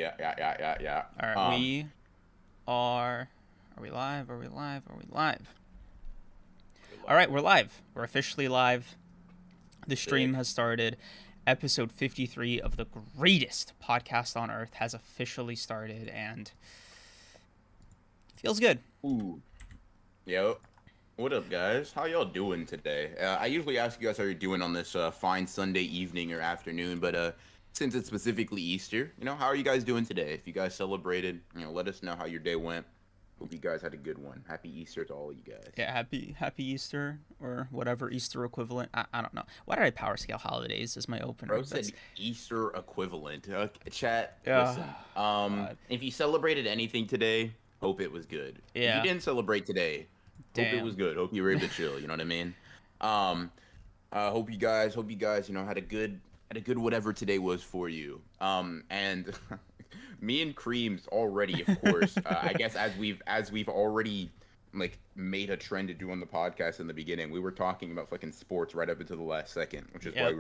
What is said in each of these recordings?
Yeah. All right, we are. Are we live? Are we live? Are we live? We're All right, live. we're live. We're officially live. The stream Sick. has started. Episode 53 of the greatest podcast on earth has officially started, and feels good. Ooh. Yo. What up, guys? How y'all doing today? I usually ask you guys how you're doing on this fine Sunday evening or afternoon, but since it's specifically Easter, how are you guys doing today? If you guys celebrated, let us know how your day went. Hope you guys had a good one. Happy Easter to all you guys. Yeah, happy Easter or whatever Easter equivalent. I don't know. Why did I power scale holidays as my opener? Bro said Easter equivalent. Chat, Yeah. listen. God. If you celebrated anything today, hope it was good. If you Yeah. didn't celebrate today, hope it was Damn. good. Hope you were able to chill. You know what I mean? Um, hope you guys, had a good whatever today was for you. And me and Creams already, of course. I guess as we've already like made a trend to do on the podcast in the beginning, we were talking about fucking sports right up until the last second, which is Yep.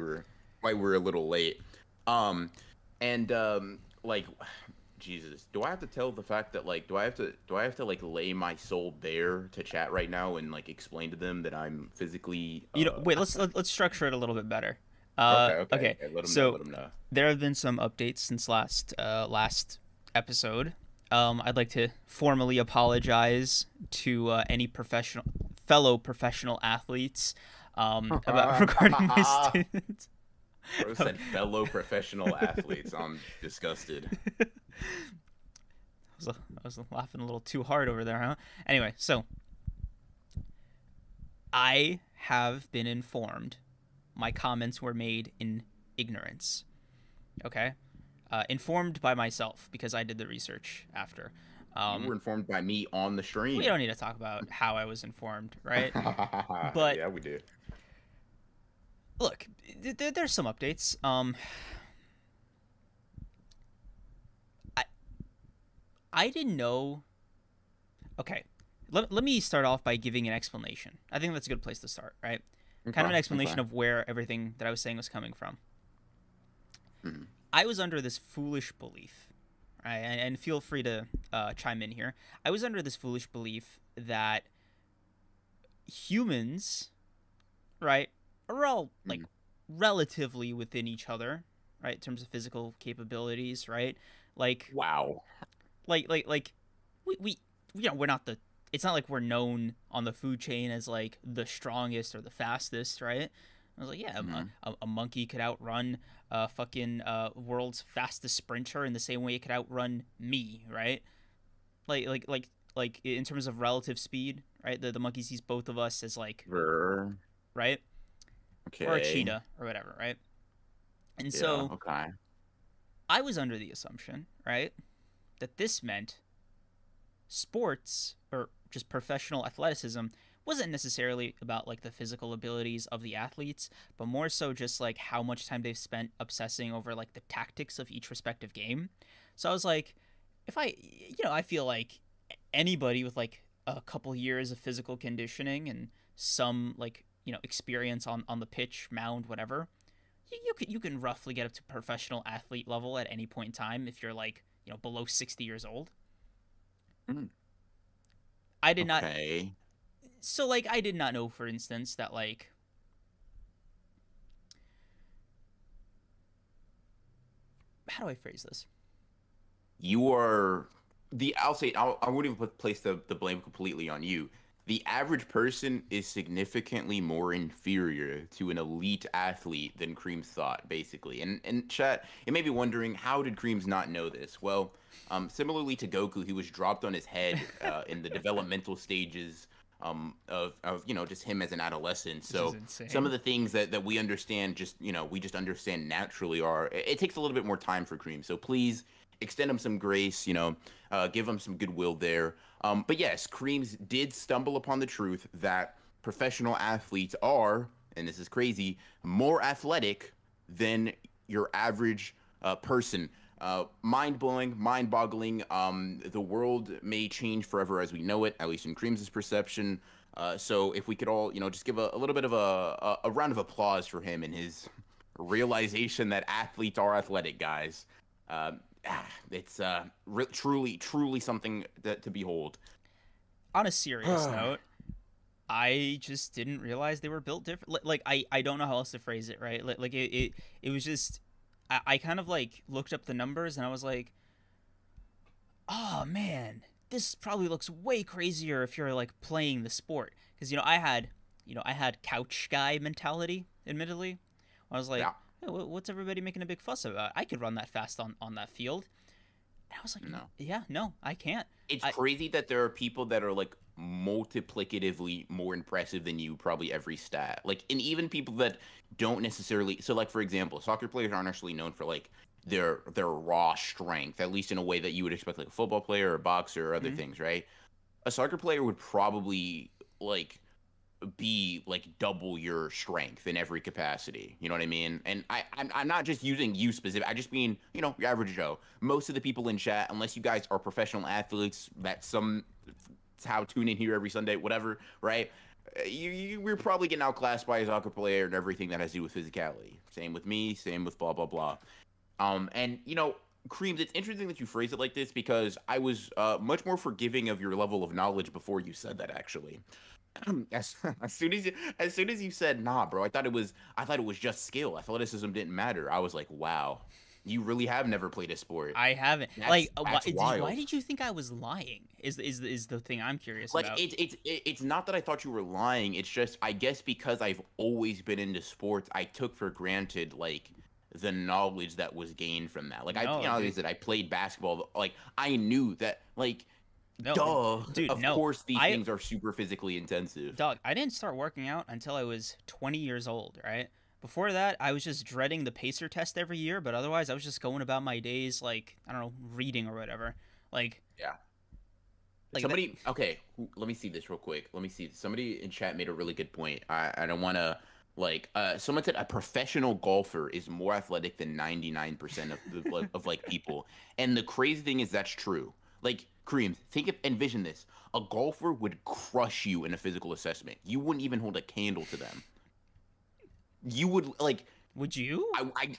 why we're a little late. Um, and like Jesus, do I have to tell the fact that like do I have to like lay my soul bare to chat right now and like explain to them that I'm physically Wait. Let's structure it a little bit better. okay, okay, Okay. okay, let them know, So let them know. there have been some updates since last episode. I'd like to formally apologize to any fellow professional athletes about regarding my statement. Bro said fellow professional athletes. I'm disgusted. I was laughing a little too hard over there, huh? Anyway, so I have been informed. My comments were made in ignorance. Okay, informed by myself because I did the research after. You were informed by me on the We stream. don't need to talk about how I was informed, right? But Yeah, we did. look, there's some updates. I I didn't know. Okay, let me start off by giving an explanation. I think that's a good place to start, right? Kind Okay, of an explanation okay. of where everything that I was saying was coming from. Mhm. I was under this foolish belief, right? And feel free to chime in here. I was under this foolish belief that humans, right, are all like Mhm. relatively within each other, right, in terms of physical capabilities, right? Like, Wow. like, we we're not the. It's not like we're known on the food chain as like the strongest or the fastest, right? I was like, yeah, Mhm. a monkey could outrun fucking world's fastest sprinter in the same way it could outrun me, right? Like like like like in terms of relative speed, right? The monkey sees both of us as like Ver. right, or a Okay. cheetah or whatever, right? And Yeah. so Okay. I was under the assumption, right, that this meant sports or just professional athleticism wasn't necessarily about like the physical abilities of the athletes, but more so just like how much time they've spent obsessing over like the tactics of each respective game. So I was like, if I feel like anybody with like a couple years of physical conditioning and some like experience on the pitch, mound, whatever, you can roughly get up to professional athlete level at any point in time if you're like below 60 years old. Mm. I did not. Okay. So like I did not know, for instance, that like how do I phrase this? You are I'll say I wouldn't even place the blame completely on you. The average person is significantly more inferior to an elite athlete than Creams thought, basically. And chat, it may be wondering, how did Creams not know this? Well, similarly to Goku, he was dropped on his head in the developmental stages of just him as an adolescent. Which is So some of insane. the things that we understand we just understand naturally are it takes a little bit more time for Cream. So please extend him some grace, give him some goodwill there. But yes, Creams did stumble upon the truth that professional athletes are, and this is crazy, more athletic than your average person. Mind blowing, mind boggling. The world may change forever as we know it, at least in Creams' perception. So if we could all, just give a little bit of a round of applause for him and his realization that athletes are athletic, guys. it's truly something to behold. On a serious note, I just didn't realize they were built different. Like I don't know how else to phrase it, right? Like it was just I kind of like looked up the numbers and I was like, oh man, this probably looks way crazier if you're like playing the sport. Because I had couch guy mentality. Admittedly, I was like, Yeah. hey, what's everybody making a big fuss about? I could run that fast on that field. And I was like, No. yeah, no, I can't. It's I crazy that there are people that are like multiplicatively more impressive than you probably every stat. Like, and even people that don't necessarily. So, like for example, soccer players aren't actually known for like their raw strength, at least in a way that you would expect like a football player or a boxer or other mhm. things, right? A soccer player would probably like be like double your strength in every capacity. You know what I mean? And I'm not just using you specific. I just mean your average Joe. Most of the people in chat, unless you guys are professional athletes that somehow tune in here every Sunday, whatever, right? We're probably getting outclassed by a soccer player and everything that has to do with physicality. Same with me. Same with blah blah blah. And Creams, it's interesting that you phrase it like this because I was much more forgiving of your level of knowledge before you said that actually. As soon as you said nah, bro, I thought it was just skill. Athleticism didn't matter. I was like, wow, you really have never played a sport. I haven't. That's Like, that's why wild. did you think I was lying? Is the thing I'm curious Like about. it's not that I thought you were lying. It's just I guess because I've always been into sports, I took for granted like the knowledge that was gained from that. Like No, like I dude. said, I played basketball. Like I knew that. Like No, duh, dude. of No. course these I things are super physically intensive. Dog. I didn't start working out until I was 20 years old. Right. Before that, I was just dreading the pacer test every year. But otherwise, I was just going about my days like I don't know, reading or whatever. Like Yeah. like that. Somebody, okay, let me see this real quick. Let me see. Somebody in chat made a really good point. I don't want to someone said a professional golfer is more athletic than 99% of like people. And the crazy thing is that's true. Like Kareem, envision this. A golfer would crush you in a physical assessment. You wouldn't even hold a candle to them. You would like Would you? I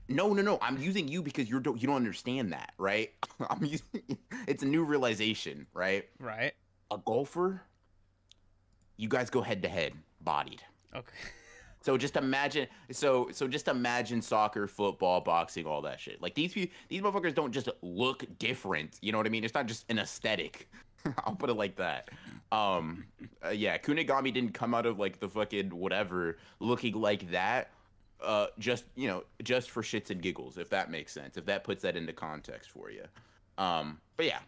no, no, no. I'm using you because you don't understand that, right? I'm using it's a new realization, right? Right. A golfer, you guys go head to head, bodied. Okay. So just imagine soccer, football, boxing, all that shit. Like these motherfuckers don't just look different. You know what I mean? It's not just an aesthetic. I'll put it like that. Yeah, Kunigami didn't come out of like the fucking whatever looking like that. Just for shits and giggles, if that makes sense. If that puts that into context for you. But yeah,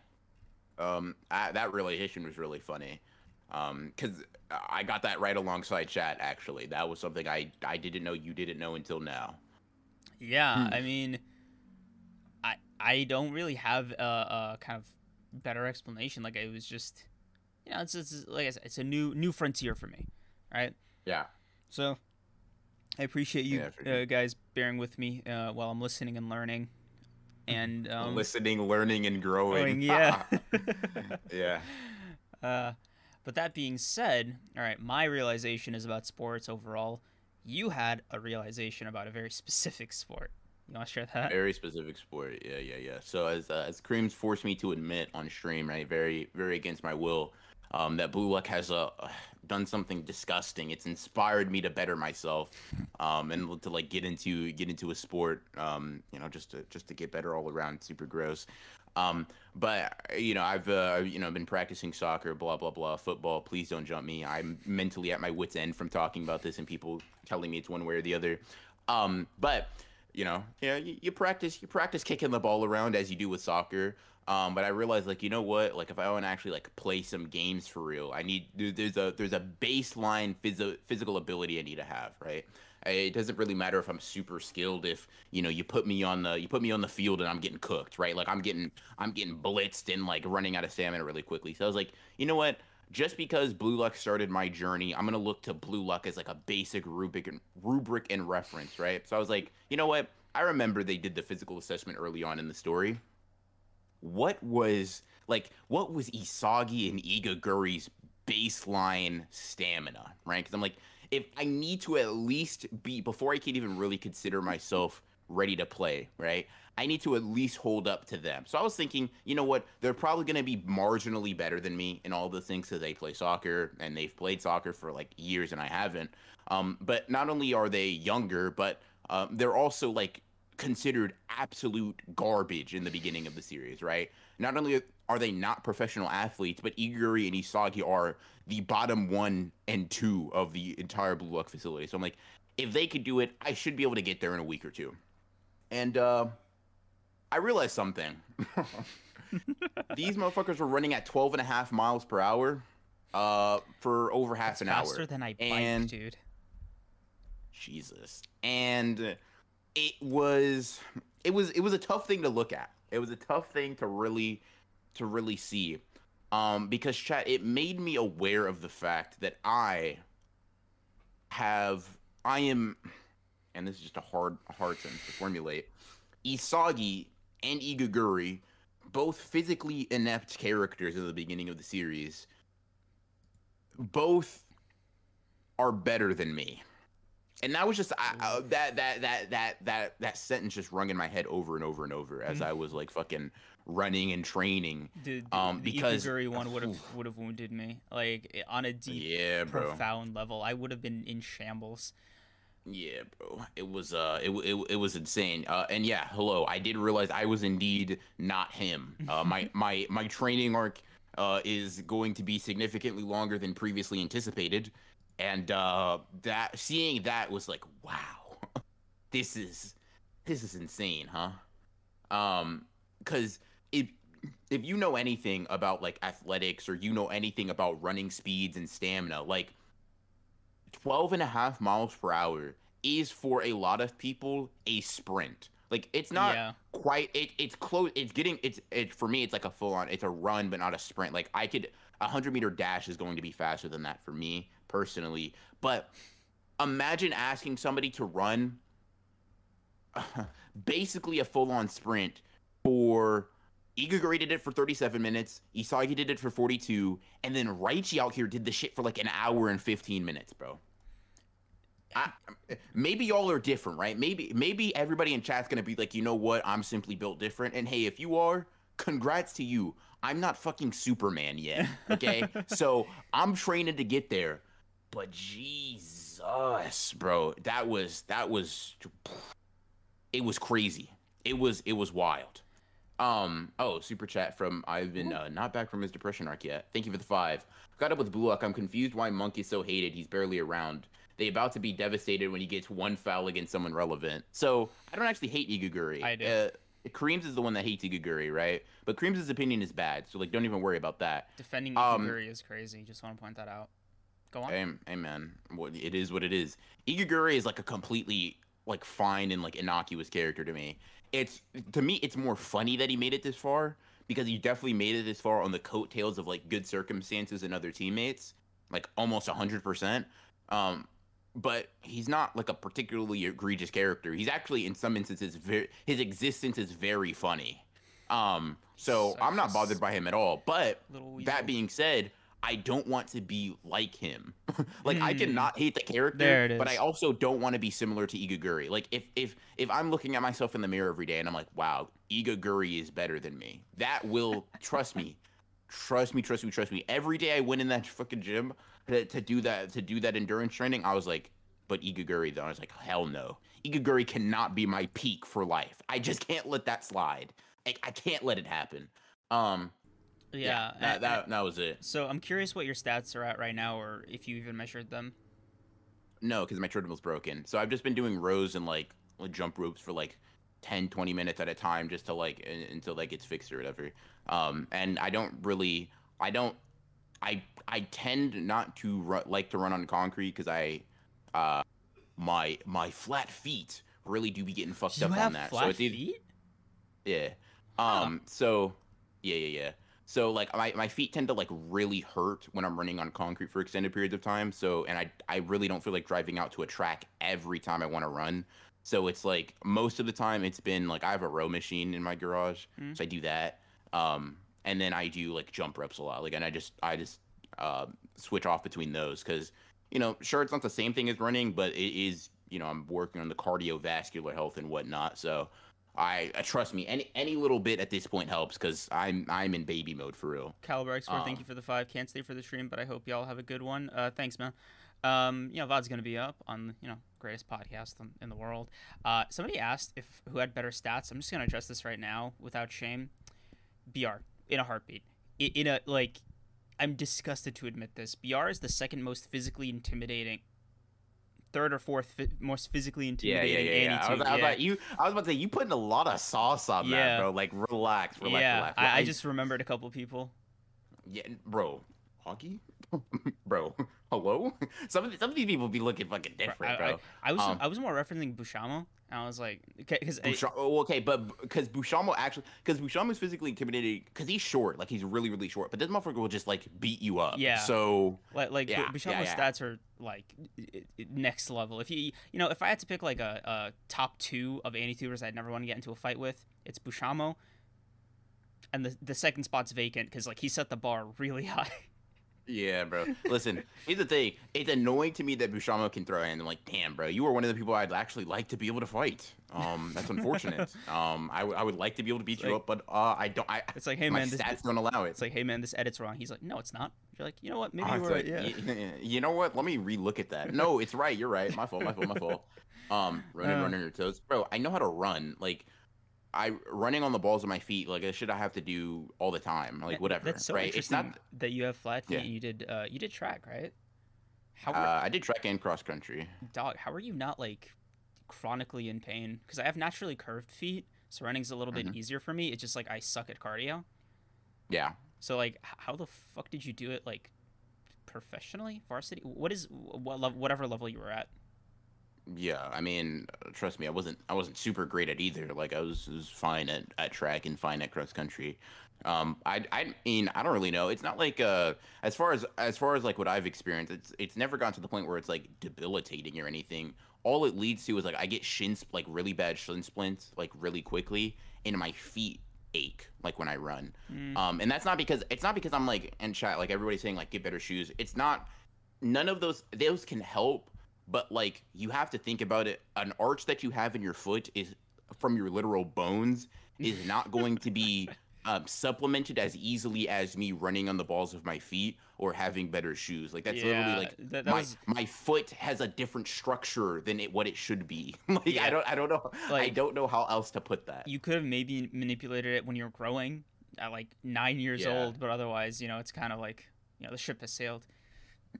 that realization was really funny. Because I got that right alongside chat. Actually, that was something I didn't know you didn't know until now. Yeah. Hmm. I mean, I don't really have a kind of better explanation. Like it was just, it's like I said, it's a new frontier for me, right? Yeah. So I appreciate you Yeah. For sure. guys bearing with me while I'm listening and learning, and Listening, learning, and growing. going, yeah. Yeah. uh, but that being said, all right, my realization is about sports overall. You had a realization about a very specific sport. You want to share that? Very specific sport. Yeah, yeah, yeah. So as Creams forced me to admit on stream, right, very, very against my will, that Blue Luck has done something disgusting. It's inspired me to better myself, and to like get into a sport, just to get better all around. Super gross. But I've been practicing soccer, blah blah blah, football. Please don't jump me. I'm mentally at my wits end from talking about this and people telling me it's one way or the other. But yeah, you practice kicking the ball around as you do with soccer. But I realized, like, you know what? Like, if I want to actually like play some games for real, there's a baseline physical ability I need to have, right? It doesn't really matter if I'm super skilled if you put me on the field and I'm getting cooked, right? Like I'm getting blitzed and like running out of stamina really quickly. So I was like, you know what? Just because Blue Luck started my journey, I'm gonna look to Blue Luck as like a basic rubric and reference, right? So I was like, you know what? I remember they did the physical assessment early on in the story. What was Isagi and Igaguri's baseline stamina, right? Because I'm like, if I need to at least be before I can even really consider myself ready to play, right? I need to at least hold up to them. So I was thinking, you know what? They're probably going to be marginally better than me in all the things because they play soccer and they've played soccer for like years and I haven't. But not only are they younger, but they're also like considered absolute garbage in the beginning of the series, right? Not only are they not professional athletes, but Iguri and Isagi are the bottom 1 and 2 of the entire Blue Luck facility. So I'm like, if they could do it, I should be able to get there in a week or two. And I realized something. These motherfuckers were running at 12 and a half miles per hour for over half That's an faster hour. than I And bike, dude. Jesus. And it was a tough thing to look at. It was a tough thing to really see. Because chat, it made me aware of the fact that I am, and this is just a hard sentence to formulate. Isagi and Igaguri, both physically inept characters in the beginning of the series, both are better than me. And that was just that sentence just rung in my head over and over and over as I was like fucking running and training. Dude, the Because Ikaguri one would have wounded me, like on a deep, yeah, bro. profound level. I would have been in shambles. Yeah, bro. It was insane. And yeah, hello. I did realize I was indeed not him. My training arc is going to be significantly longer than previously anticipated, and that seeing that was like, wow, this is insane, huh? Because if you know anything about like athletics or you know anything about running speeds and stamina, like 12 and a half miles per hour is for a lot of people a sprint. Like it's not Yeah. quite it's close, it's for me it's like a full on, it's a run but not a sprint. Like I could, a 100-meter dash is going to be faster than that for me personally. But imagine asking somebody to run basically a full on sprint for, Igaguri did it for 37 minutes, Isagi did it for 42, and then Raichi out here did the shit for like an hour and 15 minutes, bro. I, maybe y'all are different, right? Maybe everybody in chat's gonna be like, you know what? I'm simply built different. And hey, if you are, congrats to you. I'm not fucking Superman yet. Okay, so I'm training to get there. But Jesus, bro, that was it was crazy. It was wild. Oh, super chat from I've been not back from his depression arc yet. Thank you for the 5. Got up with Blue Luck. I'm confused why Monk is so hated. He's barely around. They about to be devastated when he gets one foul against someone relevant. So I don't actually hate Igaguri. I do. Kareem's is the one that hates Igaguri, right? But Kareem's opinion is bad, so like don't even worry about that. Defending Ikaguri is crazy. Just want to point that out. Go on. Amen. It is what it is. Igaguri is like a completely like fine and like innocuous character to me. To me, it's more funny that he made it this far because he definitely made it this far on the coattails of like good circumstances and other teammates, like almost 100%. But he's not like a particularly egregious character. He's actually in some instances his existence is very funny. So I'm not bothered by him at all. But that being said, I don't want to be like him. Like I cannot hate the character, but I also don't want to be similar to Igaguri. Like if I'm looking at myself in the mirror every day and I'm like, wow, Igaguri is better than me, that will trust me. Trust me. Every day I went in that fucking gym to do that endurance training, I was like, but Igaguri though, I was like, hell no. Igaguri cannot be my peak for life. I just can't let that slide. I can't let it happen. Yeah, that was it. So I'm curious what your stats are at right now, or if you even measured them. No, because my treadmill's broken. So I've just been doing rows and like jump ropes for like 10, 20 minutes at a time just to like until that gets fixed or whatever. And I tend not to like to run on concrete because my flat feet really do be getting fucked up on that. Flat So it's feet? Yeah. Huh. So yeah. So like my feet tend to like really hurt when I'm running on concrete for extended periods of time. So and I really don't feel like driving out to a track every time I want to run. So it's like most of the time it's been like I have a row machine in my garage, so I do that. And then I do like jump reps a lot. Like and I just switch off between those because sure it's not the same thing as running, but it is I'm working on the cardiovascular health and whatnot. So I trust me, any little bit at this point helps because I'm in baby mode for real. Caliber Export, thank you Um, for the 5. Can't stay for the stream, but I hope y'all have a good one. Thanks, man. VOD's gonna be up on greatest podcast in the world. Somebody asked if who had better stats. I'm just gonna address this right now without shame. BR in a heartbeat. In a like, I'm disgusted to admit this. BR is the second most physically intimidating, third or fourth most physically intimidating yeah. Annie. I was about to say you putting a lot of sauce on that, Yeah, bro. Like relax, yeah. relax. I just remembered a couple people. Yeah, bro. Hockey, bro. Hello. Some of these people be looking fucking different, bro. I was more referencing Bushamo. And I was like, because Okay, but because Bushamo is physically intimidating because he's short, like he's really really short. But this motherfucker will just like beat you up. yeah, So like Bushamo's yeah. stats are like next level. If if I had to pick like a top 2 of anti-tubers I'd never want to get into a fight with, it's Bushamo, and the second spot's vacant because like he set the bar really high. Yeah, bro. Listen, here's the thing. It's annoying to me that Bushamo can throw in. I'm like, damn, bro, you are one of the people I'd actually like to be able to fight. That's unfortunate. I would like to be able to beat you up, but I don't. It's like, hey my man, stats don't allow it. It's like, hey man, this edit's wrong. He's like, no, it's not. You're like, you know what? Maybe you It's were like, yeah. You know what? Let me relook at that. No, it's right. You're right. My fault. My fault. Running your toes, bro. I know how to run. Like, running on the balls of my feet, like a shit I have to do all the time. Like whatever. That's so right? interesting It's not that you have flat feet yeah. and you did track, right? I did track and cross country. Dog, how are you not like chronically in pain? Because I have naturally curved feet, so running's a little bit easier for me. It's just like I suck at cardio. Yeah. So like, how the fuck did you do it like professionally, varsity? Whatever level you were at? Yeah, I mean, trust me, I wasn't super great at either. Like I was fine at track and fine at cross country. I mean, I don't really know. It's not like as far as like what I've experienced, it's never gotten to the point where it's like debilitating or anything. All it leads to is like I get like really bad shin splints like really quickly, and my feet ache like when I run. And that's not because I'm like in chat like everybody's saying like get better shoes. It's not. None of those can help, but like you have to think about it. An arch that you have in your foot is from your literal bones is not going to be supplemented as easily as me running on the balls of my feet or having better shoes. Like that's literally like my foot has a different structure than what it should be. Like Yeah. I don't know. Like, I don't know how else to put that. you could have maybe manipulated it when you were growing at like 9 years Yeah. old, but otherwise, it's kind of like the ship has sailed.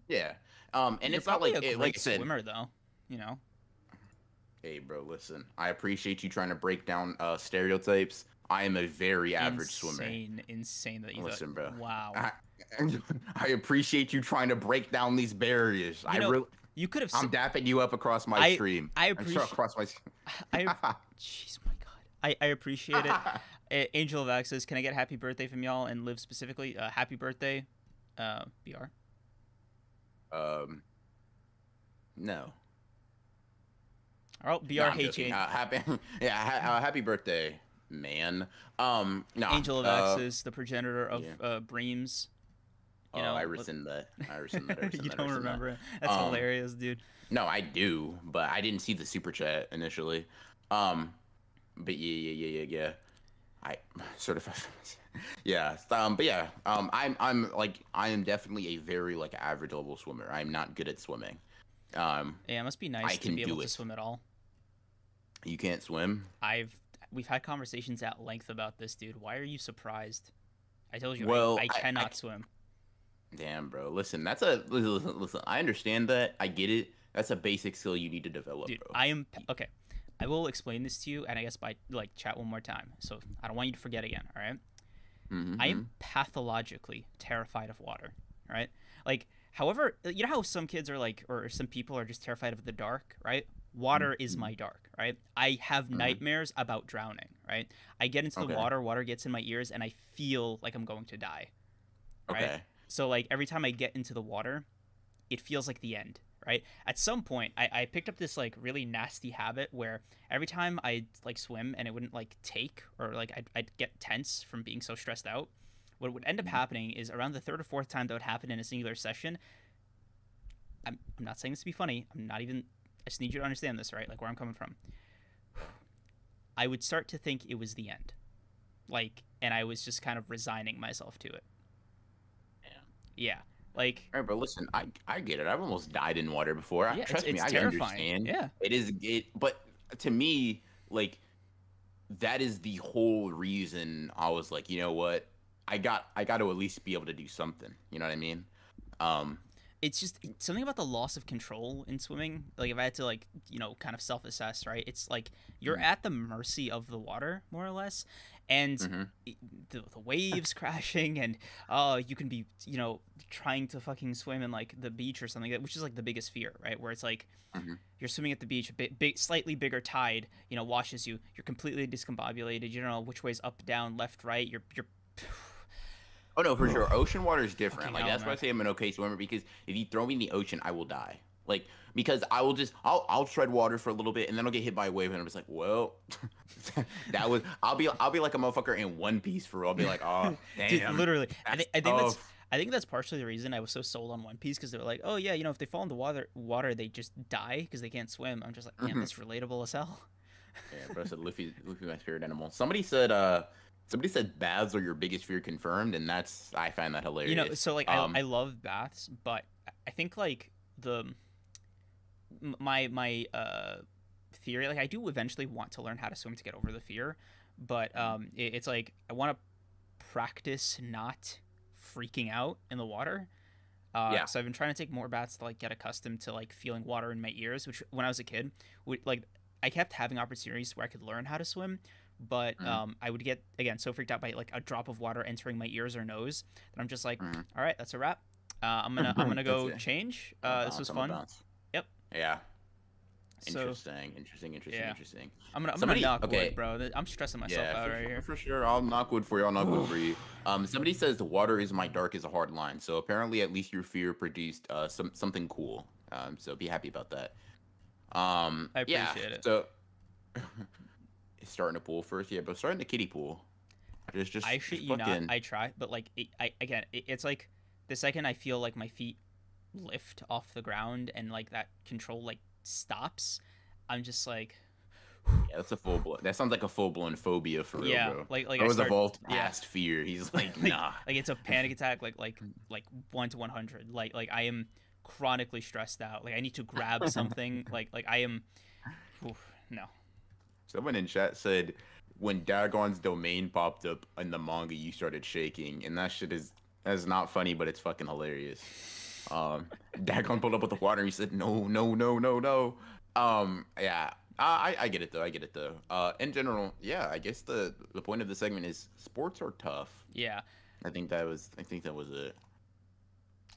Yeah. And You're it's not probably like a great like I said. swimmer though. You know. Hey, bro, listen. I appreciate you trying to break down stereotypes. I am a very average swimmer. Insane that you Listen, thought. bro. Wow. I appreciate you trying to break down these barriers. You could have. I'm dapping you up across my stream. I appreciate. Across my. Jeez, my God. I appreciate it. Angel of Access, can I get happy birthday from y'all and live specifically? Happy birthday, BR. No. Oh, BR No, I'm hates joking. you. Happy birthday, man. No. Angel of Access, the progenitor of Breams. I rescind that. You don't remember it? That's hilarious, dude. No, I do, but I didn't see the super chat initially. But yeah. I sort of, yeah. But yeah. I am definitely a very like average level swimmer. I'm not good at swimming. Yeah, it must be nice to be able to swim at all. You can't swim? We've had conversations at length about this, dude. Why are you surprised? I told you, I cannot swim. Damn, bro. Listen, listen. I understand that. I get it. That's a basic skill you need to develop, dude, bro. Okay. I will explain this to you, and I guess by like chat one more time. So I don't want you to forget again. All right. I am pathologically terrified of water. All right. Like, however, you know how some kids are like, or some people are just terrified of the dark, right? Water is my dark, right? I have nightmares about drowning, right? I get into the water gets in my ears, and I feel like I'm going to die, right? Okay. So like every time I get into the water, it feels like the end, right? At some point, I picked up this like really nasty habit where every time I like swim and it wouldn't like take, or like I'd get tense from being so stressed out. What would end up happening is around the third or fourth time that would happen in a singular session. I'm not saying this to be funny. I just need you to understand this, right? Like where I'm coming from. I would start to think it was the end. Like, and I was just kind of resigning myself to it. Yeah. Yeah. Like, All right, but listen, I get it. I've almost died in water before. yeah, Trust me, it's I terrifying. understand. Yeah. It is it, but to me, like that is the whole reason I was like, you know what? I got to at least be able to do something. You know what I mean? Um, It's just something about the loss of control in swimming. Like if I had to like, kind of self-assess, right? It's like you're mhm, at the mercy of the water more or less, and mhm, the waves crashing, and you can be, trying to fucking swim in like the beach or something, which is like the biggest fear, right? Where it's like mhm. you're swimming at the beach, a big, slightly bigger tide, washes you. You're completely discombobulated. You don't know which way's up, down, left, right. You're Oh no, for sure. Ocean water is different. fucking Like hell, that's why I man. say I'm an okay swimmer because if you throw me in the ocean, I will die. Like because I'll tread water for a little bit and then I'll get hit by a wave and I'm just like, well, I'll be like a motherfucker in One Piece for real. I'll be like, oh Dude, damn, literally, that's I think that's tough. I think that's partially the reason I was so sold on One Piece because they were like, oh yeah, if they fall into water they just die because they can't swim. I'm just like, damn, Mhm. that's relatable as hell. Yeah, bro said Luffy my spirit animal. Somebody said baths are your biggest fear confirmed, and I find that hilarious. So like I love baths, but I think like the my theory, like I do eventually want to learn how to swim to get over the fear, but it's like I want to practice not freaking out in the water. Yeah. So I've been trying to take more baths to like get accustomed to like feeling water in my ears, which when I was a kid, like I kept having opportunities where I could learn how to swim, but Mhm, I would get again so freaked out by like a drop of water entering my ears or nose that I'm just like, mhm. all right, that's a wrap. I'm gonna That's go it. change. I'm a This was bounce. I'm a fun. bounce. Yep. Yeah. So yeah, Interesting. I'm gonna Somebody, knock wood, okay, bro. I'm stressing myself yeah, out right here. for sure. I'll knock wood for you. I'll knock wood for you. Somebody says the water is my dark is a hard line. So apparently, at least your fear produced something cool. So be happy about that. I Yeah. appreciate it. So starting a pool first, yeah, but starting the kiddie pool, I shit just you not. fucking I try, but like it's like the second I feel like my feet lift off the ground and like that control like stops, I'm just like, yeah. That's a full blown. That sounds like a full blown phobia for real, yeah, bro. like Bro I was start, evolved yeah, past fear. He's like, like nah. it's a panic attack, like 1 to 100. Like I am chronically stressed out. Like I need to grab something. Like I am, oof, no. Someone in chat said when Dagon's domain popped up in the manga, you started shaking, and that shit is that's not funny, but it's fucking hilarious. Dagon pulled up with the water. And he said, "No, no, no, no, no." Yeah, I get it though. I get it though. In general, yeah, I guess the point of the segment is sports are tough. Yeah, I think that was it.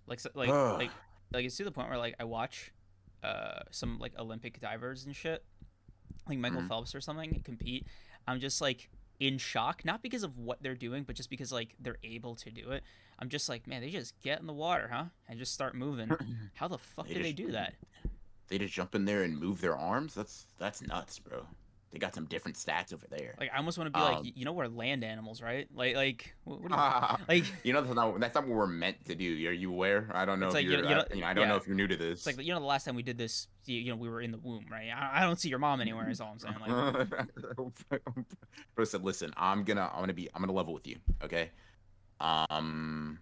like so, Ugh. like it's to the point where like I watch some like Olympic divers and shit, like Michael Mhm. Phelps or something compete. I'm just like in shock, not because of what they're doing, but just because like they're able to do it. I'm just like, man, they just get in the water, huh? And just start moving. How the fuck They do they just do that? they just jump in there and move their arms. That's nuts, bro. They got some different stats over there. Like I almost want to be like, Um, we're land animals, right? Like what do you like? you know that's not what we're meant to do. Are you aware? I don't know It's if like you're I don't know yeah. if you're new to It's like this. the last time we did this, we were in the womb, right? I don't see your mom anywhere. Is all I'm saying. Like, Bro said, "Listen, I'm gonna level with you, okay? Um,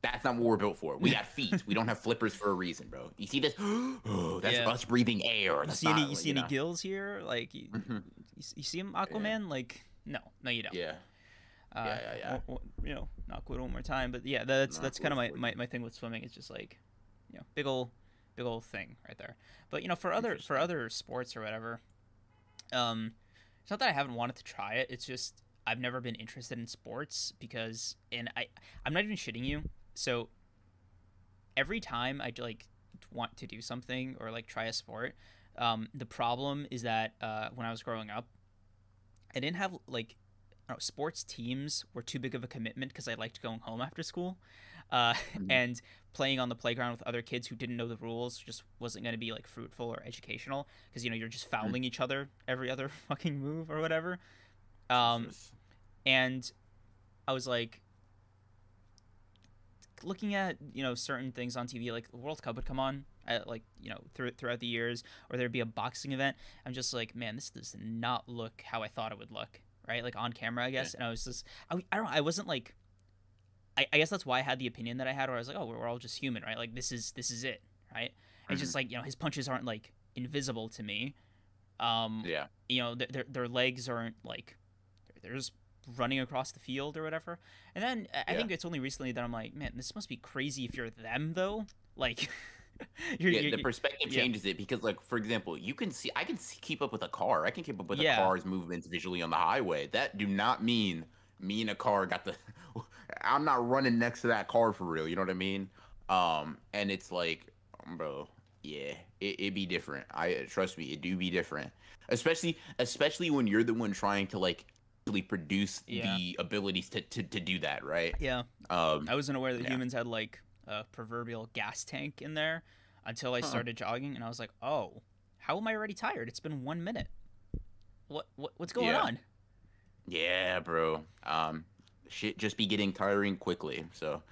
that's not what we're built for. We got feet. We don't have flippers for a reason, bro. You see this? Oh, that's yeah. us breathing air. You That's see any not, gills here? Like you see him, Yeah, Aquaman? Like no, you don't. yeah, yeah. Not quit one more time. But yeah, that's Not that's kind cool of my, for my, you. my thing with swimming. It's just like, big old thing right there. But for Interesting. other sports or whatever, it's not that I haven't wanted to try it. It's just I've never been interested in sports because, and I'm not even shitting you. So every time I like want to do something or like try a sport, the problem is that when I was growing up, I didn't have like, I don't know, sports teams were too big of a commitment because I liked going home after school, uh, Mhm. and playing on the playground with other kids who didn't know the rules just wasn't going to be like fruitful or educational because you're just Mhm. fouling each other every other fucking move or whatever. Um, Jesus. and I was like looking at certain things on TV, like the World Cup would come on. like throughout the years, or there'd be a boxing event. I'm just like, man, this does not look how I thought it would look, right? Like on camera, I Yeah. guess. And I was just, I don't know, I wasn't like, I guess that's why I had the opinion that I had, where I was like, oh, we're all just human, right? Like this is it, right? And it's Hmm. just like his punches aren't like invisible to me. Um, Yeah. their legs aren't like they're just running across the field or whatever. And then I Yeah. think it's only recently that I'm like, man, this must be crazy if you're them though. Like, Yeah, the perspective yeah, changes it because, like, for example, I can keep up with a car. I can keep up with a yeah, car's movements visually on the highway. That do not mean me and a car got the. I'm not running next to that car for real. You know what I mean? And it's like, bro, yeah, it be different. I trust me, it do be different. Especially when you're the one trying to like really produce yeah, the abilities to do that, right? yeah. Um, I wasn't aware that yeah. humans had like a proverbial gas tank in there until I Huh. started jogging, and I was like, oh, how am I already tired? It's been 1 minute. What's going Yeah. on? Yeah, bro. Shit just be getting tiring quickly. So,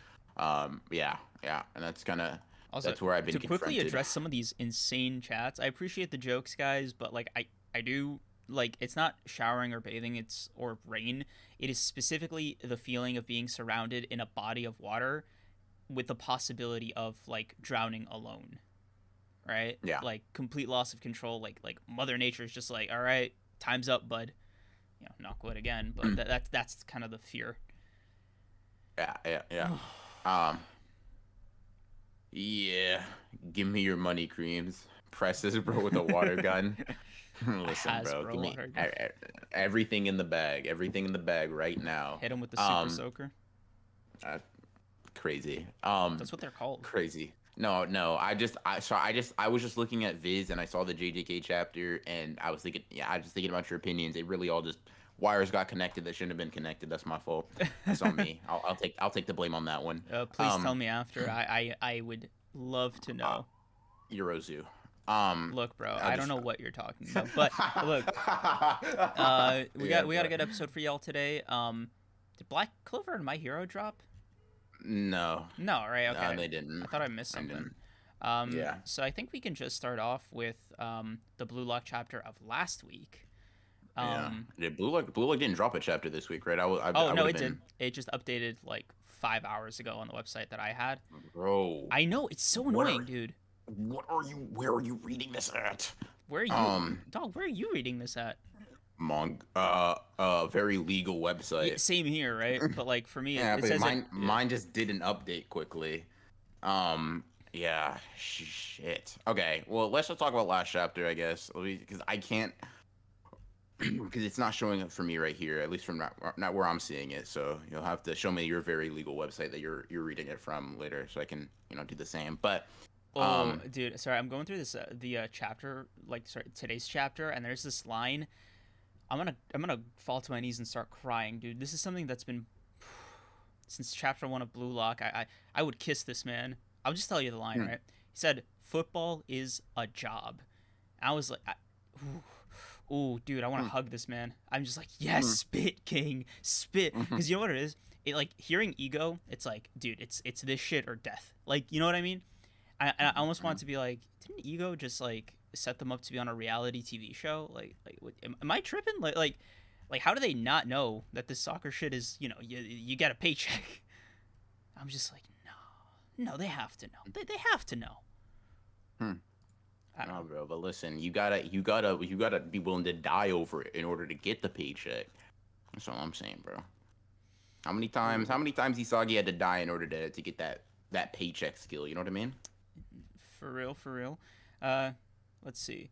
yeah, yeah, and Also, that's where I've been to quickly confronted. address some of these insane chats, I appreciate the jokes, guys, but like I do like it's not showering or bathing, it's or rain. It is specifically the feeling of being surrounded in a body of water with the possibility of like drowning alone, right? Yeah. Like complete loss of control. Like Mother Nature is just like, all right, time's up, bud. Knock wood again, but Mm. that's kind of the fear. Yeah, yeah, yeah. Um, yeah. Give me your money, creams. Press this, bro, with a water gun. A Listen, bro, Hasbro give me water gun. everything in the bag. Everything in the bag right now. Hit him with the super Um, soaker. uh, crazy. That's what they're called. Crazy. No, no. I was just looking at Viz and I saw the JJK chapter and I was thinking, yeah, I was just thinking about your opinions. It really all just wires got connected that shouldn't have been connected. That's my fault. That's on me. I'll take the blame on that one. Please tell me after. I would love to Uh, know. Yorozu. Look, bro, I I don't just know what you're talking about, but look, yeah, we got a bro. good episode for y'all today. Did Black Clover and My Hero drop? No, No, right? no, Okay, they I didn't. thought I missed I something. didn't. Yeah, So I think we can just start off with the Blue Lock chapter of last week. yeah. Um, Blue Lock didn't drop a chapter this week, right? oh I no, would have it did. been, It just updated like 5 hours ago on the website that I had. bro. I know it's so What annoying, are dude. where are you reading this at? Where are you, dog? Where are you reading this at? Very legal Yeah, website. same here, right? But like for me, Yeah, it but says it. Yeah. mine just didn't update quickly. Yeah, shit. Okay, well, let's just talk about last chapter, I guess, because I can't, because it's not showing up for me right here, at least from not where I'm seeing it. So you'll have to show me your very legal website that you're reading it from later, so I can do the same. But Oh, um, dude, sorry, I'm going through this the chapter, like sorry, today's chapter, and there's this line. I'm gonna fall to my knees and start crying, dude. This is something that's been since chapter one of Blue Lock. I would kiss this man. I'll just tell you the line, hmm, right? He said, "Football is a job." I was like, ooh, dude, I want hmm, to hug this man. I'm just like, yes, hmm, spit, king, spit, hmm, because you know what it is. It like hearing ego. It's like, dude, it's this shit or death. Like, you know what I mean? I almost want hmm. to be like, didn't ego just like set them up to be on a reality TV show? Am I tripping? Like, how do they not know that this soccer shit is, you get a paycheck? I'm just like, no, they have to know. They have to know. Hmm. I don't No, know. bro, but listen, you gotta be willing to die over it in order to get the paycheck. That's all I'm saying, bro. How Ooh, many times Isagi had to die in order to get that paycheck skill? You know what I mean? for real, for real. Uh, let's see.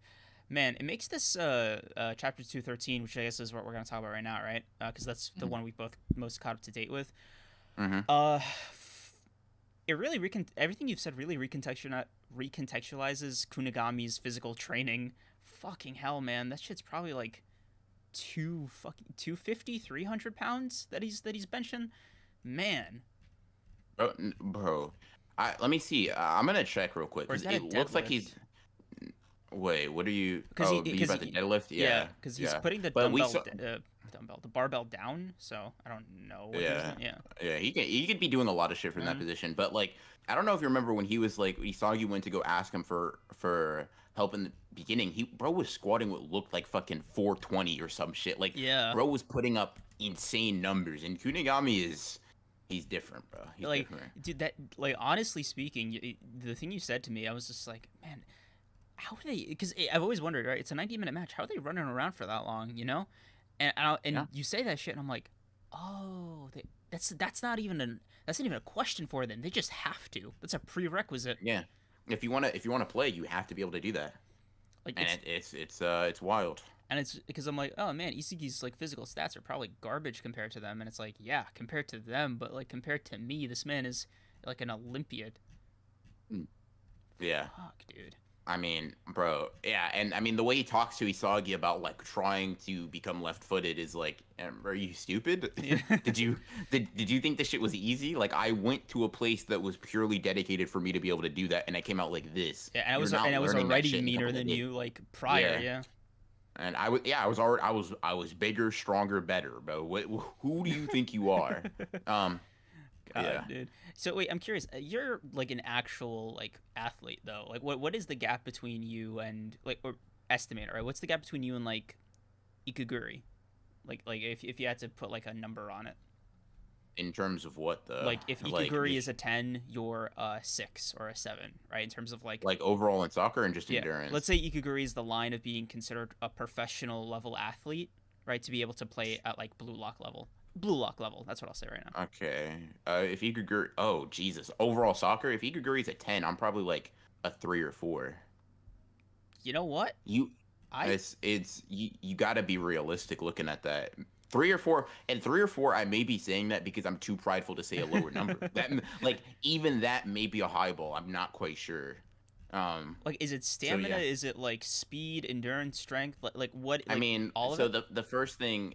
Man, it makes this chapter 213, which I guess is what we're gonna talk about right now, right? Because that's the one we both most caught up to date with. Mm-hmm. Uh, it really everything you've said really recontextualizes Kunigami's physical training. Fucking hell, man, that shit's probably like 250, 300 pounds that he's benching. Man, Bro, let me see. I'm gonna check real quick or is because that a it looks like deadlift? he's. Wait, what are you? Because Oh, you about the deadlift? yeah, Yeah, because he's yeah. putting the But we dumbbell saw. dumbbell, the barbell down. So I don't know what he's Yeah, doing. Yeah. yeah, he could be doing a lot of shit from that Mm. position. But like, I don't know if you remember when he was like, he saw you went to go ask him for help in the beginning. He bro was squatting what looked like fucking 420 or some shit. Like, Yeah. bro was putting up insane numbers, and Kunigami is he's different, bro. He's Like, different. dude, that like honestly speaking, the thing you said to me, I was just like, man, how do they? Because I've always wondered, right? It's a 90-minute match. How are they running around for that long? You know? And Yeah, you say that shit, and I'm like, oh, that's not even a question for them. They just have to. That's a prerequisite. yeah. If you wanna play, you have to be able to do that, Like and it's wild. it's because I'm like, oh man, Isugi's like physical stats are probably garbage compared to them, and it's like, yeah, compared to them, but like compared to me, this man is like an Olympiad. Mm. Yeah. Fuck, dude. I mean, bro, yeah, and I mean the way he talks to Isagi about like trying to become left-footed is like, are you stupid? Yeah. did you think this shit was easy? Like I went to a place that was purely dedicated for me to be able to do that, and I came out like this. Yeah, and You're not I was learning that already shit in a meaner couple of than days. you like prior. Yeah, Yeah. and I was bigger, stronger, better, bro. Who do you think you are? Um, God, yeah. dude. So wait, I'm curious. You're like an actual like athlete though. Like, what is the gap between you and like, or estimate? Right? What's the gap between you and like Ikiguri? Like if you had to put like a number on it. In terms of what the Like if like Ikiguri is just a 10, you're a 6 or a 7, right? In terms of like, like overall in soccer and just yeah. Let's endurance. say Ikiguri is the line of being considered a professional level athlete, right? To be able to play at like blue lock level. Blue lock level. That's what I'll say right now. Okay. If Igaguri, oh Jesus, overall soccer. If Igaguri's a 10, I'm probably like a 3 or 4. You know what? You, I you got to be realistic looking at that. 3 or 4, and 3 or 4, I may be saying that because I'm too prideful to say a lower number. That like even that may be a high ball. I'm not quite sure. Um, Like, is it so stamina? yeah. Is it like speed, endurance, strength? Like what? I Like mean, all of so it? the first thing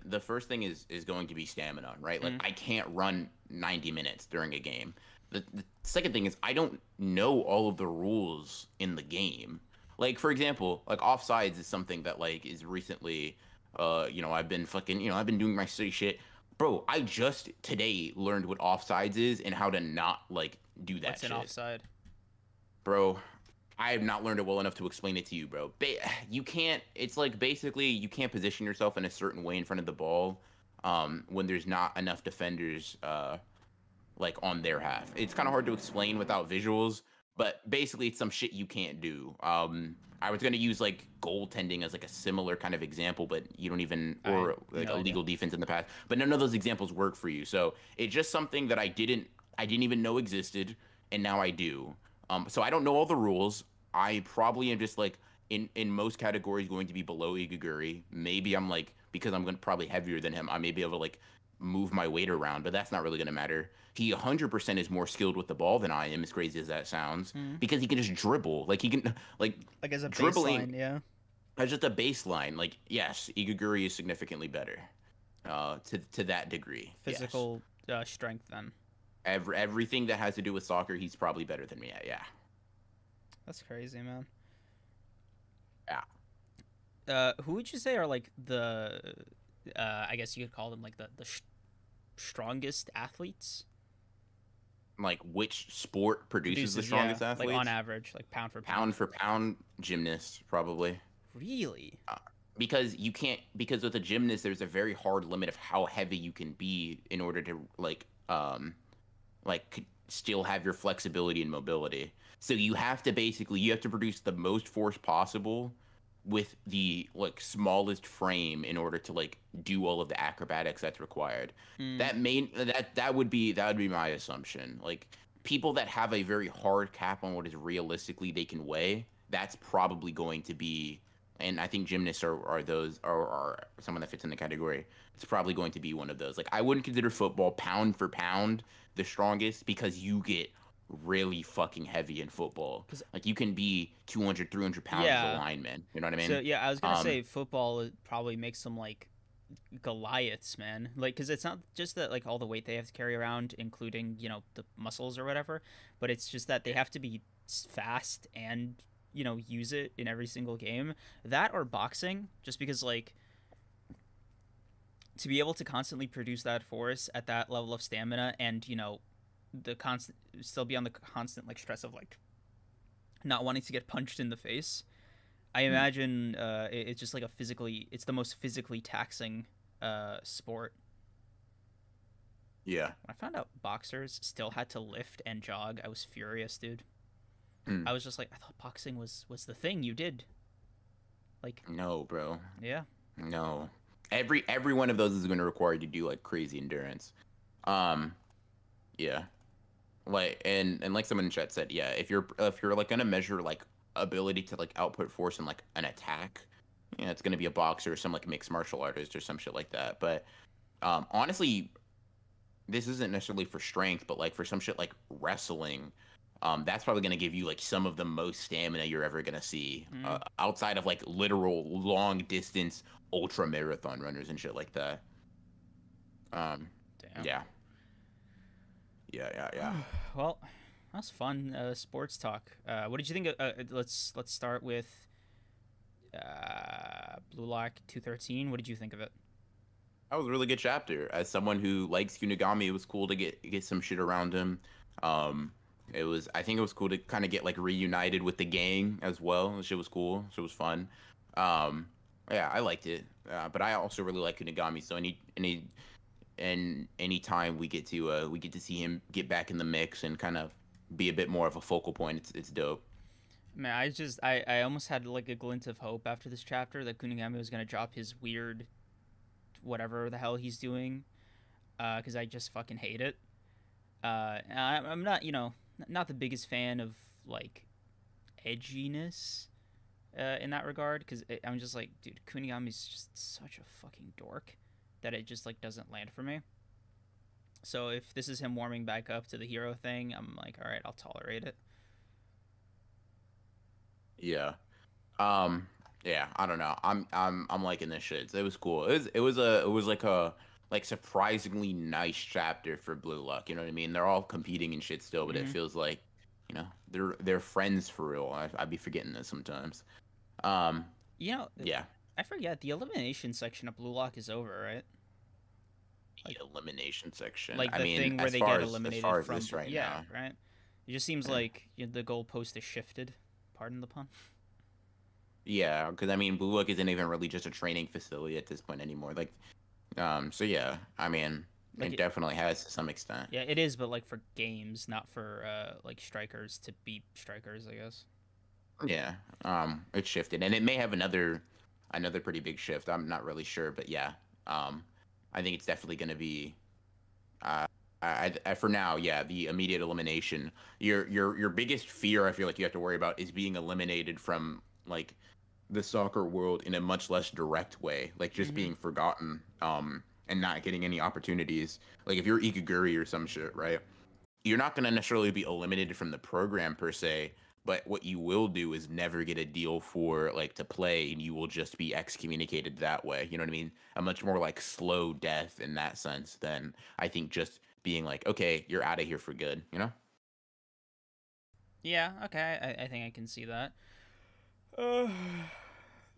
is going to be stamina, right? Like Mm. I can't run 90 minutes during a game. The second thing is I don't know all of the rules in the game. Like for example, like offsides is something that like is recently I've been fucking, I've been doing my city shit. Bro, I just today learned what offsides is and how to not like do that What's an shit. offside? Bro, I have not learned it well enough to explain it to you, bro. You can't. It's like basically you can't position yourself in a certain way in front of the ball, when there's not enough defenders, like on their half. It's kind of hard to explain without visuals, but basically it's some shit you can't do. I was gonna use like goaltending as like a similar kind of example, but you don't even, I or like no idea. illegal defense in the past, but none of those examples work for you. So it's just something that I didn't even know existed, and now I do. So I don't know all the rules. I probably am just like in most categories going to be below Igaguri. Maybe I'm like because I'm gonna probably heavier than him. I may be able to like move my weight around, but that's not really gonna matter. He 100% is more skilled with the ball than I am, as crazy as that sounds, Mm. because he can just dribble. Like he can like Like as a dribbling baseline, yeah. as just a baseline. Like yes, Igaguri is significantly better, to that degree. Yes, Physical strength then. everything that has to do with soccer, he's probably better than me at. Yeah, That's crazy, man. yeah. Who would you say are like the I guess you could call them like the strongest athletes? Like which sport produces the Producers, yeah. strongest Like athletes? on average, like pound for pound. Pound for pound, gymnast probably. Really? Because you can't, because with a gymnast there's a very hard limit of how heavy you can be in order to still have your flexibility and mobility. So you have to produce the most force possible with the like smallest frame in order to like do all of the acrobatics that's required. Mm. That would be my assumption. Like people that have a very hard cap on what is realistically they can weigh, that's probably going to be, and I think gymnasts are someone that fits in the category. It's probably going to be one of those. Like I wouldn't consider football pound for pound the strongest because you get really fucking heavy in football. 'Cause Like you can be 200, 300 pounds as a yeah. lineman. You know what I So mean? yeah, I was gonna Um, say football probably makes them like Goliaths, man. Like, because it's not just that like all the weight they have to carry around, including the muscles or whatever, but it's just that they have to be fast and use it in every single game. That or boxing, just because like to be able to constantly produce that force at that level of stamina, and the constant still be on the constant like stress of like not wanting to get punched in the face. I Hmm. imagine it's just like it's the most physically taxing sport. Yeah. When I found out boxers still had to lift and jog, I was furious, dude. Hmm. I was just like, I thought boxing was the thing you did. Like, No, bro. yeah. No. Every one of those is going to require you to do like crazy endurance. Um, yeah. Like and like someone in chat said, yeah, if you're like gonna measure like ability to like output force in like an attack, yeah, it's gonna be a boxer or some like mixed martial artist or some shit like that. But honestly, this isn't necessarily for strength, but like for some shit like wrestling, that's probably gonna give you like some of the most stamina you're ever gonna see, Mm, outside of like literal long distance ultra marathon runners and shit like that. Um, damn. yeah, yeah. Well, that's fun. Sports talk. What did you think? Let's start with Blue Lock 213. What did you think of it? That was a really good chapter. As someone who likes Kunigami, it was cool to get some shit around him. Um, I think it was cool to kind of get like reunited with the gang as well. The shit was cool. Shit was fun. Um, yeah, I liked it. But I also really like Kunigami. So any time we get to see him get back in the mix and kind of be a bit more of a focal point, it's dope. Man, I almost had like a glint of hope after this chapter that Kunigami was gonna drop his weird whatever the hell he's doing, because I just fucking hate it. I'm not, not the biggest fan of like edginess in that regard, because I'm just like, dude, Kunigami's just such a fucking dork that it just like doesn't land for me. So if this is him warming back up to the hero thing, I'm like, all right, I'll tolerate it. Yeah. Um, yeah, I don't know. I'm liking this shit. It was cool. It was like a like surprisingly nice chapter for Blue Luck. You know what I mean? They're all competing and shit still, but it Mm-hmm. feels like, they're friends for real. I'd be forgetting this sometimes. Um, You know, yeah. I forget the elimination section of Blue Lock is over, right? The elimination section. Like I the mean, thing where as they far get as eliminated from this right yeah, now. right. It just seems Yeah. like the goalpost is shifted. Pardon the pun. Yeah, because I mean, Blue Look isn't even really just a training facility at this point anymore. Like, so yeah, I mean, Like it it, definitely has to some extent. yeah, it is, but like for games, not for like strikers to beat strikers, I guess. Yeah, it shifted, and it may have another pretty big shift. I'm not really sure, but yeah, I think it's definitely going to be. Uh, for now, yeah, the immediate elimination. Your biggest fear, I feel like you have to worry about, is being eliminated from like the soccer world in a much less direct way, like just Mm-hmm. being forgotten, and not getting any opportunities. Like if you're Ikiguri or some shit, right? You're not going to necessarily be eliminated from the program per se, but what you will do is never get a deal for like to play, and you will just be excommunicated that way. You know what I mean? A much more like slow death in that sense than I think just being like, okay, you're out of here for good. You know? Yeah, okay, I think I can see that. Uh,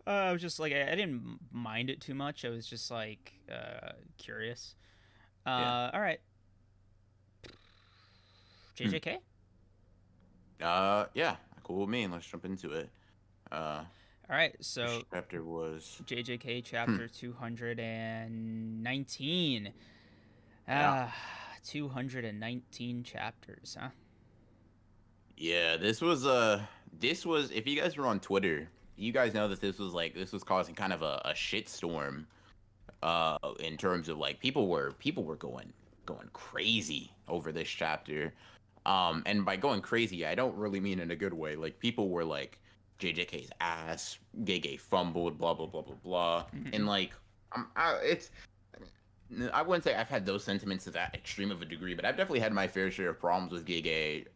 I was just like, I didn't mind it too much. I was just like curious. Yeah. All right, Hmm. JJK. Yeah. Cool with me. Let's jump into it. Uh, All right, this so chapter was. JJK Hmm. chapter 219. Yeah. Ah, 219 chapters, huh? Yeah, this was, if you guys were on Twitter, you guys know that this was causing kind of a shit storm, in terms of like people were going crazy over this chapter. And by going crazy, I don't really mean in a good way. Like people were like JJK's ass, Gege fumbled, blah blah blah blah blah. Mm-hmm. And like it's I wouldn't say I've had those sentiments to that extreme of a degree, but I've definitely had my fair share of problems with Gege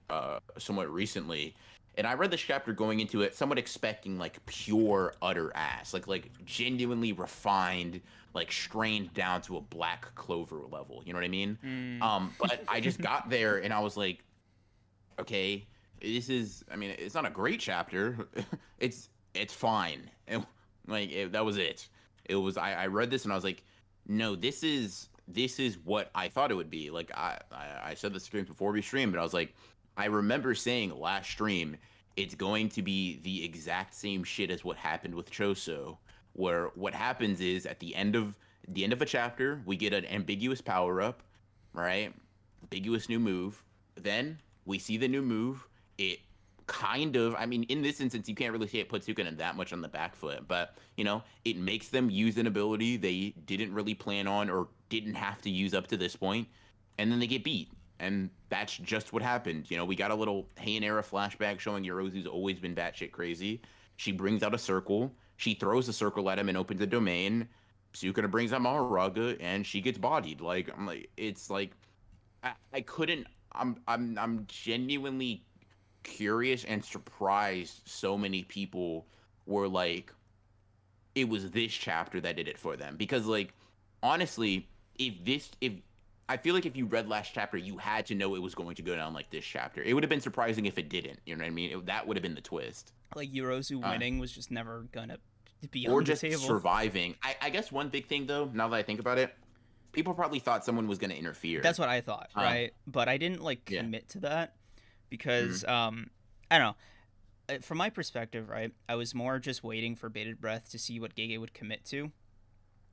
somewhat recently. And I read this chapter going into it somewhat expecting like pure utter ass, like genuinely refined, like strained down to a black clover level. You know what I mean? Mm. But I just got there and I was like, okay, I mean, it's not a great chapter. it's fine. And, like that was it. I read this and I was like, no, this is what I thought it would be. Like I said the stream before we streamed, but I was like, I remember saying last stream, it's going to be the exact same shit as what happened with Choso, where what happens is at the end of a chapter, we get an ambiguous power up, right? Ambiguous new move. Then we see the new move. It kind of, I mean, in this instance, you can't really say it puts Sukuna that much on the back foot, but it makes them use an ability they didn't really plan on or didn't have to use up to this point, and then they get beat. And that's just what happened. We got a little Heian era flashback showing Yorozu's always been batshit crazy. She brings out a circle. She throws the circle at him and opens a domain. Sukuna brings out Maharaga, and she gets bodied. Like I'm like, it's like I couldn't. I'm genuinely curious and surprised so many people were like it was this chapter that did it for them, because like honestly, if I feel like if you read last chapter you had to know it was going to go down like this chapter. It would have been surprising if it didn't, you know what I mean? That would have been the twist. Like Yorozu winning was just never gonna be Or on the just table. surviving. I guess one big thing though, now that I think about it, people probably thought someone was going to interfere. That's what I thought, right? But I didn't like Yeah. commit to that because I don't know. From my perspective, right, I was more just waiting for bated breath to see what Gege would commit to.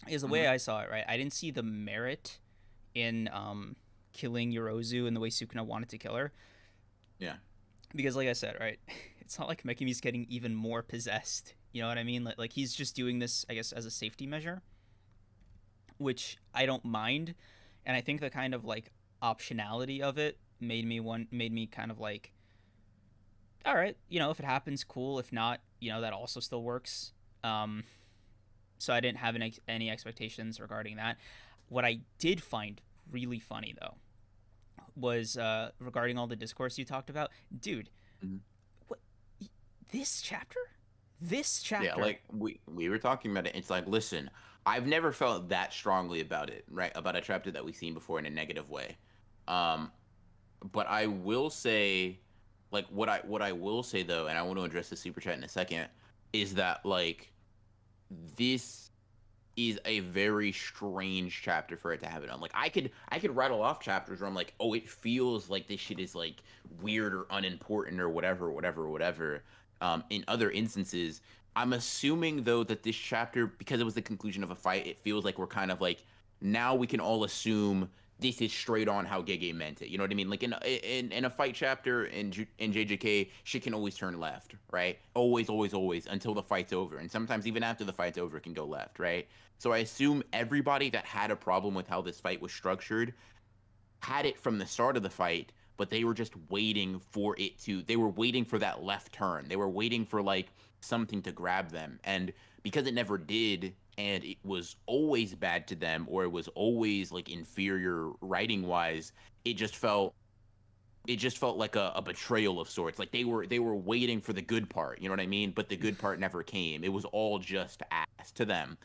Is the way Mhm. I saw it, right? I didn't see the merit in killing Yorozu in the way Sukuna wanted to kill her. Yeah. Because like I said, right, it's not like Mekimi's getting even more possessed. You know what I mean? Like he's just doing this, I guess, as a safety measure, which I don't mind. And I think the kind of like optionality of it made me kind of like, all right, if it happens, cool. If not, that also still works. Um, so I didn't have any expectations regarding that. What I did find really funny though was regarding all the discourse you talked about, dude. Mhm. What this chapter? This Yeah, chapter? like we were talking about it. It's like, listen, I've never felt that strongly about it, right? About a chapter that we've seen before in a negative way. Um, but I will say, like what I will say though, and I want to address the super chat in a second, is that like this is a very strange chapter for it to happen on. Like I could rattle off chapters where I'm like, oh, it feels like this shit is like weird or unimportant or whatever, whatever, whatever. In other instances, I'm assuming though that this chapter, because it was the conclusion of a fight, it feels like we're kind of like now we can all assume this is straight on how Gege meant it. You know what I mean? Like in a fight chapter in JJK, shit can always turn left, right? Always, always, always until the fight's over, and sometimes even after the fight's over, it can go left, right? So I assume everybody that had a problem with how this fight was structured had it from the start of the fight, but they were just waiting for it to. They were waiting for that left turn. They were waiting for like something to grab them, and because it never did, and it was always bad to them, or it was always like inferior writing wise, it just felt. It just felt like a betrayal of sorts. Like they were waiting for the good part, you know what I mean? But the good part never came. It was all just ass to them.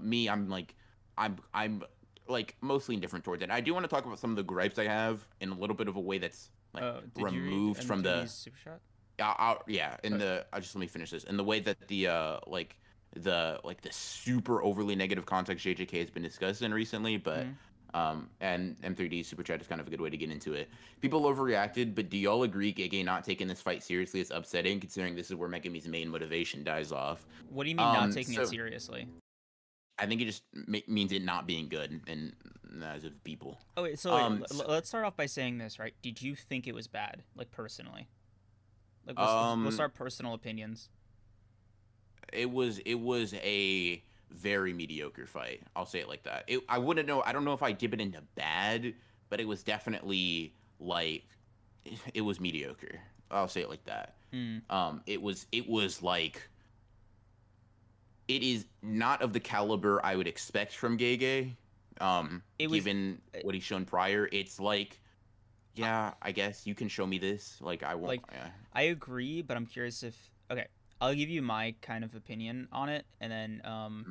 Me, I'm like, I'm like mostly indifferent towards it. I do want to talk about some of the gripes I have in a little bit of a way that's like Did you read removed from the. M3D's super shot? Yeah, in Okay. the. I just let me finish this. In the way that the super overly negative context JJK has been discussed in recently, but Mm-hmm. and M3D super chat is kind of a good way to get into it. People overreacted, but do y'all agree Gege not taking this fight seriously is upsetting, considering this is where Megami's main motivation dies off? What do you mean not taking it So seriously? I think it just means it not being good and as of people. Oh wait, so Um, so, let's start off by saying this, right? Did you think it was bad, like personally? Like we'll um, start personal opinions. it was a very mediocre fight. I'll say it like that. I wouldn't know. I don't know if I dip it into bad, but it was definitely like it was mediocre. I'll say it like that. Mm. It was like it is not of the caliber I would expect from Gege. It was Given what he's shown prior, it's like, yeah, I guess you can show me this. Like I won't. like Yeah. I agree, but I'm curious if okay. I'll give you my kind of opinion on it, and then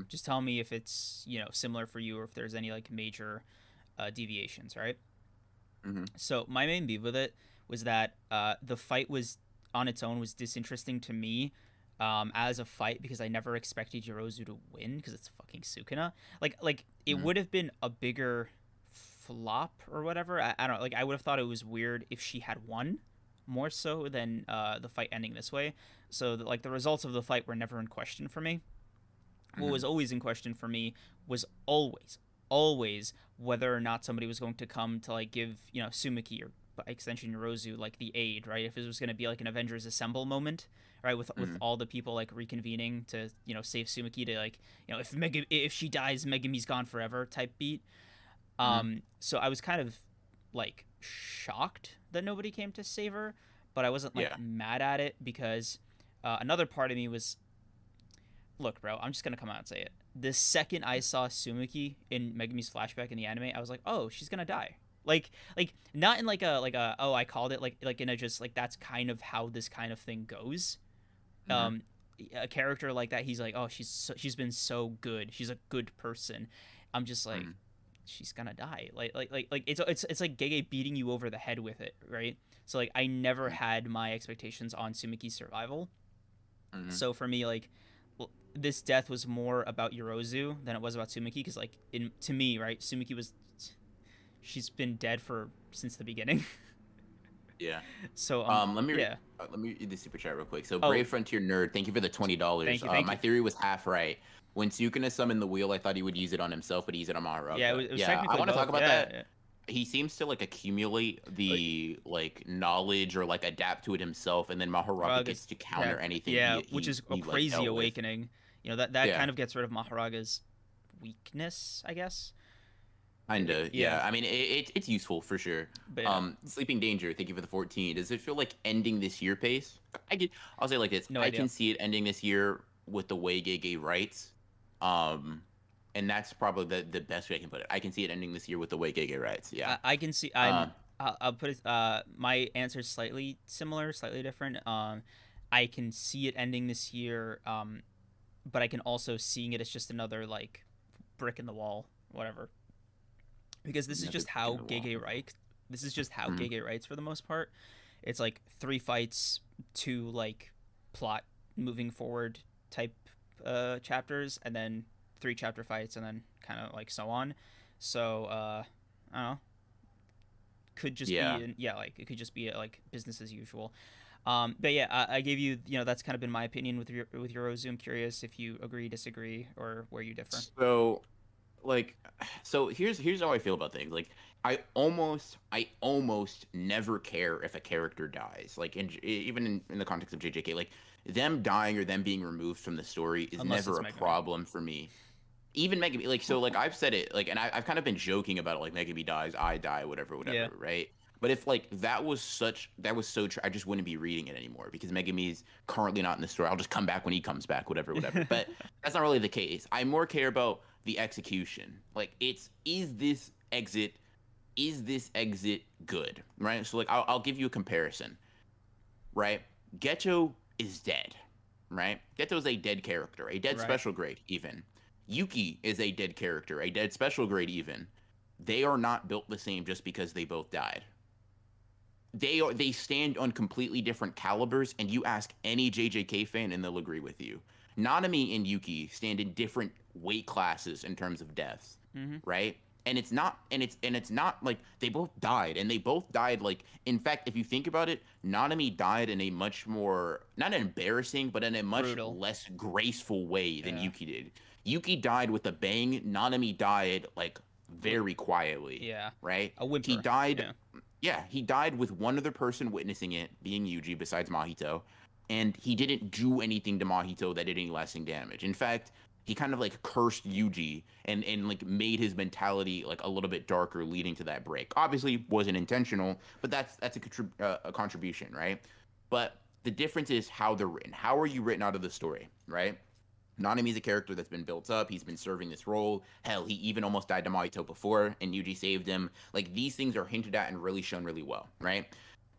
just tell me if it's similar for you or if there's any like major deviations, right? Mm-hmm. So my main beef with it was that the fight was on its own was disinteresting to me as a fight because I never expected Yorozu to win because it's fucking Sukuna. Like it would have been a bigger flop or whatever. I don't know, like I would have thought it was weird if she had won more so than the fight ending this way. So like the results of the fight were never in question for me. What Mm-hmm. was always in question for me was always whether or not somebody was going to come to like give Sumiki or by extension Yorozu like the aid, right? If it was going to be like an Avengers Assemble moment, right, with Mm-hmm. all the people like reconvening to save Sumiki, to like if she dies, Megami's gone forever type beat. Mm-hmm. So I was kind of like shocked that nobody came to save her, but I wasn't like Yeah. mad at it because another part of me was, look, bro, I'm just gonna come out and say it. The second I saw Sumiki in Megami's flashback in the anime, I was like, oh, she's gonna die. Like not in like a oh, I called it, like in a just like that's kind of how this kind of thing goes. Mm-hmm. Um, a character like that, he's like, oh, she's been so good. She's a good person. I'm just like, Mm-hmm. she's gonna die. Like it's like Gege beating you over the head with it, right? So like I never had my expectations on Sumiki's survival. Mm-hmm. So for me, like this death was more about Yorozu than it was about Sumiki, because like to me, right, Sumiki was, she's been dead for since the beginning. Yeah. So Let yeah. me read the super chat real quick. So Oh, Brave Frontier Nerd, thank you for the $20. thank My you. theory was half right. When Sukuna summoned the wheel, I thought he would use it on himself, but he used it on Yeah, Maharaga. it was Yeah, I technically want to talk both. about Yeah, that. yeah. He seems to like accumulate Like the like knowledge or like adapt to it himself, and then Maharaga gets Maharagas, to counter anything yeah, which is a he like crazy dealt with. awakening. That Yeah. kind of gets rid of Maharaga's weakness, I guess. Kinda, Yeah, yeah. I mean, it's useful for sure. but yeah, Sleeping Danger, thank you for the 14. Does it feel like ending this year pace? I'll say it like this. no I idea. can see it ending this year with the way Gege writes. Um, and that's probably the best way I can put it. I can see it ending this year with the way Gege writes. Yeah. I can see. Um, I'll put it. My answer is slightly similar, slightly different. I can see it ending this year. But I can also seeing it as just another like brick in the wall, whatever. Because this is another just brick in how the wall. Gege writes. This is just how Mhm. Gege writes for the most part. It's like 3 fights, 2 like plot moving forward type chapters, and then 3 chapter fights, and then kind of like so on. So I don't know. Could just Yeah. be yeah, like it could just be like business as usual. But yeah, I gave you, that's kind of been my opinion with Yorozu. I'm curious if you agree, disagree, or where you differ. So like so here's how I feel about things. Like I almost never care if a character dies. Like even in the context of JJK, like them dying or them being removed from the story is Unless never it's a Megami. problem for me. Even Megami, like so, like I've said it, like, and I've kind of been joking about it, like Megami dies, I die, whatever, Yeah. whatever, right? But if like that was so true, I just wouldn't be reading it anymore because Megami's currently not in the story. I'll just come back when he comes back, whatever, whatever. But that's not really the case. I more care about the execution. Like, is this exit good, right? So like I'll give you a comparison, right? Geto is dead, right? Geto is a dead character, a dead Right. special grade even. Yuki is a dead character, a dead special grade even. They are not built the same just because they both died. They stand on completely different calibers, and you ask any JJK fan and they'll agree with you. Nanami and Yuki stand in different weight classes in terms of deaths, Mm-hmm. right? And it's not like they both died, and they both died like, in fact, if you think about it, Nanami died in a much more, not embarrassing, but in a much Brutal. less graceful way than Yeah. Yuki did. Yuki died with a bang. Nanami died like very quietly, Yeah. right? A He whimper. died, Yeah. yeah, he died with one other person witnessing it, being Yuji, besides Mahito, and he didn't do anything to Mahito that did any lasting damage. In fact, he kind of like cursed Yuji and like made his mentality like a little bit darker, leading to that break. Obviously, wasn't intentional, but that's a contribution, right? But the difference is how they're written. How are you written out of the story, right? Nanami's a character that's been built up. He's been serving this role. Hell, he even almost died to Mahito before, and Yuji saved him. Like, these things are hinted at and really shown really well, right?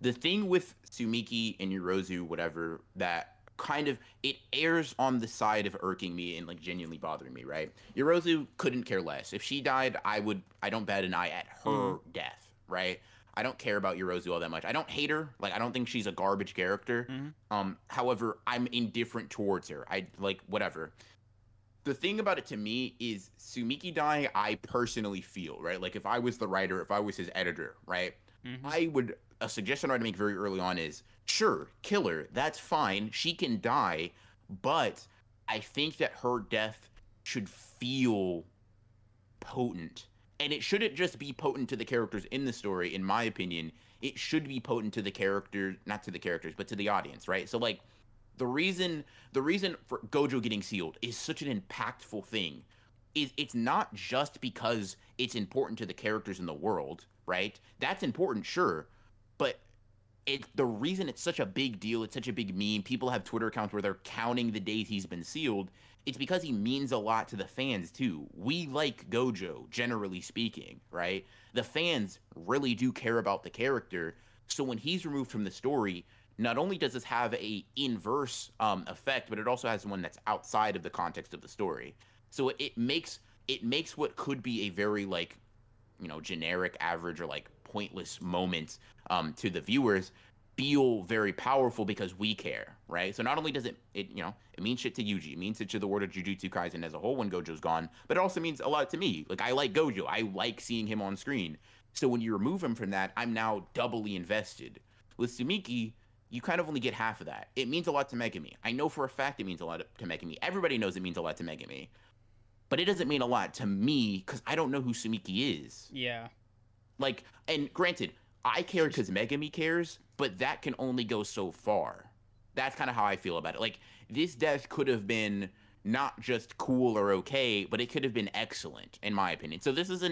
The thing with Sumiki and Yorozu, whatever, that kind of it airs on the side of irking me and like genuinely bothering me, right? Yorozu couldn't care less. If she died, I don't bat an eye at Mm-hmm. her death, right? I don't care about Yorozu all that much. I don't hate her. Like, I don't think she's a garbage character. Mm-hmm. However, I'm indifferent towards her. I like whatever. the thing about it to me is Sumiki dying, I personally feel, right? Like if I was the writer, if I was his editor, right? Mm-hmm. I would a suggestion I'd make very early on is sure, kill her. That's fine. She can die, but I think that her death should feel potent. And it shouldn't just be potent to the characters in the story, in my opinion. It should be potent to the characters, not to the characters, but to the audience, right? So like the reason the reason for Gojo getting sealed is such an impactful thing is it's not just because it's important to the characters in the world, right? That's important, sure, but the reason it's such a big deal, it's such a big meme. People have Twitter accounts where they're counting the days he's been sealed. It's because he means a lot to the fans too. We like Gojo, generally speaking, right? The fans really do care about the character. So when he's removed from the story, not only does this have a inverse effect, but it also has one that's outside of the context of the story. So it makes what could be a very like generic, average, or like pointless moment to the viewers feel very powerful because we care, right? So not only does it means shit to Yuji, it means shit to the world of Jujutsu Kaisen as a whole when Gojo's gone, but it also means a lot to me. Like I like Gojo, I like seeing him on screen. So when you remove him from that, I'm now doubly invested. With Sumiki, you kind of only get half of that. It means a lot to Megami. I know for a fact it means a lot to Megami. Everybody knows it means a lot to Megami. But it doesn't mean a lot to me because I don't know who Sumiki is. Yeah. Like, and granted, I care because Megami cares, but that can only go so far. That's kind of how I feel about it. Like, this death could have been not just cool or okay, but it could have been excellent, in my opinion. So this is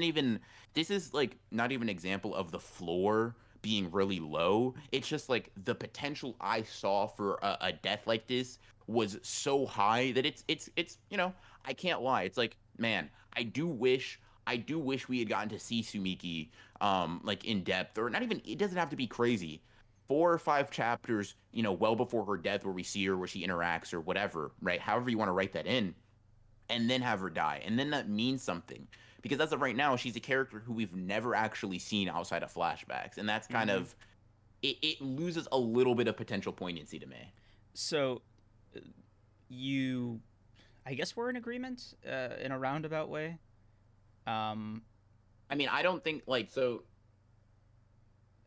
like not even an example of the floor being really low. It's just like the potential I saw for a death like this was so high that it's I can't lie. It's like, man, I do wish we had gotten to see Sumiki like in depth, or not even, it doesn't have to be crazy. 4 or 5 chapters, well before her death, where we see her, where she interacts or whatever, right? However you want to write that in, and then have her die. And then that means something. Because as of right now, she's a character who we've never actually seen outside of flashbacks. And that's kind Mm-hmm. of it loses a little bit of potential poignancy to me. So you, I guess we're in agreement in a roundabout way. Um, I mean, I don't think like so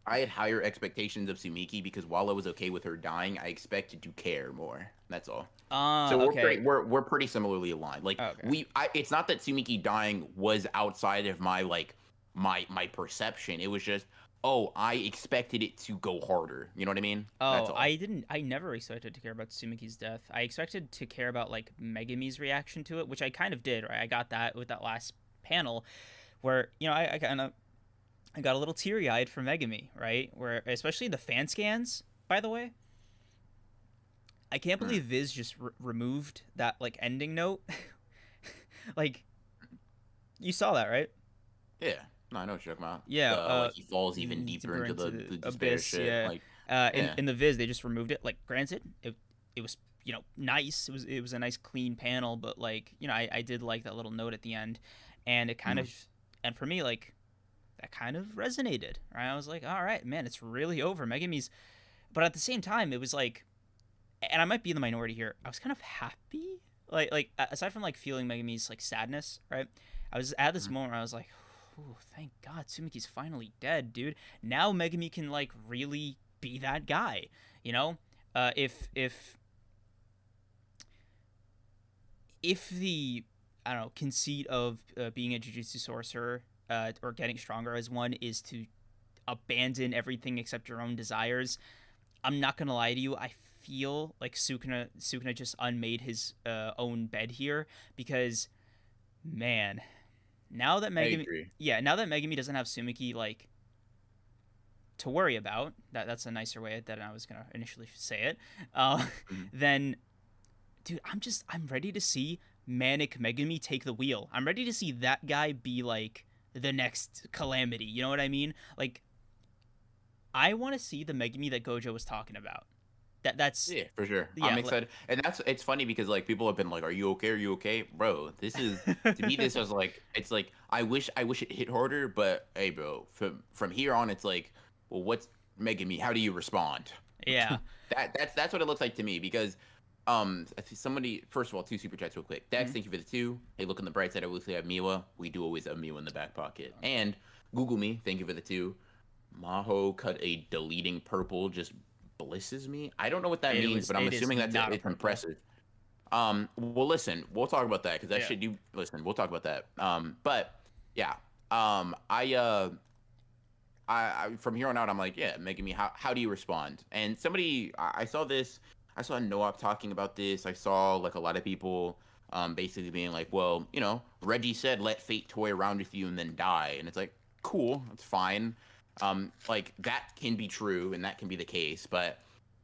I had higher expectations of Sumiki because while I was okay with her dying, I expected to care more. That's all. So we're okay. pretty we're pretty similarly aligned. Like Okay. it's not that Sumiki dying was outside of my like my perception. It was just, oh, I expected it to go harder. You know what I mean? That's Oh, all. I never expected to care about Sumiki's death. I expected to care about like Megami's reaction to it, which I kind of did, right? I got that with that last panel where, I got a little teary eyed for Megami, right? Where, especially the fan scans, by the way. I can't Mm. believe Viz just removed that like ending note. Like, you saw that, right? Yeah. No, I know what you're talking about. Yeah, The like he falls even deeper deeper into into the the despair abyss. shit. Yeah, Like, in yeah. in the Viz they just removed it. Like, granted, it was nice. It was a nice clean panel, but like I did like that little note at the end, and it kind Mm. of, and for me, like, that kind of resonated. Right, I was like, all right, man, it's really over. Megami's, but at the same time, it was like, and I might be in the minority here. I was kind of happy, like aside from like feeling Megami's like sadness, right? I was at this Mm. moment where I was like, "Ooh, thank God, Sumiki's finally dead, dude. Now Megami can like really be that guy, you know? If the, I don't know, conceit of being a jujutsu sorcerer, or getting stronger as one, is to abandon everything except your own desires, I'm not gonna lie to you. I feel like Sukuna just unmade his own bed here, because, man, now that I Megami, agree. yeah, now that Megami doesn't have Sumiki like to worry about, that's a nicer way than I was gonna initially say it. Mm. Then, dude, I'm ready to see Manic Megami take the wheel. I'm ready to see that guy be like the next Calamity. You know what I mean? Like, I want to see the Megami that Gojo was talking about. That's, Yeah, for sure. I'm yeah. excited, and it's funny because like people have been like, "Are you okay? Are you okay, bro?" This is to me. This is like it's like I wish it hit harder, but hey, bro, from here on, it's like, well, what's making me? How do you respond? Yeah. That's what it looks like to me because I think somebody, first of all, two super chats real quick. Dax, Mhm. thank you for the two. Hey, look on the bright side. I will say I have Miwa. We do always have Miwa in the back pocket. And Google me. Thank you for the two. Maho cut a deleting purple just blisses me. I don't know what that means, but I'm It is assuming not a it's purple. impressive. Well, listen, we'll talk about that because that Yeah. shit. You listen, we'll talk about that. But yeah, I from here on out, I'm like, yeah, making me. How do you respond? And somebody, I saw this. I saw Noah talking about this. I saw like a lot of people, basically being like, well, Reggie said, let fate toy around with you and then die, and it's like, cool, that's fine. Like that can be true and that can be the case, but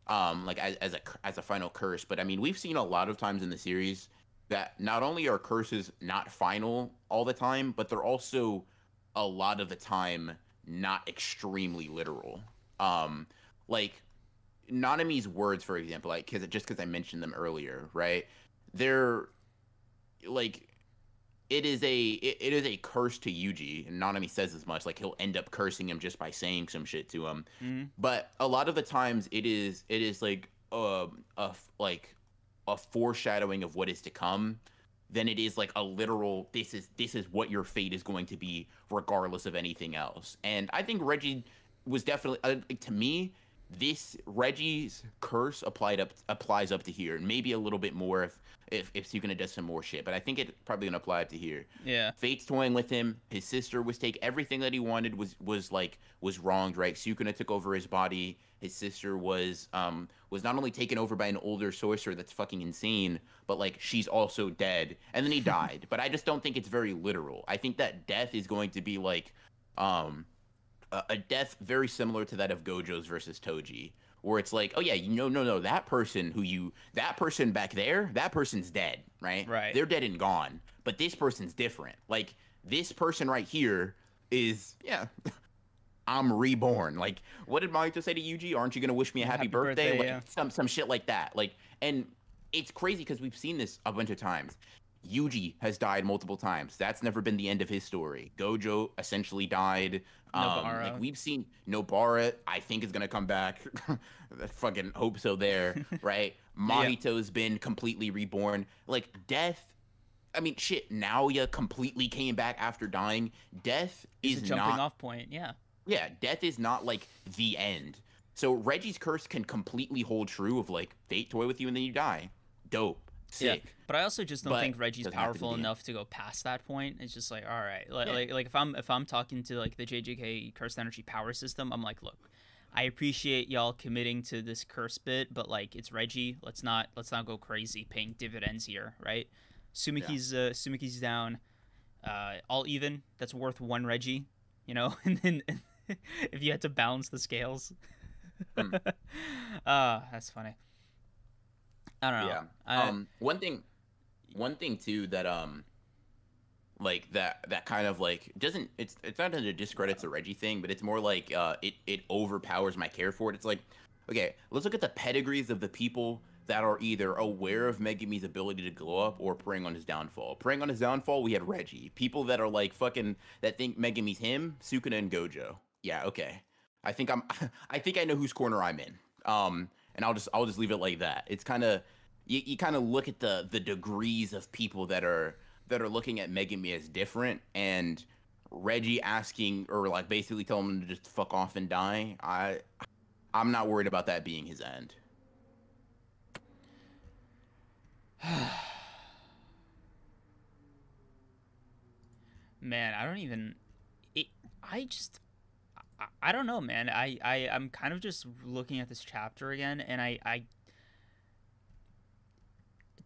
like as a final curse. But I mean, we've seen a lot of times in the series that not only are curses not final all the time, but they're also a lot of the time not extremely literal. Like Nanami's words, for example, like because I mentioned them earlier, right? They're like it is a curse to Yuji, and Nanami says as much. Like he'll end up cursing him just by saying some shit to him. Mhm. But a lot of the times, it is like like a foreshadowing of what is to come. Than it is like a literal. This is what your fate is going to be, regardless of anything else. And I think Reggie was definitely to me. This Reggie's curse applies up to here, and maybe a little bit more if Sukuna does some more shit. But I think it probably gonna apply up to here. Yeah. Fate's toying with him. His sister was take everything that he wanted was wronged, right? Sukuna took over his body. His sister was not only taken over by an older sorcerer that's fucking insane, but like she's also dead. And then he died. But I just don't think it's very literal. I think that death is going to be like um a death very similar to that of Gojo's versus Toji, where it's like, oh yeah, no, that person back there, that person's dead, right? Right. They're dead and gone, but this person's different. Like this person right here is, yeah, I'm reborn. Like, what did Mahito say to Yuji? Aren't you gonna wish me a happy Happy birthday? birthday. Like Yeah. some shit like that. Like, and it's crazy because we've seen this a bunch of times. Yuji has died multiple times. That's never been the end of his story. Gojo essentially died. Like Nobara. we've seen Nobara, I think is gonna come back. I fucking hope so there, right? Yeah. Mahito's been completely reborn. Like death. I mean, shit. Naoya completely came back after dying. Death Is a is jumping not off point. Yeah. yeah, death is not like the end. So Reggie's curse can completely hold true of like fate toy with you and then you die. Dope. Yeah, Sick. but I also just don't But think Reggie's doesn't have to be powerful the end. enough to go past that point. It's just like, all right, Yeah. like if I'm talking to like the JJK cursed energy power system, I'm like, look, I appreciate y'all committing to this curse bit, but like it's Reggie. Let's not go crazy paying dividends here, right? Yeah. Sumiki's down, all even. That's worth one Reggie, you know. And then if you had to balance the scales, Hmm. that's funny. I don't know. Yeah. I One thing too that like that kind of like doesn't it's not that it discredits the Reggie thing, but it's more like it overpowers my care for it. It's like, okay, let's look at the pedigrees of the people that are either aware of Megumi's ability to glow up or preying on his downfall. Preying on his downfall, we had Reggie. People that are like fucking that think Megumi's him, Sukuna and Gojo. Yeah, okay. I think I'm I think I know whose corner I'm in. And I'll just leave it like that. It's kind of you kind of look at the degrees of people that are looking at Megami as different, and Reggie asking or like basically telling him to just fuck off and die. I'm not worried about that being his end. Man, I don't even. It, I just. I don't know, man. I'm kind of just looking at this chapter again, and I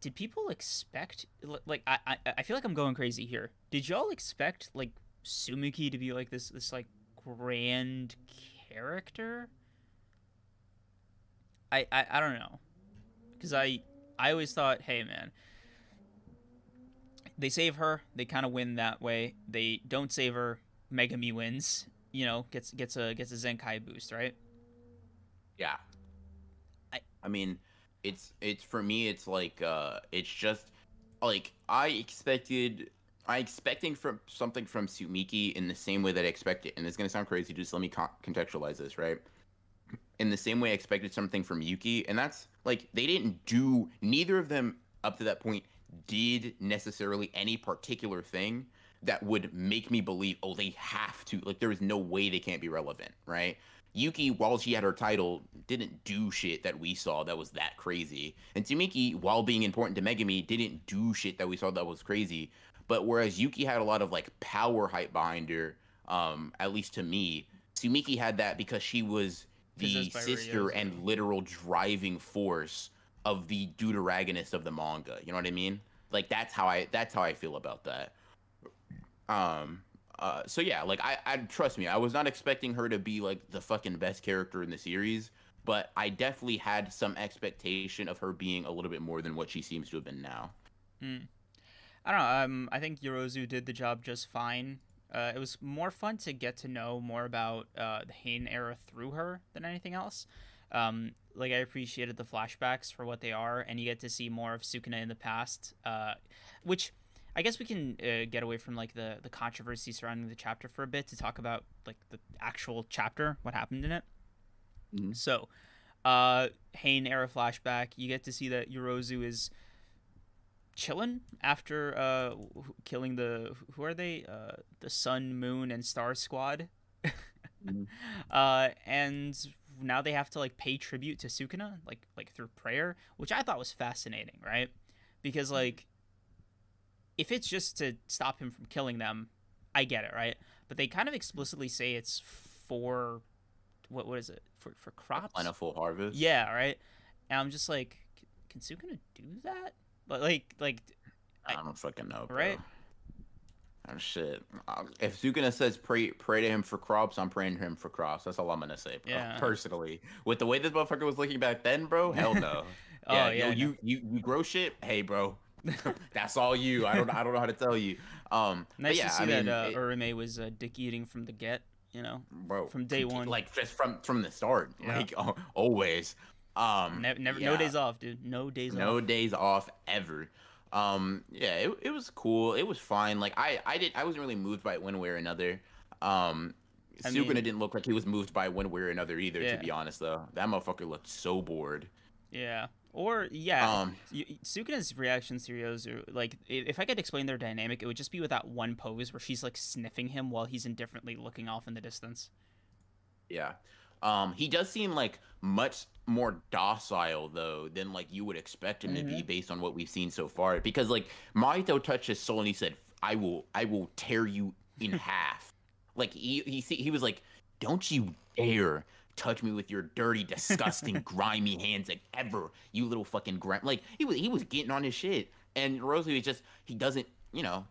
did people expect like I feel like I'm going crazy here. Did y'all expect like Sumiki to be like this like grand character? I don't know, because I always thought, hey man, they save her, they kind of win that way. They don't save her, Megami wins. You know, gets a Zenkai boost, right? Yeah, I I mean, it's for me. It's like it's just like I expecting from something from Sumiki in the same way that I expected. And it's gonna sound crazy. Just let me contextualize this, right? in the same way I expected something from Yuki, and that's like they didn't do neither of them up to that point did necessarily any particular thing that would make me believe, oh, they have to. Like there is no way they can't be relevant, right? Yuki, while she had her title, didn't do shit that we saw that was that crazy. And Tsumiki, while being important to Megami, didn't do shit that we saw that was crazy. But whereas Yuki had a lot of like power hype behind her, at least to me, Tsumiki had that because she was the Possessed by sister Ryozu. and literal driving force of the deuteragonist of the manga. You know what I mean? Like that's how I feel about that. So yeah, like I trust me, I was not expecting her to be like the fucking best character in the series, but I definitely had some expectation of her being a little bit more than what she seems to have been now. Mm. I don't know. I think Yorozu did the job just fine. It was more fun to get to know more about the Heian era through her than anything else. Like I appreciated the flashbacks for what they are, and you get to see more of Sukuna in the past, which I guess we can get away from like the controversy surrounding the chapter for a bit to talk about like the actual chapter, what happened in it. Mm-hmm. So, Heian era flashback, you get to see that Yorozu is chilling after killing the who are they the Sun, Moon, and Star Squad. Mm-hmm. And now they have to like pay tribute to Sukuna like through prayer, which I thought was fascinating, right? Because like if it's just to stop him from killing them, I get it, right? But they kind of explicitly say it's for what is it for A crops? plentiful harvest. Yeah, right. And I'm just like, can Sukuna do that? But like, I don't fucking know, bro. right? Oh shit. If Sukuna says pray to him for crops, I'm praying to him for crops. That's all I'm gonna say, bro. Yeah. Personally, with the way this motherfucker was looking back then, bro, hell no. Oh Yeah, yeah, yo, no. you grow shit. Hey, bro, that's all you. I don't know how to tell you. But Nice to yeah, see I that mean, Urime was dick eating from the get, you know, bro, from day one. like just from the start, Yeah. like always. Never, no Yeah, days off, dude. No days no off. days off ever. Yeah, it was cool. It was fine. Like I wasn't really moved by it one way or another. I Sukuna mean, didn't look like he was moved by it one way or another either, to yeah, be honest though. That motherfucker looked so bored. yeah. Or yeah, Um Sukuna's reactions to Ryozu, like if I could explain their dynamic, it would just be with that one pose where she's like sniffing him while he's indifferently looking off in the distance. yeah. He does seem like much more docile though than like you would expect him to be Mm-hmm. based on what we've seen so far. Because like Mahito touched his soul and he said, I will tear you in half. Like he was like, don't you dare touch me with your dirty, disgusting, grimy hands like ever, you little fucking like he was getting on his shit. And Rosalie is just he doesn't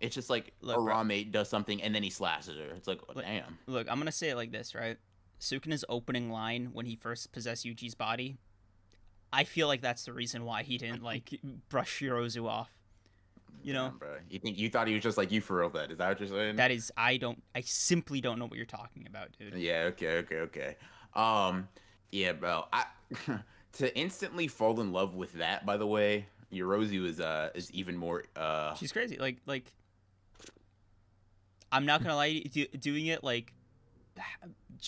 it's just like Look, bro. Arame does something and then he slashes her. It's like, oh, Look, damn. look, I'm gonna say it like this, right? Sukuna's opening line when he first possessed Yuji's body, I feel like that's the reason why he didn't like brush Yorozu off. You know, Damn, bro. You thought he was just like you for real? Then is that what you're saying? that is I simply don't know what you're talking about, dude. Yeah. Okay. Yeah, bro. I to instantly fall in love with that. By the way, Yorozu is even more. She's crazy. Like I'm not gonna lie, doing it like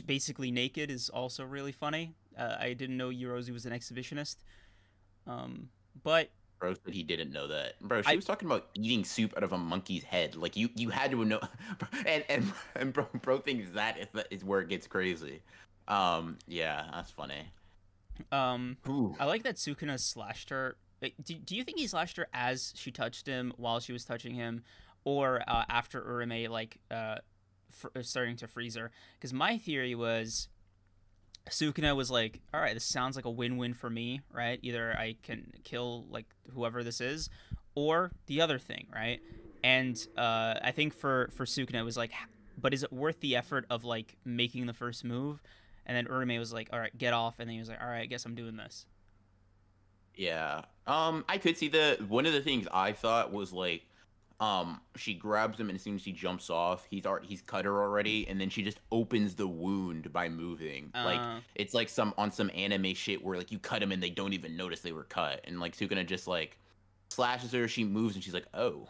basically naked is also really funny. I didn't know Yorozu was an exhibitionist. But Bro said he didn't know that. Bro, she I was talking about eating soup out of a monkey's head. Like you had to know. And bro thinks that is where it gets crazy. Yeah, that's funny. Ooh. I like that Sukuna slashed her. Do you think he slashed her as she touched him while she was touching him, or after Urime like starting to freeze her? Because my theory was Sukuna was like, all right, this sounds like a win-win for me, right? Either I can kill like whoever this is, or the other thing, right? And I think for Sukuna it was like, but is it worth the effort of like making the first move? And then Urime was like, all right, get off. And then he was like, all right, I guess I'm doing this. Yeah. I could see one of the things I thought was like, she grabs him and as soon as he jumps off, he's cut her already, and then she just opens the wound by moving. Like it's like some anime shit where like you cut him and they don't even notice they were cut, and like Sukuna just like slashes her, she moves and she's like, oh,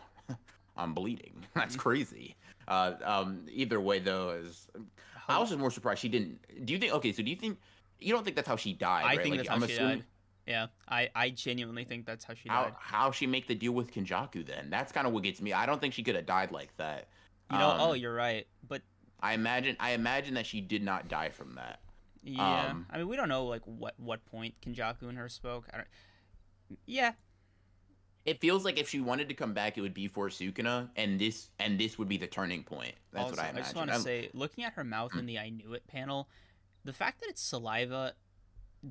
I'm bleeding. That's crazy. Either way though, I was just more surprised she didn't. Do you think? Okay, so do you think You don't think that's how she died, I right? think Like that's how I'm she assuming died. Yeah, I genuinely think that's how she how died. she make the deal with Kenjaku then? That's kind of what gets me. I don't think she could have died like that. You know, oh, Um, you're right. But I imagine that she did not die from that. yeah, Um, I mean, we don't know like what point Kenjaku and her spoke. I don't. Yeah, it feels like if she wanted to come back, it would be for Sukuna, and this would be the turning point. That's what I also, I just imagine. want to say, looking at her mouth in the I knew it panel, the fact that it's saliva,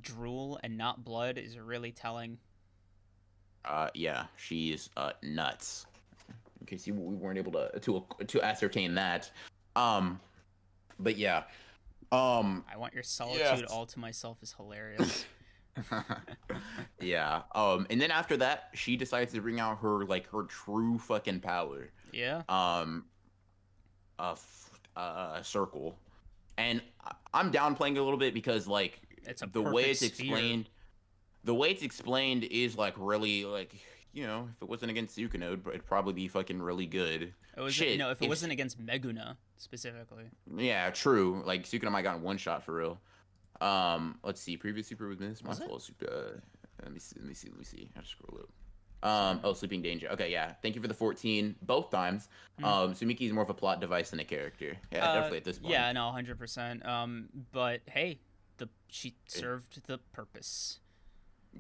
drool, and not blood is really telling. Yeah, she's nuts. In case we weren't able to ascertain that. Um, but yeah. Um, I want your yes. solitude all to myself is hilarious. Yeah. And then after that, she decides to bring out her true fucking power. Yeah. Um, a circle, and I'm downplaying it a little bit because like It's a the way perfect it's sphere. explained, is like really like if it wasn't against Sukuna, it'd probably be fucking really good. It was Shit, no, if it wasn't against Meguna specifically. yeah, true. Like Sukuna might gotten one shot for real. Let's see. Previous super was missed. My Was it? fault. Super. Let me see. Let me see. Let me see. I just scroll up. Sorry. Oh, Sleeping Danger. Okay, yeah. Thank you for the 14 both times. Hmm. Sumiki's more of a plot device than a character. Yeah, definitely at this point. Yeah, no, 100%. But hey, she served the purpose.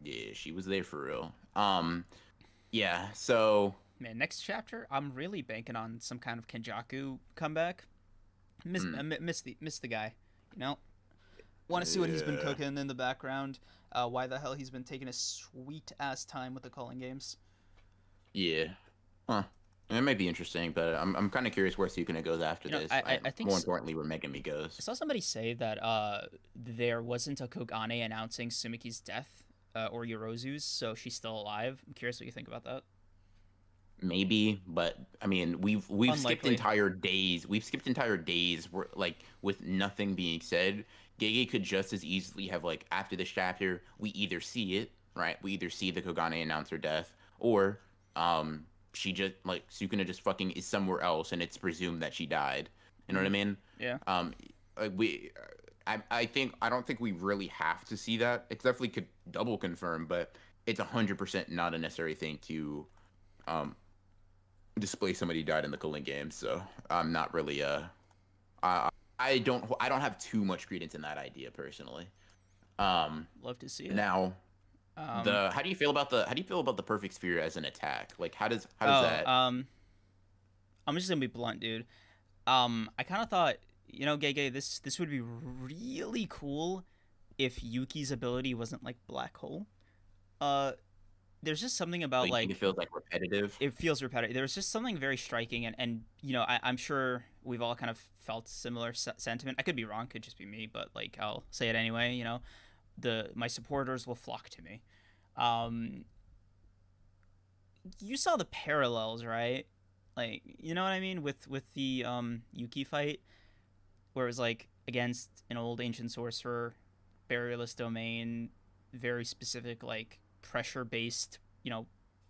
Yeah, she was there for real. Yeah. So. Man, next chapter, I'm really banking on some kind of Kenjaku comeback. Miss the guy, you know. Want to see what he's been Yeah. cooking in the background. Why the hell he's been taking a sweet ass time with the calling games. Yeah. Huh. It might be interesting, but I'm kind of curious where Sukuna goes after this. I think More importantly, where Megami I goes. saw somebody say that there wasn't a Kogane announcing Sumiki's death or Yorozu's, so she's still alive. I'm curious what you think about that. Maybe, but I mean, we've skipped Unlikely. entire days. We've skipped entire days where like with nothing being said. Gege could just as easily have like after this chapter, we either see it, right? We either see the Kogane announce her death, or she just like Sukuna just fucking is somewhere else, and it's presumed that she died. You know what I mean? Yeah. Like I don't think we really have to see that. It's definitely could double confirm, but it's 100% not a necessary thing to um display somebody died in the Culling game, so I'm not really I I don't have too much credence in that idea personally. Love to see it. Now Um, the how do you feel about the perfect sphere as an attack? Like how does oh, that I'm just gonna be blunt, dude. I kind of thought, Gege, this would be really cool if Yuki's ability wasn't like black hole. Uh, there's just something about you think it like feels like repetitive? it feels repetitive. There's just something very striking, and I'm sure we've all kind of felt similar sentiment. I could be wrong, could just be me, but like I'll say it anyway. My supporters will flock to me. Um, you saw the parallels, right? Like, you know what I mean with the Yuki fight, where it was like against an old ancient sorcerer, barrierless domain, very specific like pressure based,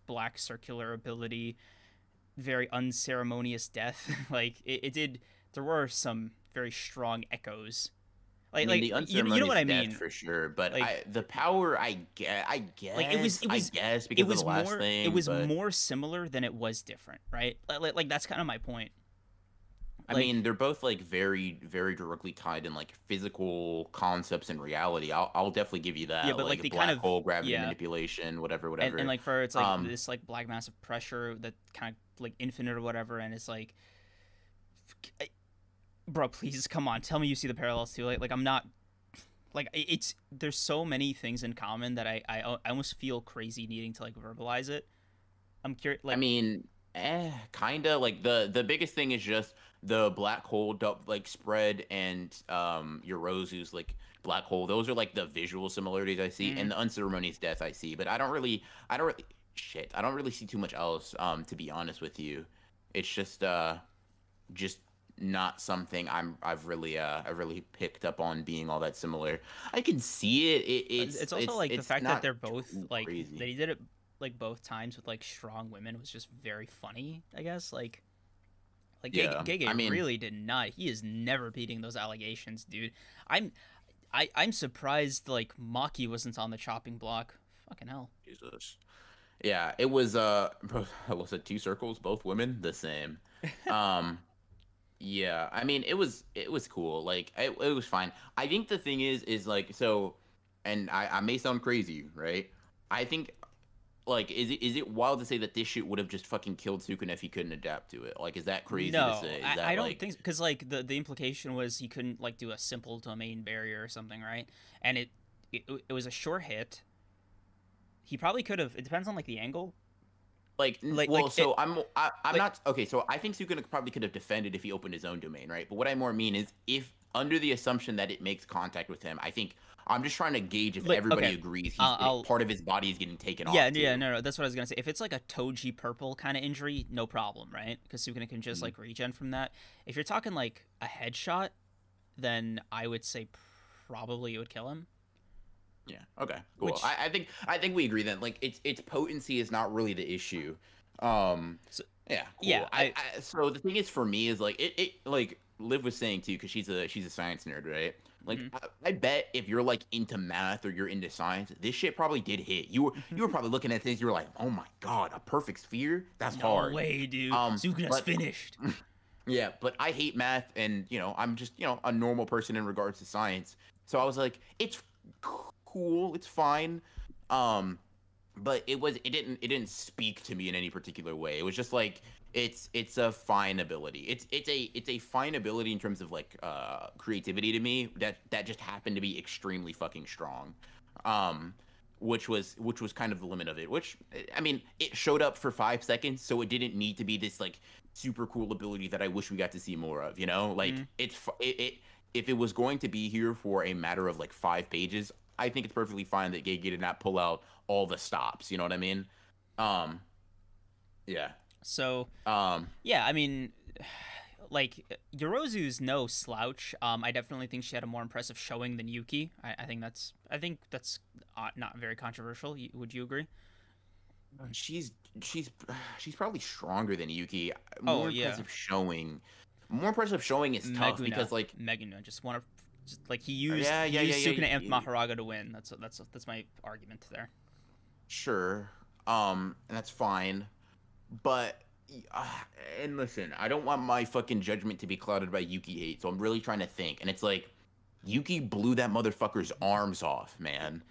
black circular ability, very unceremonious death. Like it did. There were some very strong echoes. I Like mean, the you know unceremonious what I death mean. for sure, but Like the power, like I guess because of the last it thing, was but more similar than it was different, right? Like that's kind of my point. I Like mean, they're both like very, very directly tied in like physical concepts and reality. I'll definitely give you yeah, that. but like the Like kind black of hole, gravity yeah, manipulation, whatever, and whatever. like for it's like Um, this like black mass of pressure that kind of like infinite or whatever, and it's like, bro, please come on, tell me you see the parallels too. Like I'm not like it's there's so many things in common that I almost feel crazy needing to like verbalize it. I'm curious, I like mean, kinda. Like the biggest thing is just the black hole like spread and Yorozu's like black hole. Those are like the visual similarities I see, mm, and the unceremonious death I see. But I don't really, shit. I don't really see too much else. To be honest with you, it's just not something I've really picked up on being all that similar. I can see it. it's also like the It's fact that not they're both too like that crazy. he did it like both times with like strong women was just very funny, I guess. Like Yeah. I Gege mean, really did not. He is never beating those allegations, dude. I'm I'm surprised like Maki wasn't on the chopping block. Fucking hell. Jesus. Yeah, it was was it two circles, both women, the same. Um, yeah, I mean it was cool. Like it was fine. I think the thing is like so, and I may sound crazy, right? I think like is it wild to say that this shit would have just fucking killed Sukuna if he couldn't adapt to it? Like is that crazy to No, say? Is I that don't like think because like the implication was he couldn't like do a simple domain barrier or something, right? And it was a short hit. He probably could have. It depends on like the angle. well, Like it so I'm like not okay. So I think Sukuna probably could have defended if he opened his own domain, right? But what I more mean is if under the assumption that it makes contact with him, I think I'm just trying to gauge if okay. everybody agrees I'll part of his body is getting taken Yeah, off yeah, too. no, no, that's what I was gonna say. If it's like a Toji purple kind of injury, no problem, right? Because Sukuna can just Mhm. like regen from that. If you're talking like a headshot, then I would say probably it would kill him. Yeah. Okay. Cool. Which, I think we agree then. Like its potency is not really the issue. Um. so, Yeah. yeah, Cool. So the thing is for me is like it like Liv was saying too because she's a science nerd, right? Like mhm. I bet if you're like into math or you're into science, this shit probably did hit. You were probably looking at things. You were like, oh my god, a perfect sphere? That's No hard. way, dude. Sukuna's But finished. yeah, but I hate math, and I'm just a normal person in regards to science. So I was like, it's cool, it's fine. Um, but it didn't speak to me in any particular way. It was just like it's a fine ability. It's a fine ability in terms of like creativity to me that just happened to be extremely fucking strong. Um, which was kind of the limit of it. Which I mean, it showed up for 5 seconds, so it didn't need to be this like super cool ability that I wish we got to see more of. Like Mm. if it was going to be here for a matter of like 5 pages, I think it's perfectly fine that Gege did not pull out all the stops. You know what I mean? Um, yeah. So Um, yeah, I mean, like Yorozu's no slouch. I definitely think she had a more impressive showing than Yuki. I think that's not very controversial. Would you agree? she's she's she's probably stronger than Yuki. Oh More yeah, impressive showing. More impressive showing is tough Meguna, because like Meguna, just like he used yeah he yeah yeah used yeah, Sukuna and Maharaga to win. That's my argument there. sure. And that's fine. But uh, and listen, I don't want my fucking judgment to be clouded by Yuki hate, so I'm really trying to think. And it's like Yuki blew that motherfucker's arms off, man.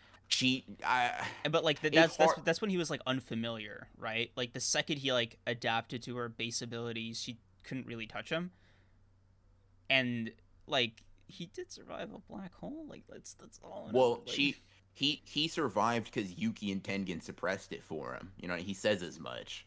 But like It's that's hard. that's when he was like unfamiliar, right? Like the second he like adapted to her base abilities, she couldn't really touch him, and like he did survive a black hole. Like that's all Well, like. he survived because Yuki and Tengen suppressed it for him. He says as much.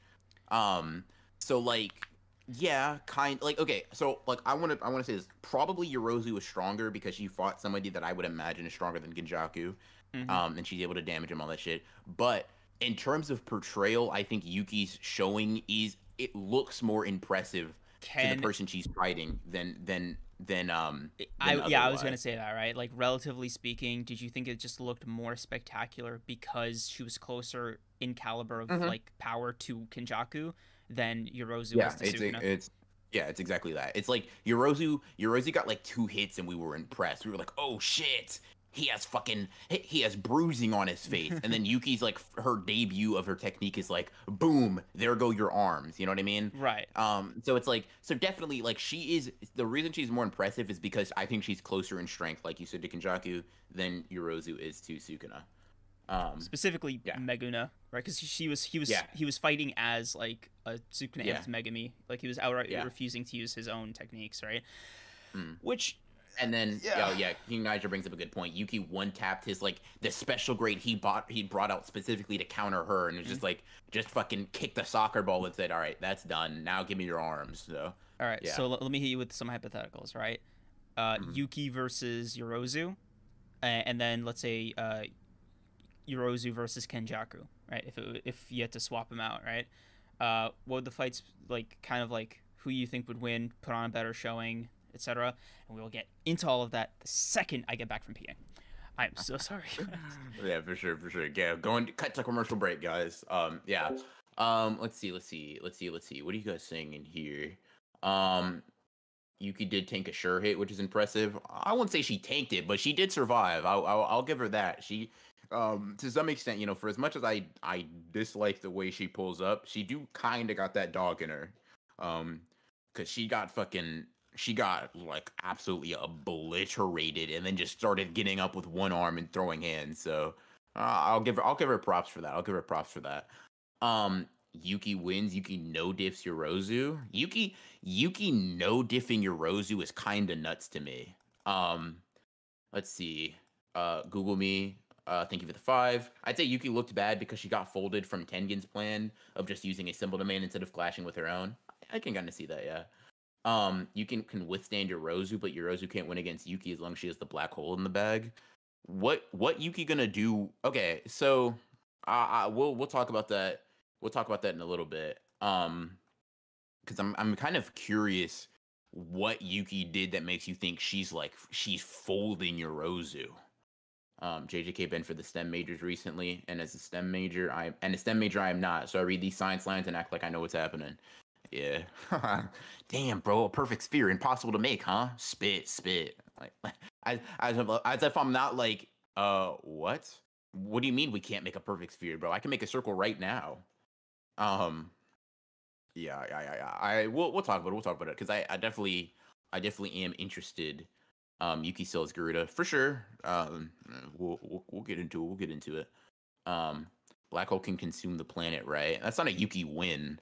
Um, so like, yeah, kind like okay. So like, I want to say this. Probably Yorozu was stronger because she fought somebody that I would imagine is stronger than Genjaku. Hmm. And she's able to damage him all that shit. But in terms of portrayal, I think Yuki's showing is it looks more impressive to the Can person she's fighting than I was gonna otherwise. say that, right? Like relatively speaking, did you think it just looked more spectacular because she was closer in caliber of Hmm. like power to Kenjaku than Yorozu was Yeah, to it's Sukuna? it's yeah, it's exactly that. It's like Yorozu got like 2 hits and we were impressed. We were like, "Oh shit. He has bruising on his face." And then Yuki's like her debut of her technique is like, "Boom, there go your arms." You know what I mean? Right. So it's like so definitely like she is the reason she's more impressive is because I think she's closer in strength like you said to Kenjaku than Yorozu is to Sukuna. Um Specifically yeah. Meguna, right? Because Yeah. he was fighting as like a Sukuna Yeah. amped Megami, like he was outright Yeah. refusing to use his own techniques, right? Mm. Which And then, yeah, oh yeah, King Niger brings up a good point. Yuki one tapped his like the special grade he brought out specifically to counter her, and it was mm. just like just fucking kicked a soccer ball and said, "All right, that's done. Now give me your arms." So All right. yeah, So let me hit you with some hypotheticals, right? Mhm. Yuki versus Yorozu, and then let's say Yorozu versus Kenjaku, right? If you had to swap them out, right? What would the fights like? Kind of like who you think would win, put on a better showing, etc. And we will get into all of that the second I get back from peeing. I'm so sorry. yeah, for sure, for sure. Yeah, going to cut to commercial break, guys. Yeah. Let's see. What are you guys saying in here? Um, Yuki did tank a sure hit, which is impressive. I wouldn't say she tanked it, but she did survive. I'll give her that. She, to some extent, for as much as I dislike the way she pulls up, she do kind of got that dog in her, because she got like absolutely obliterated, and then just started getting up with one arm and throwing hands. So I'll give her props for that. I'll give her props for that. Yuki wins. Yuki no diffs Yorozu. Yuki no diffing Yorozu is kind of nuts to me. Let's see. Google me. Thank you for the 5. I'd say Yuki looked bad because she got folded from Tengen's plan of just using a symbol domain instead of clashing with her own. I can kind of see that, yeah. Yuki can withstand Yorozu, but Yorozu can't win against Yuki as long as she has the black hole in the bag. What Yuki gonna do? Okay, so we'll talk about that. We'll talk about that in a little bit. Because I'm kind of curious what Yuki did that makes you think she's folding Yorozu. JJK been for the STEM majors recently, and as a STEM major, I am not. So I read these science lines and act like I know what's happening. Yeah. Damn, bro, a perfect sphere, impossible to make, huh? Spit. Like, as if I'm not like, what? What do you mean we can't make a perfect sphere, bro? I can make a circle right now. Yeah. We'll talk about it. We'll talk about it because I definitely am interested. Yuki sells Garuda for sure. We'll get into it. We'll get into it. Black hole can consume the planet, right? That's not a Yuki win.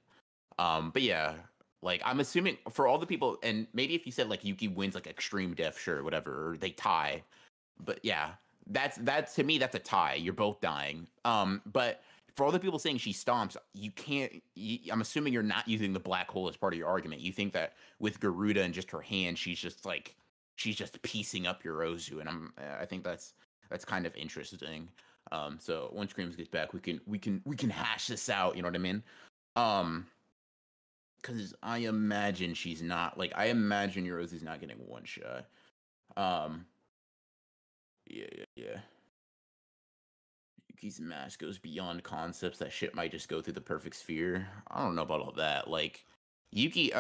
But yeah, like I'm assuming for all the people, and maybe if you said like Yuki wins like extreme death, sure, whatever, or they tie. But yeah, that's to me that's a tie. You're both dying. But for all the people saying she stomps, you can't. I'm assuming you're not using the black hole as part of your argument. You think that with Garuda and just her hand, she's just piecing up Yorozu, and I think that's kind of interesting. So once Screams gets back, we can hash this out. You know what I mean? Because I imagine she's not I imagine Yorozu's not getting one shot. Yeah. Yuki's mask goes beyond concepts. That shit might just go through the perfect sphere. I don't know about all that. Like Yuki,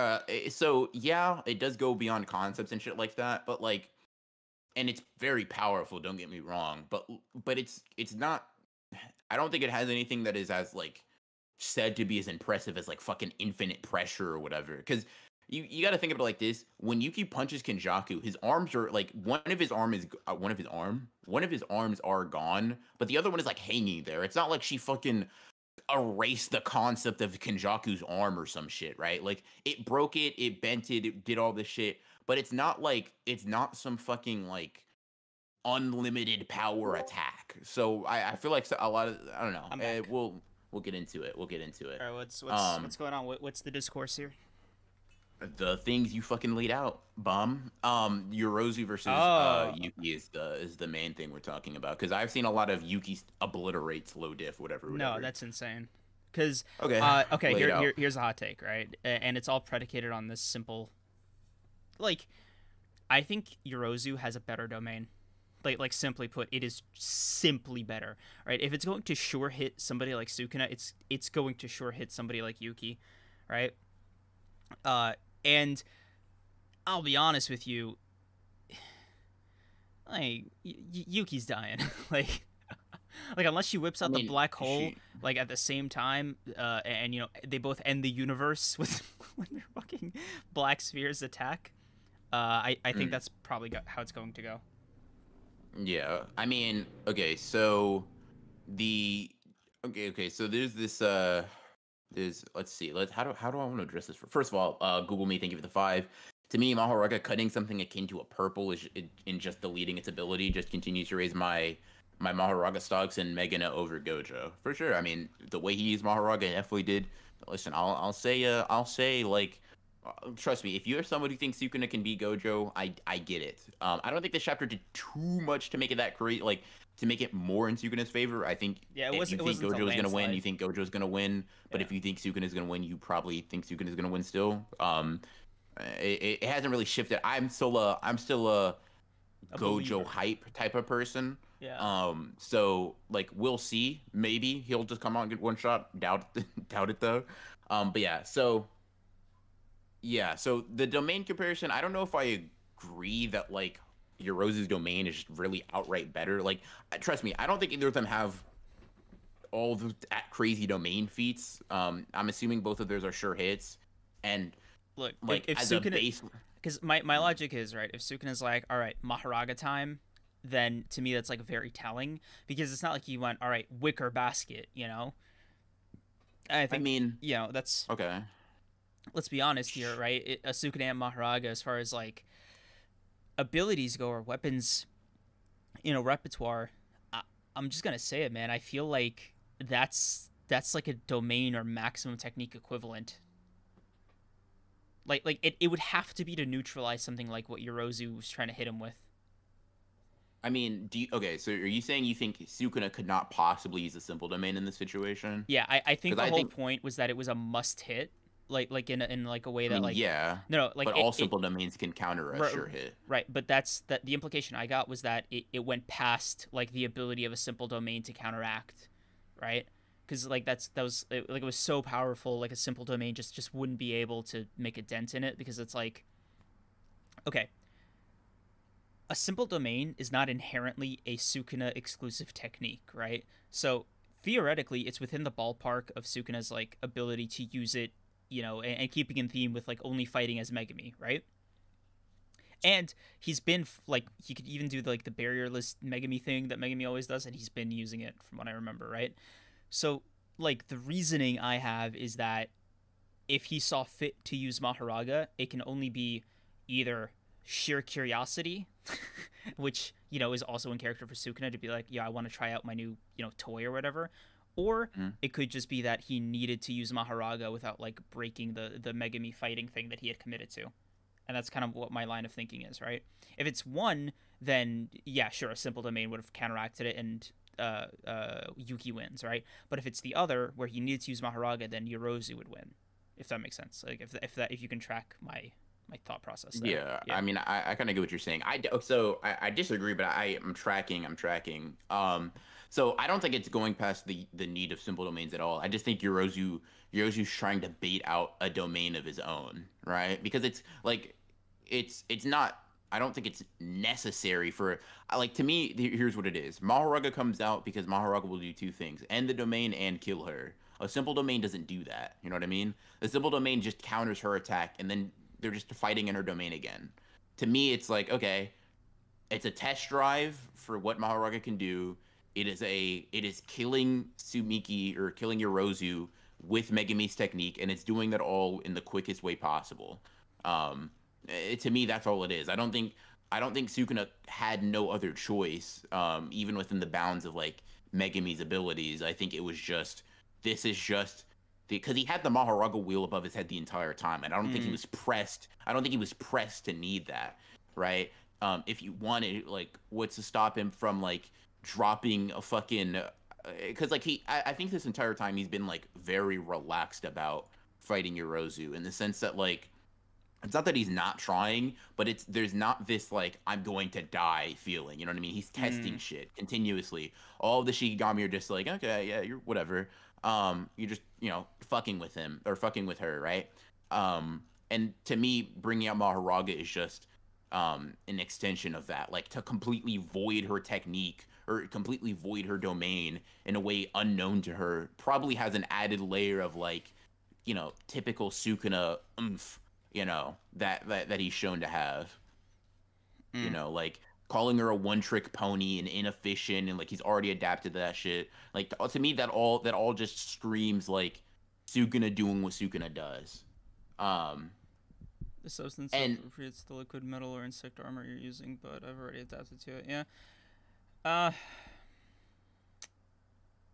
so yeah, it does go beyond concepts and shit like that. But and it's very powerful. Don't get me wrong. But it's not. I don't think it has anything that is as said to be as impressive as fucking infinite pressure or whatever. Because you got to think of it like this: when Yuki punches Kenjaku, his arms are one of his arms are gone, but the other one is hanging there. It's not like she fucking erased the concept of Kenjaku's arm or some shit, right? It broke it, it bent it, it did all this shit, but it's not some fucking unlimited power attack. So I feel like a lot of I don't know. We'll get into it. We'll get into it. All right, what's going on? What's the discourse here? The things you fucking laid out, bum. Yorozu versus Yuki is the main thing we're talking about, because I've seen a lot of Yuki obliterates low diff, whatever. No, that's insane. Because okay, here's a hot take, right? And it's all predicated on this simple. I think Yorozu has a better domain. Simply put, it is simply better, right? If it's going to sure hit somebody like Sukuna, it's going to sure hit somebody like Yuki, right? And I'll be honest with you, Yuki's dying. Unless she whips out the black hole at the same time, and they both end the universe with when their fucking black spheres attack. I think that's probably how it's going to go. Yeah, I mean, okay, so so there's this let's see. How do I want to address this? First of all, Google me. Thank you for the 5. To me, Mahoraga cutting something akin to a purple in just deleting its ability just continues to raise my Mahoraga stocks and Megana over Gojo for sure. I mean, the way he used Mahoraga definitely did. Listen, I'll say trust me, if you're somebody who thinks Sukuna can beat Gojo, I get it. I don't think this chapter did too much to make it that great. To make it more in Sukuna's favor. I think if you think Gojo is going to win, you think Gojo is going to win. But if you think Sukuna is going to win, you probably think Sukuna is going to win still. It hasn't really shifted. I'm still a Gojo hype type of person. Yeah. So we'll see. Maybe he'll just come out and get one shot. Doubt it though. But yeah. So Yeah, so the domain comparison, I don't know if I agree that like Yorozu's domain is just really outright better. Like, trust me, I don't think either of them have all the crazy domain feats. I'm assuming both of those are sure hits, and Look, like if as a Sukuna, base, because my logic is right. If Sukuna's like, all right, Maharaga time, then to me that's like very telling because it's not like you went, all right, wicker basket, you know. I I think mean, that's, okay, let's be honest here, right? A Sukuna and Maharaga, as far as like abilities go or weapons, repertoire. I, I'm just gonna say it, man. I feel like that's like a domain or maximum technique equivalent. Like it would have to be to neutralize something like what Yorozu was trying to hit him with. I mean, okay, so are you saying you think Sukuna could not possibly use a simple domain in this situation? Yeah, I think Because the I whole think, point was that it was a must hit, like in like a way I that mean, like yeah, no, like but all simple domains can counter a r- sure hit. right, but that's that the implication I got was that it went past like the ability of a simple domain to counteract, right? Because like that was like it was so powerful, like a simple domain just wouldn't be able to make a dent in it because it's like okay, a simple domain is not inherently a Sukuna exclusive technique, right? So theoretically, it's within the ballpark of Sukuna's like ability to use it, and keeping in theme with like only fighting as Megami, right? And he's been like he could even do like the barrierless Megami thing that Megami always does, and he's been using it from what I remember, right? So like the reasoning I have is that if he saw fit to use Maharaga, it can only be either sheer curiosity, which is also in character for Sukuna to be like, yeah, I want to try out my new toy or whatever, or Mhm. it could just be that he needed to use Maharaga without like breaking the Megami fighting thing that he had committed to, and that's kind of what my line of thinking is, right? If it's one, then yeah, sure, a simple domain would have counteracted it and Yuki wins, right? But if it's the other where he needs to use Maharaga, then Yorozu would win, if that makes sense. Like if you can track my thought process there. Yeah, Yeah. I mean, I kind of get what you're saying. I disagree, but I'm tracking. I'm tracking. So I don't think it's going past the need of simple domains at all. I just think Yorozu's trying to bait out a domain of his own, right? Because it's like it's not. I don't think it's necessary for like to me. Here's what it is. Maharaga comes out because Maharaga will do two things: end the domain and kill her. A simple domain doesn't do that. You know what I mean? A simple domain just counters her attack, and then they're just fighting in her domain again. To me, it's like okay, it's a test drive for what Maharaga can do. It is killing Sumiki or killing Yorozu with Megami's technique, and it's doing that all in the quickest way possible. To me, that's all it is. I don't think Sukuna had no other choice, even within the bounds of like Megami's abilities. I think it was just this is just because he had the Maharaga wheel above his head the entire time, and I don't think he Mm. was pressed. I don't think he was pressed to need that, right? If you wanted, like, what's to stop him from like dropping a fucking? Because like I think this entire time he's been like very relaxed about fighting Yorozu in the sense that like it's not that he's not trying, but there's not this like I'm going to die feeling. You know what I mean? He's testing Mm. shit continuously. All of the Shikigami are just like, okay, yeah, you're whatever. You're just fucking with him or fucking with her, right? And to me, bringing out Maharaga is just an extension of that, like to completely void her technique or completely void her domain in a way unknown to her. Probably has an added layer of like typical Sukuna oomph, that he's shown to have. Mm. Like calling her a one-trick pony and inefficient, and like he's already adapted to that shit. Like to me, that all just screams like Sukuna doing what Sukuna does. Um, The substance and creates the liquid metal or insect armor you're using, but I've already adapted to it. Yeah. Uh,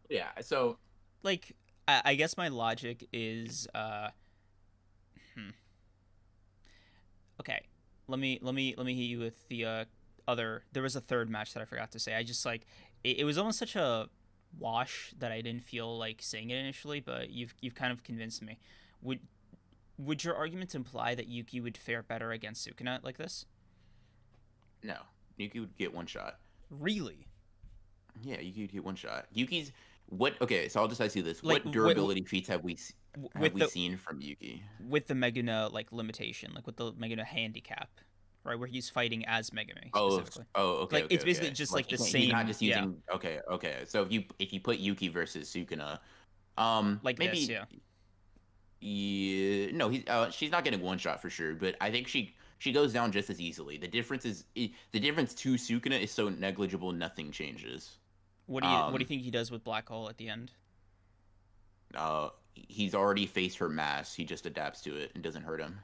yeah, so like I guess my logic is hmm. Okay. Let me hit you with the other. There was a third match that I forgot to say. I just like it was almost such a wash that I didn't feel like saying it initially, but you've kind of convinced me. Would would your argument imply that Yuki would fare better against Sukuna like this? no, Yuki would get one shot. Really? Yeah, Yuki would get one shot. Yuki's what? Okay, so I'll just ask you this: Like what durability feats have with we the seen from Yuki? Megane like limitation, like with the Megane handicap, right, where he's fighting as Megami Oh, specifically. okay, Like okay, it's basically okay. just Like like he the can't, he's not same, just yeah, using. Okay, okay. So if you put Yuki versus Sukuna, like this, maybe yeah. yeah, no, she's not getting one shot for sure, but I think she goes down just as easily. The difference to Sukuna is so negligible, nothing changes. What do you Um, think he does with Black Hole at the end? he's already faced her mass. He just adapts to it and doesn't hurt him.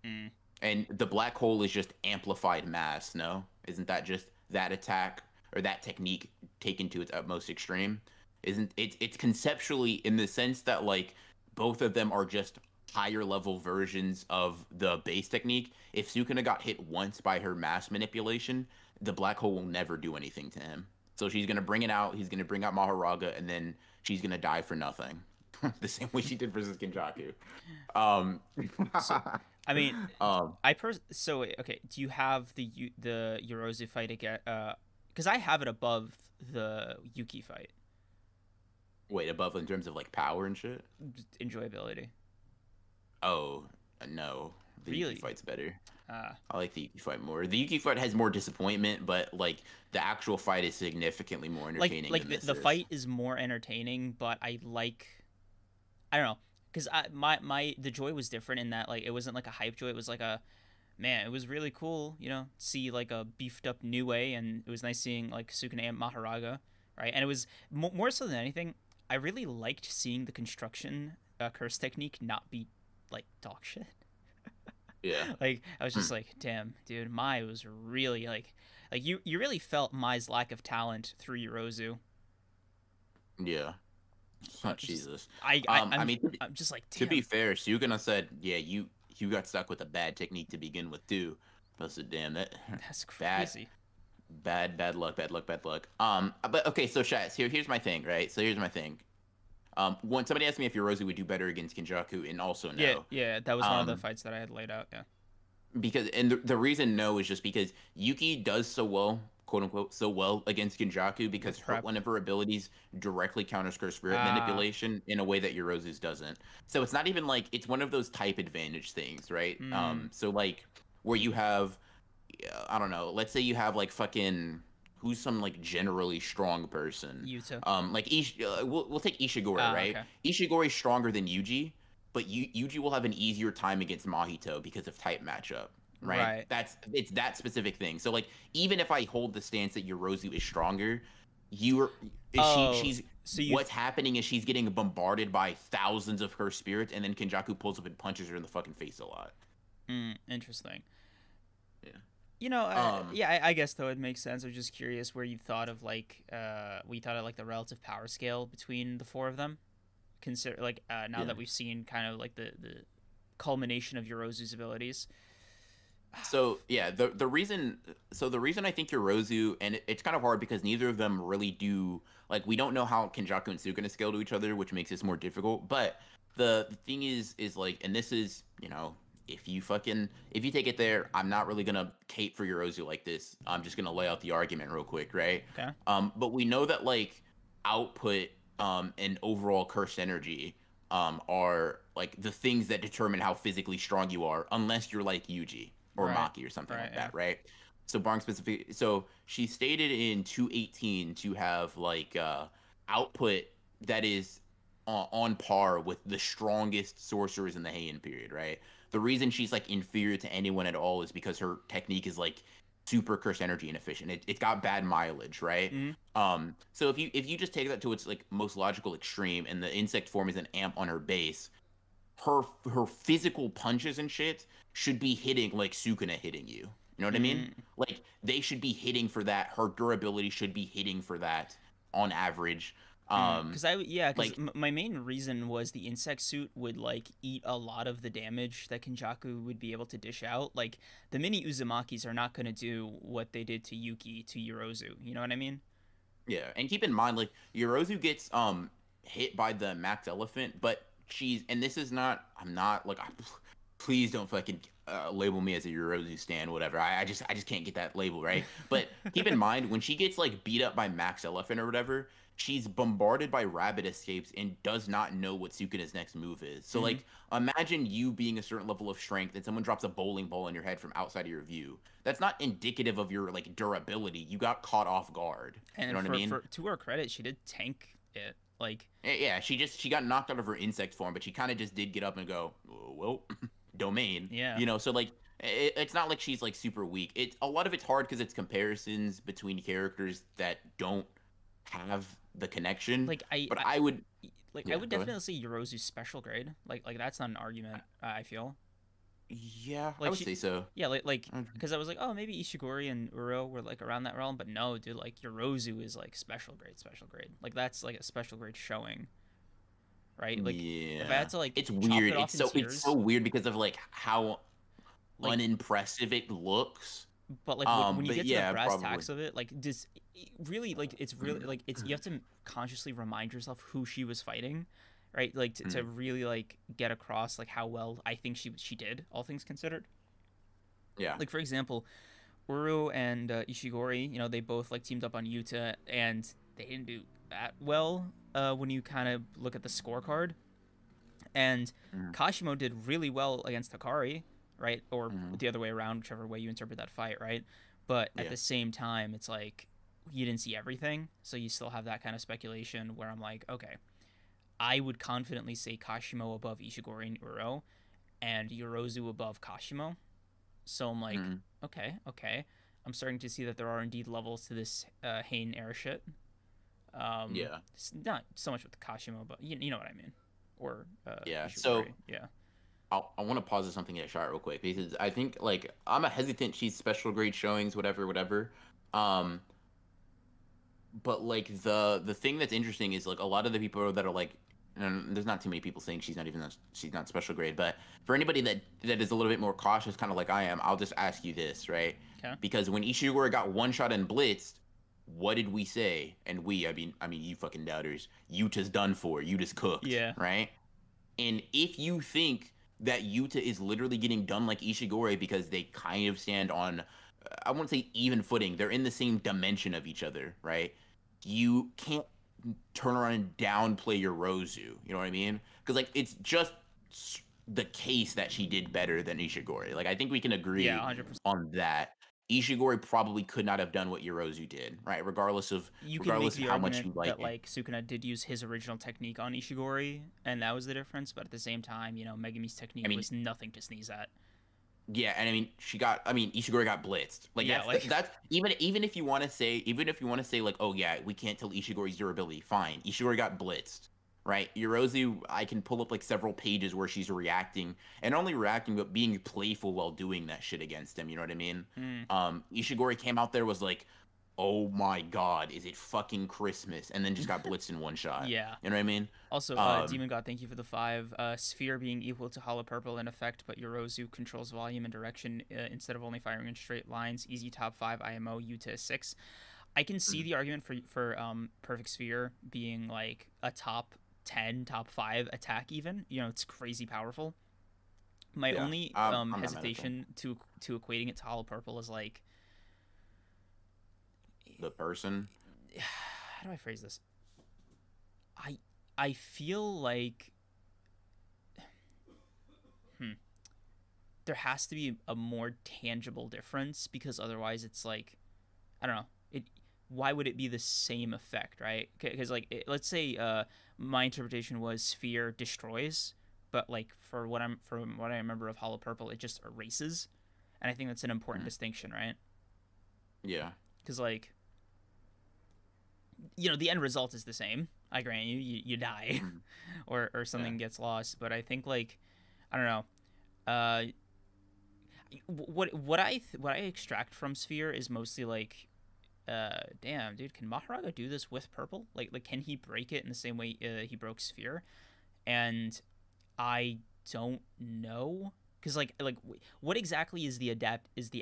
Mm. And the black hole is just amplified mass, no? Isn't that just that attack or that technique taken to its utmost extreme? Isn't it's conceptually in the sense that like both of them are just higher level versions of the base technique. If Sukuna got hit once by her mass manipulation, the black hole will never do anything to him. So she's gonna bring it out, he's gonna bring out Maharaga, and then she's gonna die for nothing. The same way she did versus Kenjaku. Um, So, I mean, um, so okay. Do you have the Yorozu fight again? Because I have it above the Yuki fight. wait, above in terms of like power and shit? Enjoyability. Oh, no. The Yuki Really? fight's better. Uh, I like the Yuki fight more. The Yuki fight has more disappointment, but like the actual fight is significantly more entertaining like than this the is. fight is more entertaining, but I don't know, because the joy was different in that like it wasn't like a hype joy. It was like a man. It was really cool, see like a beefed up Niue, and it was nice seeing like Sukuna and Maharaga, right? And it was more so than anything. I really liked seeing the construction curse technique not be like dog shit. Yeah. Like I was just Hmm. like, damn, dude, Mai was really like you really felt Mai's lack of talent through Yorozu. Yeah. I Oh, was just Jesus. I I mean, I'm just like, to be damn, fair, Suguna said, yeah, you got stuck with a bad technique to begin with too. I said, damn, that that's bad, crazy. bad luck, bad luck, bad luck. But okay, so Shaz, here's my thing, right? So here's my thing. When somebody asked me if Yorozu would do better against Kinjaku, and also Yeah, no. yeah, that was one of the Um, fights that I had laid out. Yeah, because and the reason no is just because Yuki does so well, quote unquote, so well against Kinjaku because with her prep. one of her abilities directly counters her spirit Ah, manipulation in a way that Yorozu's doesn't. So it's not even like it's one of those type advantage things, right? hmm, So like where you have, I don't know, let's say you have like fucking who's some like generally strong person, Yuta. like we'll take Ishiguro, Ah, right? okay. Ishigori's stronger than Yuji, but Yuji will have an easier time against Mahito because of type matchup, right? Right. It's that specific thing. So like even if I hold the stance that Yorozu is stronger, you're is Oh, she's so you what's happening is she's getting bombarded by thousands of her spirits, and then Kenjaku pulls up and punches her in the fucking face a lot. interesting. Yeah. Yeah, I guess though it makes sense. I was just curious where you thought of we thought of like the relative power scale between the four of them. Consider like now Yeah. that we've seen kind of like the culmination of Yorozu's abilities. So yeah, the reason I think Yorozu and it's kind of hard because neither of them really do like we don't know how Kenjaku and Sukuna scale to each other, which makes this more difficult. But the thing is like, and this is if you take it there, I'm not really gonna cape for Yorozu like this. I'm just gonna lay out the argument real quick, right? Okay. But we know that like output and overall cursed energy are like the things that determine how physically strong you are, unless you're like Yuji or Right. Maki or something Right. like Yeah. that, right? So Barnes specific. So she stated in 218 to have like output that is on par with the strongest sorcerers in the Heian period, right? The reason she's like inferior to anyone at all is because her technique is like super curse energy inefficient. It's got bad mileage, right? Mm-hmm. So if you just take that to its like most logical extreme, and the insect form is an amp on her base, her physical punches and shit should be hitting like Sukuna hitting you. You know what I mean? Mm-hmm. Like they should be hitting for that. Her durability should be hitting for that on average. Because I yeah, because Like my main reason was the insect suit would like eat a lot of the damage that Kenjaku would be able to dish out. Like the mini Uzumakis are not gonna do what they did to Yuki to Yorozu. You know what I mean? yeah, and keep in mind like Yorozu gets hit by the max elephant, but she's and this is not I'm not like please don't fucking label me as a Yorozu stan, whatever. I just can't get that label, right? But keep in mind when she gets like beat up by Max Elephant or whatever, she's bombarded by rabbit escapes and does not know what Sukuna's next move is. So Hmm. like imagine you being a certain level of strength and someone drops a bowling ball in your head from outside of your view. That's not indicative of your like durability. You got caught off guard. You know And what I mean? for to her credit, she did tank it. Like, Yeah, she got knocked out of her insect form, but she kind of just did get up and go, "Oh, well, domain, yeah, you know." So like, it's not like she's like super weak. It a lot of it's hard because it's comparisons between characters that don't have the connection. like But I would, I yeah, would go ahead. definitely say Yorozu's special grade. Like that's not an argument. I feel Yeah, I like would she, say so. yeah, like Mm, because I was like, oh, maybe Ishigori and Uro were like around that realm, but no, dude, like Yorozu is like special grade, special grade. Like that's like a special grade showing, right? Like if I yeah, had to like it's chop weird. it off in It's so tiers, weird because of like how like unimpressive it looks. but like when you But get to the yeah, brass probably. tacks of it, like just really like it's really like it's you have to consciously remind yourself who she was fighting, right? Like to really like get across like how well I think she did, all things considered. Yeah. Like for example, Uru and Ishigori, you know, they both like teamed up on Yuta, and they didn't do that well when you kind of look at the scorecard. And Mhm. Kashimo did really well against Hikari, right? Or Mhm. the other way around, whichever way you interpret that fight, right? But at Yeah. the same time, it's like you didn't see everything, so you still have that kind of speculation where I'm like, okay, I would confidently say Kashimo above Ishigori and Uro, and Yorozu above Kashimo. So I'm like, Mhm. okay, okay. I'm starting to see that there are indeed levels to this Hain era shit. Yeah. It's not so much with Kashimo, but you know what I mean. Or Yeah. So Ishigori, yeah. I want to pause at something in that shot real quick because I think like I'm a hesitant. She's special grade showings, whatever, whatever. Um, but like the thing that's interesting is like a lot of the people that are like, and there's not too many people saying she's not special grade, but for anybody that is a little bit more cautious, kind of like I am, I'll just ask you this, right? Okay. Because when Ishiguro got one shot and blitzed, what did we say? And I mean you fucking doubters, Utah's done for, Utah's cooked, Yeah. right? And if you think that Yuta is literally getting done like Ishigori because they kind of stand on, I won't say even footing, they're in the same dimension of each other, right? You can't turn around and downplay your Rozu. You know what I mean? Because like it's just the case that she did better than Ishigori. Like I think we can Yeah, agree 100%. on that. Ishigori probably could not have done what Yorozu did, right? You can make Regardless of the how much argument you like that him. like Sukuna did use his original technique on Ishigori, and that was the difference. But at the same time, you know, Megami's I technique mean, was nothing to sneeze at. yeah, and I mean, Ishigori got blitzed. Like Yeah, like that's even if you want to say like, oh yeah, we can't tell Ishigori's durability. Fine, Ishigori got blitzed, right? Yorozu, I can pull up like several pages where she's reacting and not only reacting but being playful while doing that shit against him. You know what I mean? mm, Ishigori came out there was like, oh my god, is it fucking Christmas? And then just got blitzed in one shot. yeah. You know what I mean? Also, Um, Demon God, thank you for the 5. Sphere being equal to Hollow Purple in effect, but Yorozu controls volume and direction instead of only firing in straight lines. Easy top 5 IMO, Yuta 6. I can see the argument for Perfect Sphere being like a top 10, top 5 attack even. You know, it's crazy powerful. My yeah, only I'm not mad at that. hesitation to equating it to Hollow Purple is like, The person. how do I phrase this? I I feel like hmm, there has to be a more tangible difference because otherwise it's like I don't know. It why would it be the same effect, right? Because like let's say my interpretation was Sphere destroys, but like from what I remember of Hollow Purple, it just erases, and I think that's an important Mhm. distinction, right? Yeah. Because like you know the end result is the same. I grant you die, Mhm. or Yeah. something gets lost. But I think like I don't know. Uh, what I extract from Sphere is mostly like, damn, dude, can Maharaga do this with purple? Like can he break it in the same way he broke Sphere? And I don't know because what exactly is the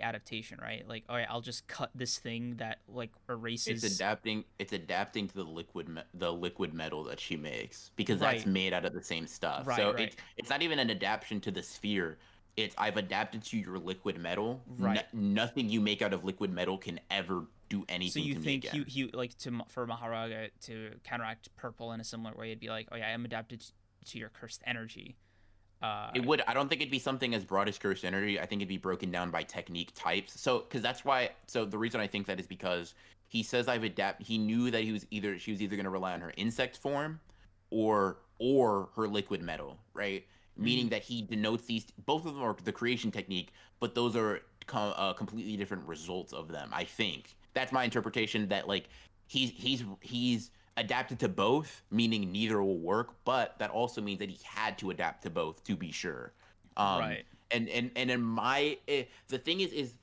adaptation, right? Like, all right, I'll just cut this thing that like erases. It's adapting to the liquid metal that she makes because that's Right, made out of the same stuff. right, So right. it's not even an adaptation to the sphere. It's I've adapted to your liquid metal. Right. Nothing you make out of liquid metal can ever do So anything you to me think again. he like to for Maharaga to counteract purple in a similar way, it'd be like, oh yeah, I'm adapted to your cursed energy. It Uh, would. I don't think it'd be something as broad as cursed energy. I think it'd be broken down by technique types. So, because that's why. So the reason I think that is because he says I've adapted. He knew that she was either going to rely on her insect form, or her liquid metal, right? mm, Meaning that he denotes these. Both of them are the creation technique, but those are completely different results of them. I think that's my interpretation. That like he's adapted to both, meaning neither will work, but that also means that he had to adapt to both to be sure. Um, right. and in my the thing is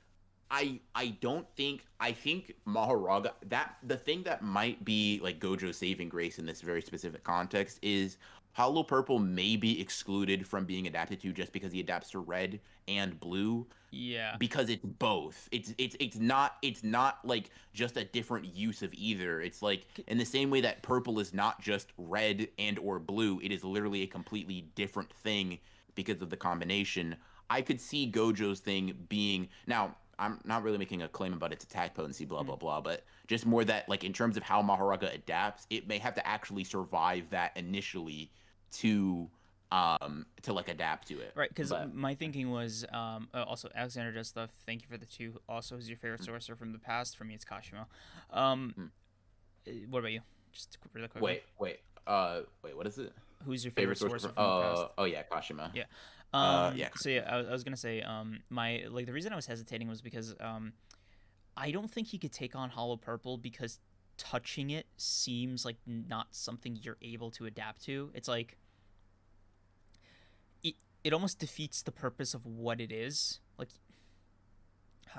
I don't think I think Maharaga that the thing that might be like Gojo's saving grace in this very specific context is Hollow Purple may be excluded from being adapted to just because he adapts to red and blue Yeah. because it's both. It's not like just a different use of either. It's like in the same way that purple is not just red and or blue, it is literally a completely different thing because of the combination. I could see Gojo's thing being now I'm not really making a claim about its attack potency, blah Mm. blah blah, but just more that like in terms of how Maharaga adapts, it may have to actually survive that initially to like adapt to it. Right, because But my thinking was also Alexander does stuff. Thank you for the two. Also, who's your favorite sorcerer from the past? For me, it's Kashimo. Um, mm, what about you? Just really quickly. wait, what is it? Who's your favorite Favorite source sorcerer from from the past? oh yeah, Kashima. Yeah. Yeah, So yeah, Kashima. I was gonna say my like the reason I was hesitating was because I don't think he could take on Hollow Purple because touching it seems like not something you're able to adapt to. It's like it it almost defeats the purpose of what it is. Like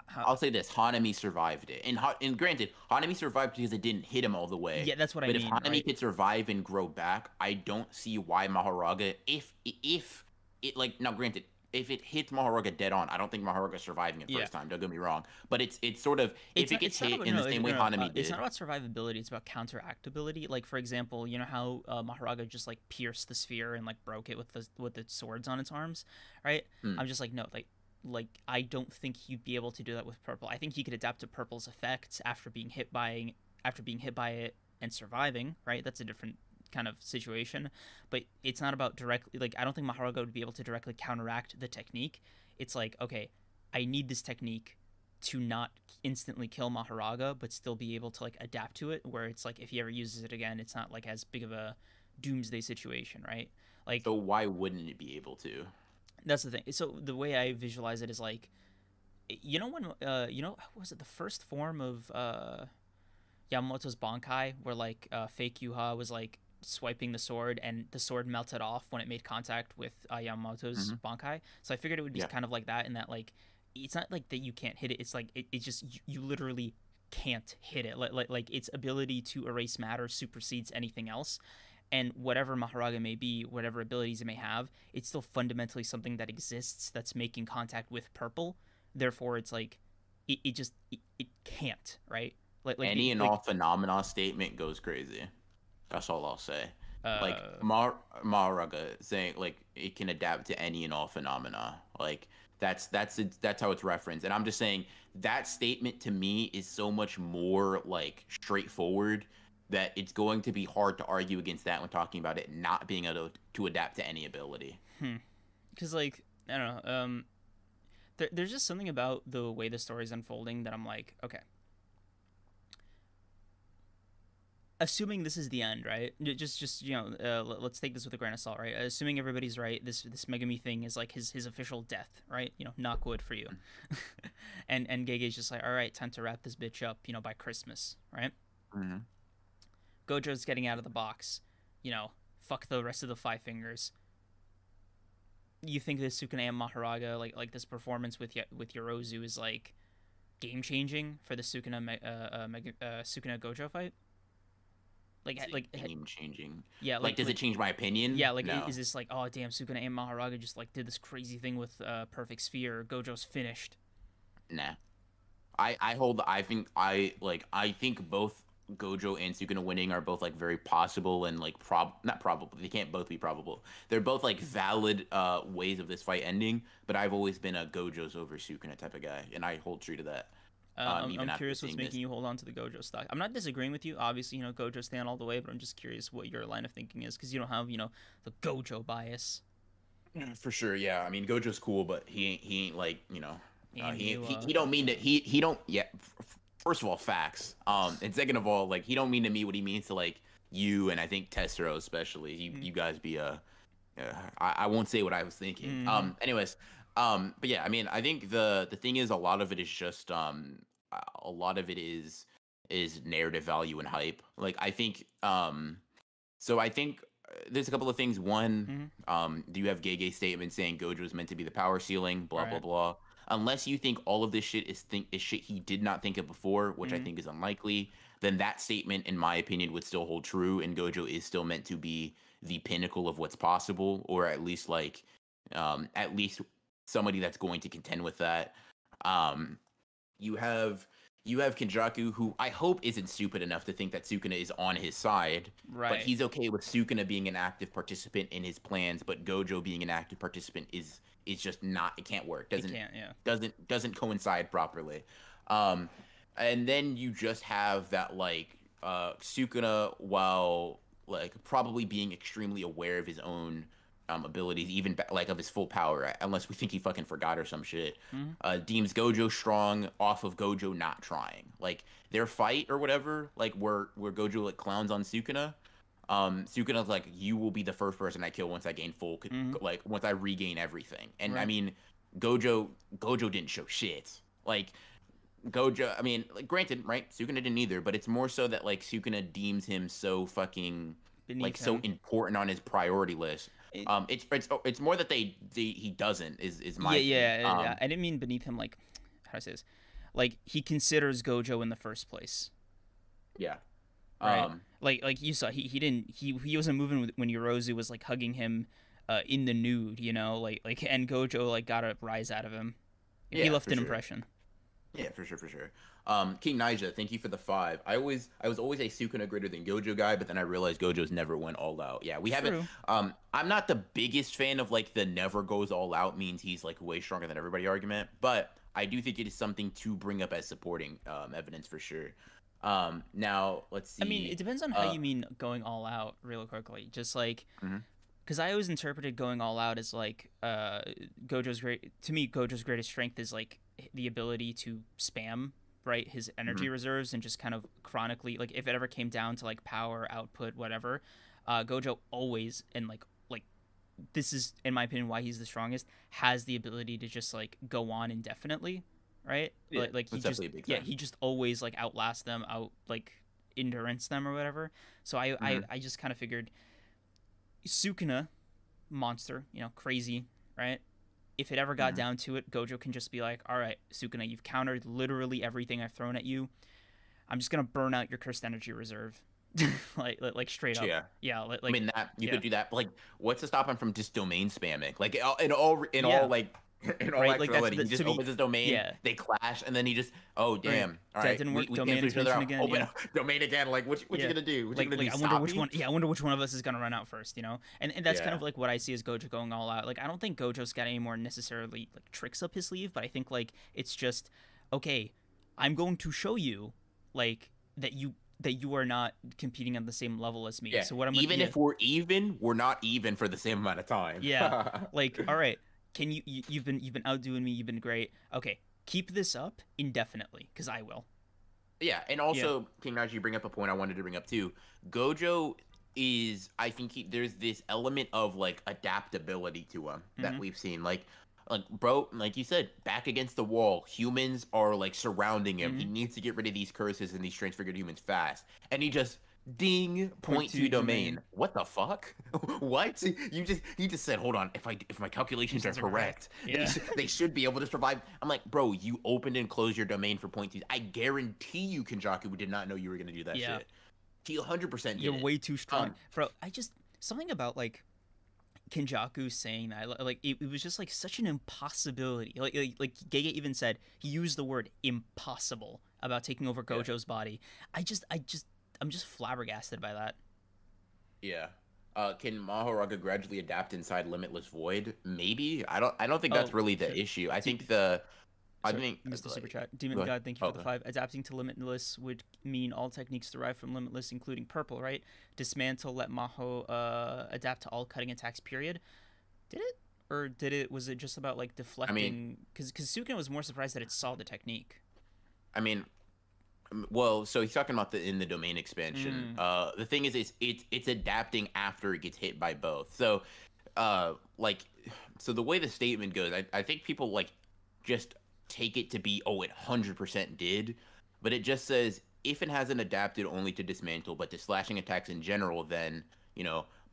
how I'll say this: Hanami survived it, and granted, Hanami survived because it didn't hit him all the way. yeah, that's what I But if mean, Hanami right? could survive and grow back, I don't see why Maharaga, if it like now, granted, if it hits Maharaga dead on, I don't think Maharaga surviving it Yeah. first time. Don't get me wrong, but it's sort of if it gets It's not hit about in the no same no way no. Hanami It's not did. about survivability. It's about counteractability. Like for example, you know how Maharaga just like pierced the sphere and like broke it with the swords on its arms, right? Hmm. I'm just like no, like I don't think he'd be able to do that with purple. I think he could adapt to purple's effects after being hit by it and surviving, right? That's a different kind of situation, but it's not about directly like I don't think Maharaga would be able to directly counteract the technique. It's like, okay, I need this technique to not instantly kill Maharaga, but still be able to like adapt to it. Where it's like if he ever uses it again, it's not like as big of a doomsday situation, right? Like So why wouldn't it be able to? that's the thing. So the way I visualize it is like, you know when was it the first form of Yamamoto's Bankai where like fake Yuha was like swiping the sword and the sword melted off when it made contact with Yamamoto's Hmm. Bankai. So I figured it would be Yeah. kind of like that in that like it's not like that you can't hit it. It's like it just you literally can't hit it. Like its ability to erase matter supersedes anything else. And whatever Maharaga may be, whatever abilities it may have, it's still fundamentally something that exists that's making contact with purple. Therefore, it's like it can't, right? Any and all phenomena statement goes crazy. That's all I'll say. Like uh Maraga saying like it can adapt to any and all phenomena. Like that's how it's referenced. And I'm just saying that statement to me is so much more like straightforward that it's going to be hard to argue against that when talking about it not being able to adapt to any ability. because like I don't know, there's just something about the way the story's unfolding that I'm like, okay, assuming this is the end, right? Just let's take this with a grain of salt, right? Assuming everybody's right, this Megami thing is like his official death, right? Knock wood for you. And Gege's just like, all right, time to wrap this bitch up, by Christmas, right? Mm-hmm. Gojo's getting out of the box, fuck the rest of the Five Fingers. You think this Sukuna and Maharaga, like this performance with Yorozu is like game changing for the Sukuna Gojo fight? Like Is it like game changing? yeah, Like, does it change my opinion? yeah, like No. is this like, oh damn, Sukuna and Maharaga just like did this crazy thing with Perfect Sphere? Gojo's finished. Nah. I hold I think both Gojo and Sukuna winning are both like very possible and like not probable. They can't both be probable. They're both like valid ways of this fight ending. But I've always been a Gojo's over Sukuna type of guy, and I hold true to that. I'm Even after curious what's seeing making this. you hold on to the Gojo stock. I'm not disagreeing with you. Obviously, Gojo stand all the way, but I'm just curious what your line of thinking is because you don't have, the Gojo bias. For sure, yeah. I mean, Gojo's cool, but he ain't like And he, you, he don't mean to he don't yeah. First of all, facts. And second of all, like he don't mean to me what he means to like you and I think Tessero especially. You guys be I won't say what I was thinking. mm-hmm. Anyways, but yeah, I mean, I think the thing is a lot of it is just a lot of it is narrative value and hype. Like I think so I think there's a couple of things. One, Mm-hmm. do you have Gege statement saying Gojo is meant to be the power ceiling? Blah blah Right. blah. Unless you think all of this shit is shit he did not think of before, which I Mm-hmm. think is unlikely, then that statement, in my opinion, would still hold true, and Gojo is still meant to be the pinnacle of what's possible, or at least somebody that's going to contend with that. Um, you have Kenjaku, who I hope isn't stupid enough to think that Sukuna is on his side, but Right. he's okay with Sukuna being an active participant in his plans, but Gojo being an active participant is just not, it can't work. It can't. Yeah. Doesn't coincide properly. Um and then you just have that like Sukuna, while like probably being extremely aware of his own abilities, even like of his full power, unless we think he fucking forgot or some shit. Mm-hmm. Deems Gojo strong off of Gojo not trying. Like their fight or whatever, like where Gojo like clowns on Sukuna. Sukuna's like, you will be the first person I kill once I gain full, Mm-hmm. like once I regain everything. And I Right. mean, Gojo didn't show shit. Like Gojo, I mean, like granted, right? Sukuna didn't either, but it's more so that like Sukuna deems him so fucking like Beneath so him. important on his priority list. It, It's more that he doesn't is my yeah. thing. Yeah. I didn't mean beneath him. Like, how do I say this? Like he considers Gojo in the first place. Yeah. Right. Um, Like you saw, he didn't he wasn't moving when Yorozu was like hugging him, in the nude. Like and Gojo like got a rise out of him. He yeah, left for an sure. impression. Yeah, for sure, for sure. King Naija, thank you for the 5. I was always a Sukuna greater than Gojo guy, but then I realized Gojo's never went all out. Yeah, we haven't. True. I'm not the biggest fan of like the never goes all out means he's like way stronger than everybody argument, but I do think it is something to bring up as supporting evidence for sure. Now let's I mean, see. it depends on how you mean going all out. Real quickly, just like Mhm. because I always interpreted going all out as like Gojo's great. To me, Gojo's greatest strength is like the ability to spam right his energy Mhm. reserves and just kind of chronically like if it ever came down to like power output whatever, Gojo always and like this is in my opinion why he's the strongest has the ability to just like go on indefinitely, right? Yeah, Like he that's just definitely a big yeah thing. he just always like outlast them out like endurance them or whatever. So Hmm. I just kind of figured Sukuna monster, crazy, right? If it ever got Hmm. down to it, Gojo can just be like, "All right, Sukuna, you've countered literally everything I've thrown at you. I'm just gonna burn out your cursed energy reserve, like straight up. Yeah. Yeah, I mean that you yeah, could do that. But, like, what's to stop him from just domain spamming? Like in all yeah, like in all right. Like actuality, he that's just to me. opens his domain, Yeah, they clash, and then he just oh right. damn, all That right, didn't work. we Domain cancel each other expansion out. again. Open Yeah, up domain again. Like what you yeah. gonna do? What you gonna do? I wonder Stop which me? one. Yeah, I wonder which one of us is gonna run out first. And that's kind Yeah. of like what I see as Gojo going all out. Like I don't think Gojo's got any more necessarily like tricks up his sleeve, but I think like it's just okay. I'm going to show you like that you are not competing on the same level as me. Yeah. So what I'm gonna Even yeah if we're not even for the same amount of time. yeah like all right. Can you've been outdoing me. You've been great. Okay, keep this up indefinitely because I will. Yeah, and Yeah. also, King Naj, you bring up a point I wanted to bring up too. Gojo is, I think there's this element of like adaptability to him that Mm-hmm. we've seen. Like bro, like you said, back against the wall, humans are like surrounding him. He Mm-hmm. needs to get rid of these curses and these transfigured humans fast, and he just ding Point point two to domain. domain. What the fuck? What? He just said, hold on. If my calculations are These are correct. correct, Yeah. they should be able to survive. I'm like, bro, you opened and closed your domain for point twos. I guarantee you, Kenjaku did not know you were gonna do that Yeah. shit. He 100% You're did it. way too strong, Um, bro. I just something about like Kenjaku saying that like it was just like such an impossibility. Like Gege even said he used the word impossible about taking over yeah. Gojo's body. I just I'm just flabbergasted by that. Yeah. Can Mahoraga gradually adapt inside Limitless Void? Maybe. I don't think that's Oh, really the here. issue. I D- think the I Sorry, think Mr. Super like Chat. Demon go ahead. God, thank you for the Okay. 5. Adapting to Limitless would mean all techniques derived from Limitless, including purple, right? Dismantle, let Maho adapt to all cutting attacks, period. Did it? Or did it? Was it just about like I mean, deflecting? Because Sukuna was more surprised that it saw the technique. I mean, well, so he's talking about the in the domain expansion. Mm. The thing is, it's adapting after it gets hit by both. So, like, so the way the statement goes, I think people like just take it to be, oh, it 100% did, but it just says if it hasn't adapted only to dismantle, but to slashing attacks in general, then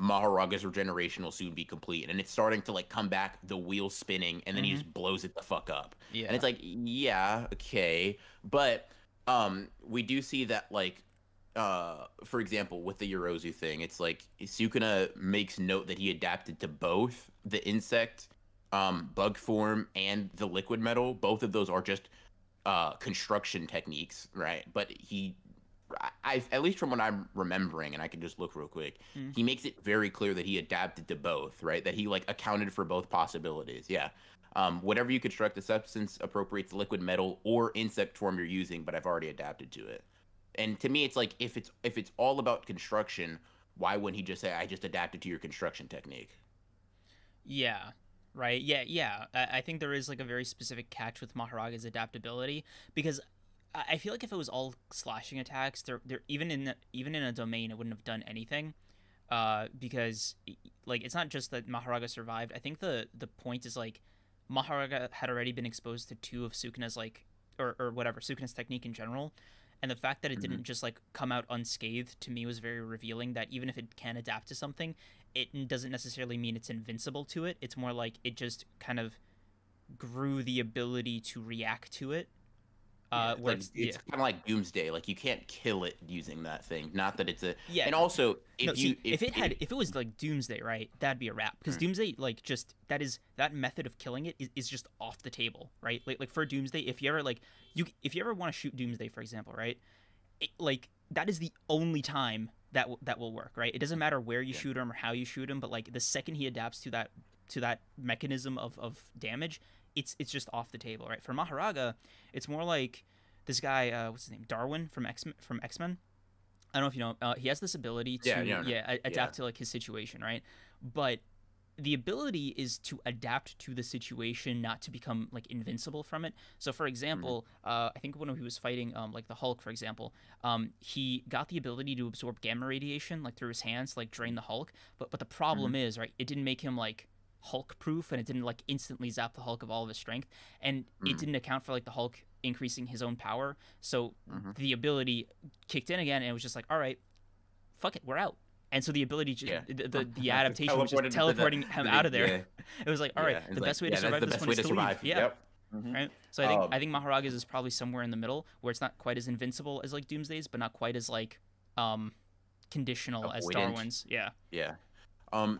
Maharaga's regeneration will soon be complete, and it's starting to like come back, the wheel spinning, and then he Mm-hmm. just blows it the fuck up, and Yeah. it's like, yeah, okay, but we do see that like for example with the Yorozu thing, it's like Sukuna makes note that he adapted to both the insect bug form and the liquid metal. Both of those are just construction techniques, right? But I at least from what I'm remembering, and I can just look real quick, Mm. he makes it very clear that he adapted to both, right? That he like accounted for both possibilities. Yeah. Whatever you construct, the substance appropriates liquid metal or insect form you're using, but I've already adapted to it. And to me, it's like if it's all about construction, why wouldn't he just say, "I just adapted to your construction technique"? Yeah. Right. Yeah. Yeah. I think there is like a very specific catch with Maharaga's adaptability because I feel like if it was all slashing attacks, there even in a domain, it wouldn't have done anything. Because like it's not just that Maharaga survived. I think the point is like Maharaga had already been exposed to two of Sukuna's like or whatever Sukuna's technique in general, and the fact that it Hmm. didn't just like come out unscathed to me was very revealing. That even if it can adapt to something, it doesn't necessarily mean it's invincible to it. It's more like it just kind of grew the ability to react to it. Yeah, it's Where like it's it's yeah kind of like Doomsday. Like you can't kill it using that thing. Not that it's a. yeah And also, No, if you see, if it was like Doomsday, right, that'd be a wrap. Because mm, Doomsday, like, just that method of killing it is just off the table, right? Like for Doomsday, if you ever like if you ever want to shoot Doomsday, for example, right, like that is the only time that will work, right? It doesn't matter where you yeah, shoot him or how you shoot him, but like the second he adapts to that mechanism of damage, it's just off the table, right? For Maharaga, it's more like this guy, what's his name, Darwin from X Men. I don't know if you know. He has this ability yeah, to yeah, adapt to like his situation, right? But the ability is to adapt to the situation, not to become like invincible from it. So, for hmm example, I think when he was fighting like the Hulk, for example, he got the ability to absorb gamma radiation like through his hands, like drain the Hulk. But the problem hmm is, right, it didn't make him like Hulk proof, and it didn't like instantly zap the Hulk of all of his strength, and it hmm didn't account for like the Hulk increasing his own power. So hmm the ability kicked in again, and it was just like, all right, fuck it, we're out. And so the ability, yeah. the adaptation was just Teleported into teleporting him the out big of there. yeah, It was like, all right, yeah. It's the like best way to yeah, that's survive the this best one way is to to leave. survive. Yeah, Yep. Hmm. right. So I think Maharaga's is probably somewhere in the middle where it's not quite as invincible as like Doomsday's, but not quite as like um conditional as Avoidant. Darwin's. Yeah. Yeah.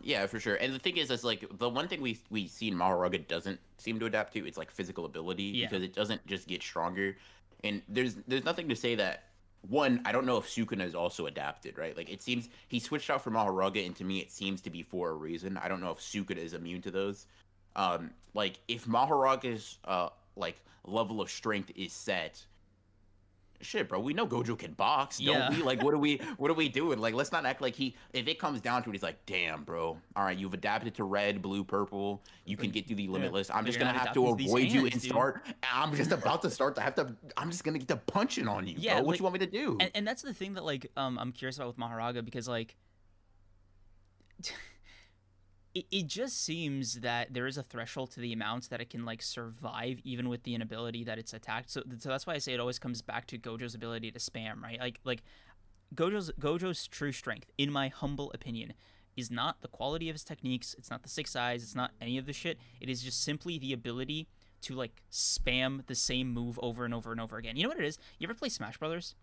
Yeah, for sure. And the thing is like the one thing we see in Maharuga doesn't seem to adapt to is like physical ability Yeah. because it doesn't just get stronger. And there's nothing to say that one, I don't know if Sukuna is also adapted, right? Like it seems he switched out from Maharuga, and to me it seems to be for a reason. I don't know if Sukuna is immune to those. Like if Maharaga's like level of strength is set, shit, bro, we know Gojo can box, don't Yeah. we? Like, what are we doing? Like, let's not act like if it comes down to it, he's like, damn, bro. All right, you've adapted to red, blue, purple. You But can get through the yeah, limitless. I'm but just you're gonna not have to adapting to these avoid you hands, and dude. start. I'm just about to start to have to. I'm just gonna get to punching on you, Yeah, bro. What like, you want me to do? and that's the thing that like I'm curious about with Maharaga because like it just seems that there is a threshold to the amounts that it can like survive even with the inability that it's attacked. So that's why I say it always comes back to Gojo's ability to spam, right? Like Gojo's true strength, in my humble opinion, is not the quality of his techniques, it's not the six eyes, it's not any of the shit. It is just simply the ability to like spam the same move over and over and over again. You know what it is? You ever play Smash Brothers?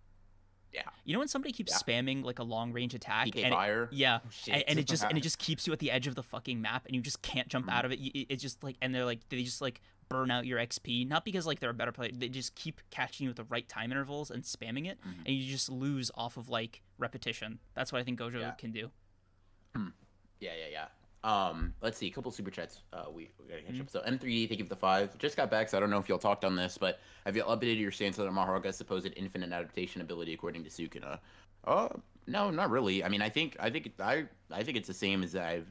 Yeah, You know when somebody keeps yeah. spamming like a long range attack PK and fire. yeah, Oh, shit. and it just keeps you at the edge of the fucking map and you just can't jump Mhm. out of it. It's just like and they're like they just like burn out your XP, not because like they're a better player, they just keep catching you at the right time intervals and spamming it, Mhm. and you just lose off of like repetition. That's what I think Yeah. Gojo can do. Hmm. Yeah, yeah, yeah. Let's see, a couple super chats. We gotta catch Mm. up. So M3D, thank you for the 5. Just got back, so I don't know if y'all talked on this, but have you updated your stance on Maharaga's supposed infinite adaptation ability according to Sukuna? Uh, no, not really. I mean, I think it's the same as I've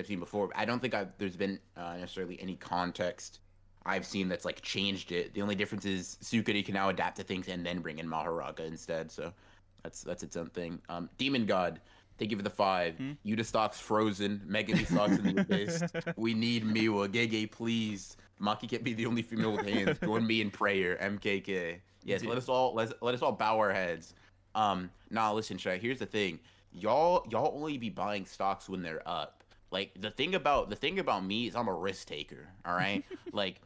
seen before. I don't think there's been necessarily any context I've seen that's like changed it. The only difference is Sukuna can now adapt to things and then bring in Maharaga instead. So that's its own thing. Demon God. Thank you for the 5. Mm. Yuta stocks frozen. Megami stocks in the abyss. We need Miwa. Gege, please. Maki can't be the only female with hands. Join me in prayer. MKK. Yes, Dude. let us all bow our heads. Nah, listen, Shay. Here's the thing. Y'all only be buying stocks when they're up. Like the thing about me is I'm a risk taker. All right. Like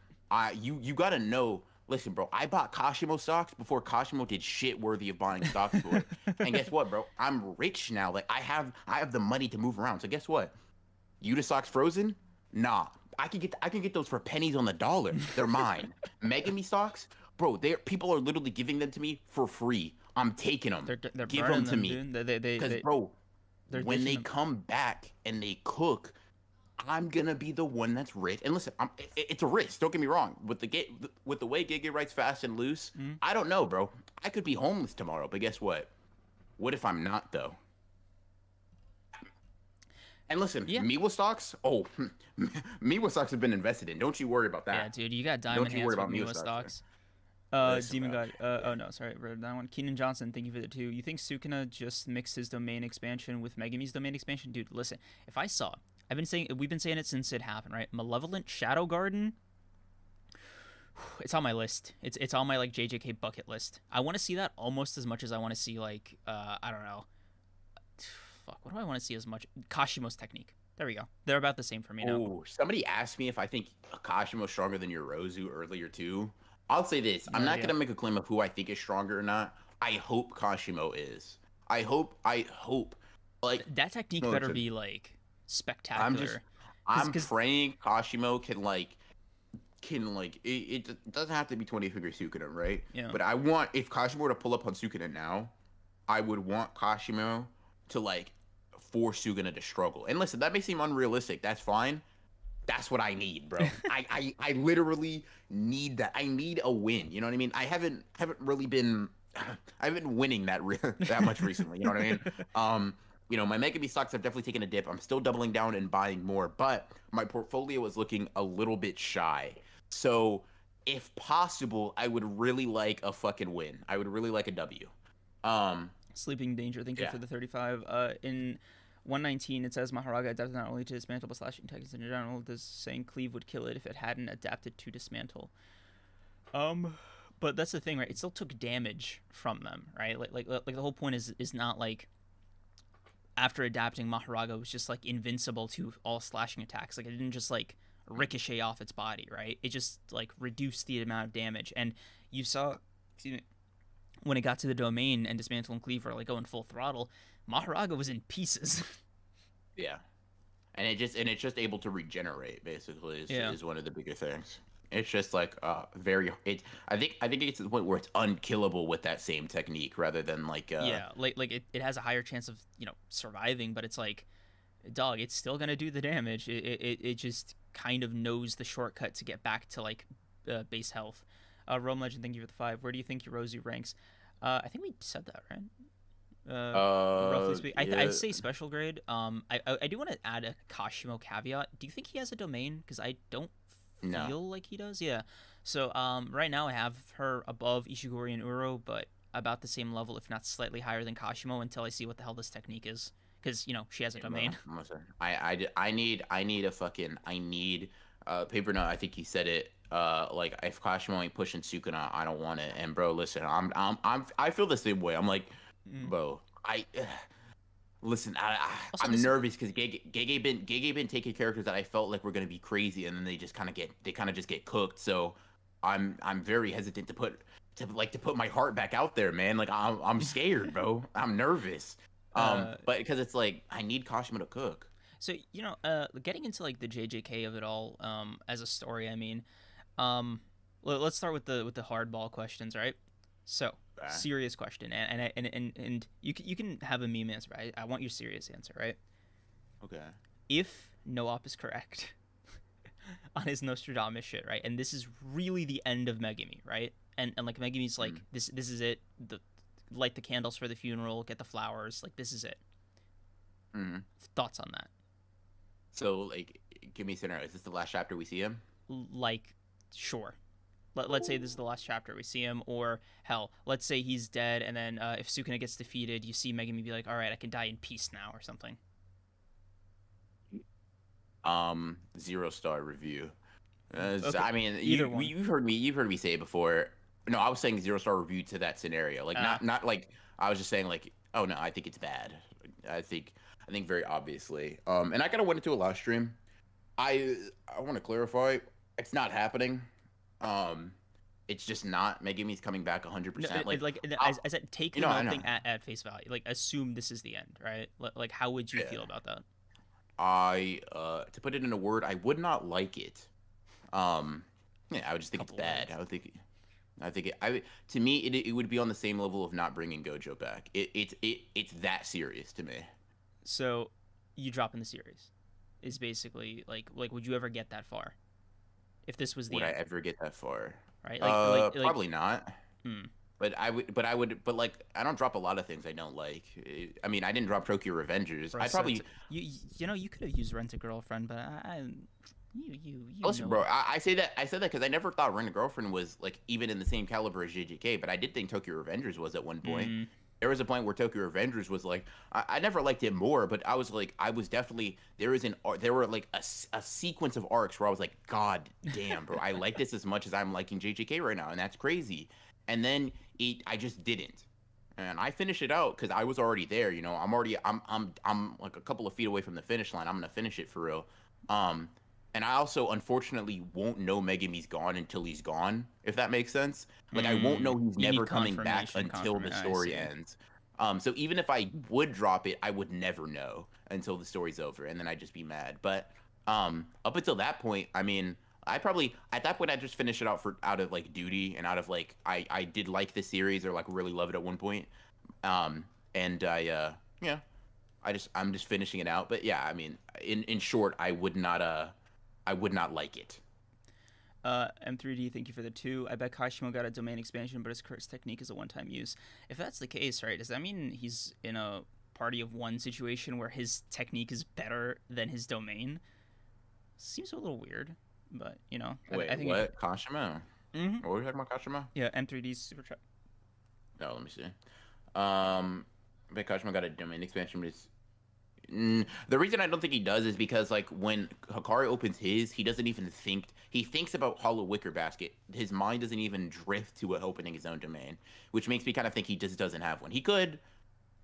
you gotta know. Listen, bro, I bought Kashimo stocks before Kashimo did shit worthy of buying stocks for it. And guess what, bro? I'm rich now. Like I have the money to move around. So guess what? Yuta stocks frozen? Nah. I can get those for pennies on the dollar. They're mine. Megami stocks? Bro, people are literally giving them to me for free. I'm taking them. They're Give burning them to them, me. dude. Because, bro, They're when they dishing them. come back and they cook, I'm gonna be the one that's rich. And listen, it's a risk. Don't get me wrong. With the way Gege writes fast and loose, Mm. I don't know, bro. I could be homeless tomorrow, but guess what? What if I'm not though? And listen, Yeah. Miwa stocks. Oh, Miwa stocks have been invested in. Don't you worry about Yeah, that. dude, you got Don't diamond you hands worry with about Miwa Miwa stocks. stocks. Listen, Demon bro. God. Yeah. Oh no, sorry, read that one. Keenan Johnson, thank you for the 2. You think Sukuna just mixed his domain expansion with Megami's domain expansion? Dude, listen. If I saw, we've been saying it since it happened, right? Malevolent Shadow Garden. It's on my list. It's on my like JJK bucket list. I want to see that almost as much as I want to see like I don't know. Fuck, what do I want to see as much? Kashimo's technique. There we go. They're about the same for me now. Oh, somebody asked me if I think Kashimo's stronger than Yorozu earlier too. I'll say this: No I'm not idea. gonna make a claim of who I think is stronger or not. I hope Kashimo is. I hope. Like, That technique no, better listen, be like I'm just, spectacular. I'm Cause praying Kashimo can like it doesn't have to be 20 figure Sukuna, right? you know, But I want if Kashimo were to pull up on Sukuna now, I would want Kashimo to like force Sukuna to struggle. And listen, that may seem unrealistic. That's fine. That's what I need, bro. I literally need that. I need a win. You know what I mean? I haven't really been I haven't been winning that much recently. You know what I mean? My Mega B stocks have definitely taken a dip. I'm still doubling down and buying more, but my portfolio is looking a little bit shy. So, if possible, I would really like a fucking win. I would really like a W. Um, Sleeping Danger, thank you yeah. for the 35. In 119, it says Maharaga adapted not only to dismantle but slashing attacks in general. Does saying cleave would kill it if it hadn't adapted to dismantle. But that's the thing, right? It still took damage from them, right? Like the whole point is not like after adapting Maharaga was just like invincible to all slashing attacks. Like it didn't just like ricochet off its body, right? It just like reduced the amount of damage. And you saw, excuse me, when it got to the domain and dismantle and cleave were like going full throttle, Maharaga was in pieces. Yeah. And it's just able to regenerate basically is one of the bigger things. It's just like I think it gets to the point where it's unkillable with that same technique rather than like Yeah, like it has a higher chance of surviving, but it's like, dog, it's still gonna do the damage. It just kind of knows the shortcut to get back to like base health. Rome Legend, thank you for the 5. Where do you think Yorozu ranks? I think we said that, right? Roughly speaking, yeah. I'd say special grade. I do want to add a Kashimo caveat. Do you think he has a domain? Because I don't No. feel like he does. Yeah. So right now I have her above Ishigori and Uro, but about the same level, if not slightly higher than Kashimo, until I see what the hell this technique is. Because she has a domain. I need paper note. I think he said it. Like if Kashimo ain't pushing Sukuna, I don't want it. And bro, listen, I feel the same way. I'm like, bro, listen, Also, I'm nervous because Gege been taking characters that I felt like were gonna be crazy, and then they just kind of just get cooked. So I'm very hesitant to put my heart back out there, man. Like I'm scared, bro. I'm nervous. But because it's like I need Kashimo to cook. So getting into like the JJK of it all, as a story, I mean, Um, let's start with the hardball questions, right? So, Okay. serious question, and you can have a meme answer, but I want your serious answer, right? Okay. If Noop is correct on his Nostradamus shit, right, and this is really the end of Megami, right? And like Megami's Mm. like this is it. The light the candles for the funeral, get the flowers, like this is it. Mm. Thoughts on that? So like, give me a scenario. Is this the last chapter we see him? Like, sure. Let's say this is the last chapter we see him, or hell, let's say he's dead, and then if Sukuna gets defeated, you see Megami be like, "All right, I can die in peace now," or something. 0-star review. Okay, I mean, either one. you've heard me say it before. No, I was saying 0-star review to that scenario. Like Uh, not like I was just saying like, oh no, I think it's bad. I think I think very obviously. And I kind of went into a live stream. I I want to clarify, it's not happening. Um, it's just not. Megami's coming back no, 100%. Like, I said, take you the know, I Nope know. thing at face value. Like, assume this is the end, right? Like, how would you feel Yeah. about that? I to put it in a word, I would not like it. Um, yeah, I would just think it's Couple bad. words. I think to me it would be on the same level of not bringing Gojo back. It's that serious to me. So, you drop in the series is basically like would you ever get that far if this was the Would I end, ever get that far? right? Probably not. Hmm. But like, I don't drop a lot of things I don't like. I mean, I didn't drop Tokyo Revengers. Bro, I so probably you know you could have used Rent a Girlfriend, but you listen, bro. know. I said that because I never thought Rent a Girlfriend was like even in the same caliber as JJK, but I did think Tokyo Revengers was at one point. Mm, There was a point where Tokyo Revengers was like I never liked it more, but I was like I was definitely there were like a sequence of arcs where I was like, God damn, bro, I like this as much as I'm liking JJK right now, and that's crazy. And then I just didn't. And I finished it out because I was already there. You know, I'm like a couple of feet away from the finish line. I'm gonna finish it for real. Um, and I also unfortunately won't know Megami's gone until he's gone, if that makes sense. Like I won't know he's you need never coming back until the confirmation. I story see. ends. So even if I would drop it, I would never know until the story's over, and then I'd just be mad. But up until that point, I mean, I probably at that point I just finish it out for out of like duty and out of like I did like the series or like really love it at one point. And yeah, I'm just finishing it out. But yeah, I mean, in short, I would not like it. M3D, thank you for the 2. I bet Kashimo got a domain expansion, but his curse technique is a one-time use. If that's the case, right, does that mean he's in a party of one situation where his technique is better than his domain? Seems a little weird, but you know, I Wait, think. what? Kashima? Mm-hmm. What were we talking about, Kashima? Yeah, M3D's super chat. No, let me see. But Kashima got a domain expansion, but it's the reason I don't think he does is because like when Hikari opens his, he doesn't even think he thinks about Hollow Wicker Basket. His mind doesn't even drift to opening his own domain, which makes me kind of think he just doesn't have one. He could,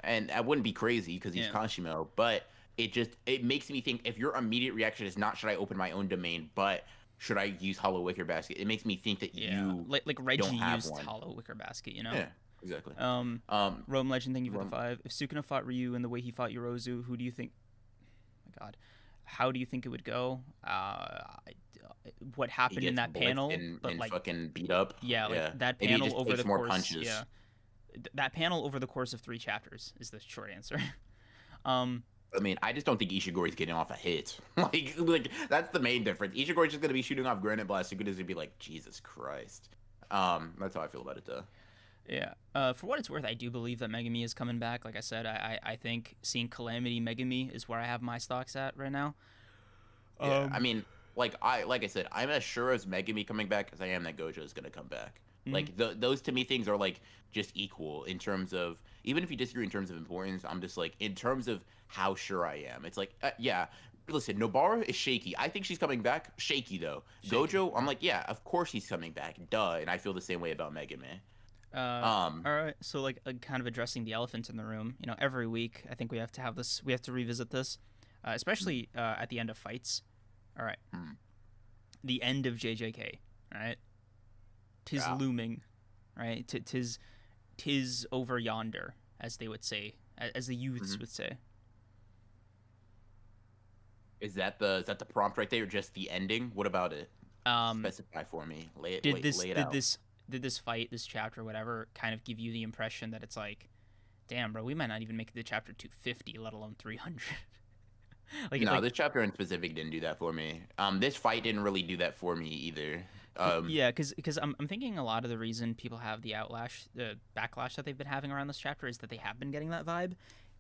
and I wouldn't be crazy because he's Yeah. Kashimo, but it makes me think if your immediate reaction is not should I open my own domain, but should I use Hollow Wicker Basket? It makes me think that Yeah, you like Reggie don't have used one. Hollow Wicker Basket, you know. Yeah, exactly. Um, Rome Legend, thank you for the Rome- 5. If Sukuna fought Ryu in the way he fought Yorozu, who do you think? Oh my God, how do you think it would go? What he happened in gets that blitzed panel? But and like, fucking beat up. yeah, like Yeah, that maybe he panel just over takes the more course. punches. Yeah, that panel over the course of 3 chapters is the short answer. um, I mean, I just don't think Ishigori's getting off a hit. Like that's the main difference. Ishigori's just gonna be shooting off Granite Blast. Sukuna's gonna be like, Jesus Christ. That's how I feel about it, though. yeah. For what it's worth, I do believe that Megami is coming back. Like I said, I think seeing Calamity Megami is where I have my stocks at right now. Yeah, I mean, like I said, I'm as sure as Megami coming back as I am that Gojo is gonna come back. Mhm. Like those to me things are like just equal in terms of even if you disagree in terms of importance. I'm just like in terms of how sure I am. It's like yeah. Listen, Nobara is shaky. I think she's coming back. Shaky though. Shaky, Gojo, I'm right. like, yeah, of course he's coming back. Duh. And I feel the same way about Megami. All right. So, like, kind of addressing the elephant in the room. You know, every week, I think we have to have this. We have to revisit this, especially at the end of fights. All right. Hmm. The end of JJK. All right. Tis Yeah. looming. Right. Tis over yonder, as they would say, as the youths Mhm. would say. Is that the prompt right there, or just the ending? What about it? Um, Specify for me. did this Lay it did out. this did this fight, this chapter, whatever, kind of give you the impression that it's like, damn, bro, we might not even make it to chapter 250, let alone 300? No, Like this chapter in specific didn't do that for me. This fight didn't really do that for me either. Yeah, because I'm thinking a lot of the reason people have the backlash that they've been having around this chapter is that they have been getting that vibe,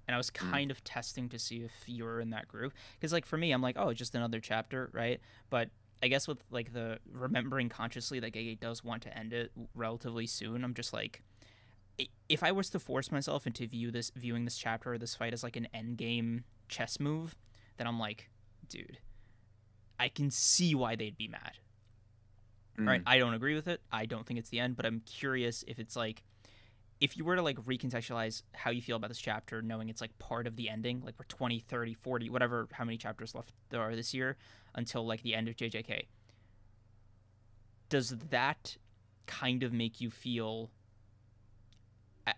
and I was mm, kind of testing to see if you were in that group. Because like for me, I'm like, oh, it's just another chapter, right? But I guess with like the remembering consciously that Gege does want to end it relatively soon, I'm just like, if I was to force myself into viewing this chapter or this fight as like an end game chess move, then I'm like, dude, I can see why they'd be mad. Right? mm. I don't agree with it. I don't think it's the end, but I'm curious if it's like, if you were to like recontextualize how you feel about this chapter, knowing it's like part of the ending, like we're 20, 30, 40, whatever, how many chapters left there are this year until like the end of JJK, does that kind of make you feel,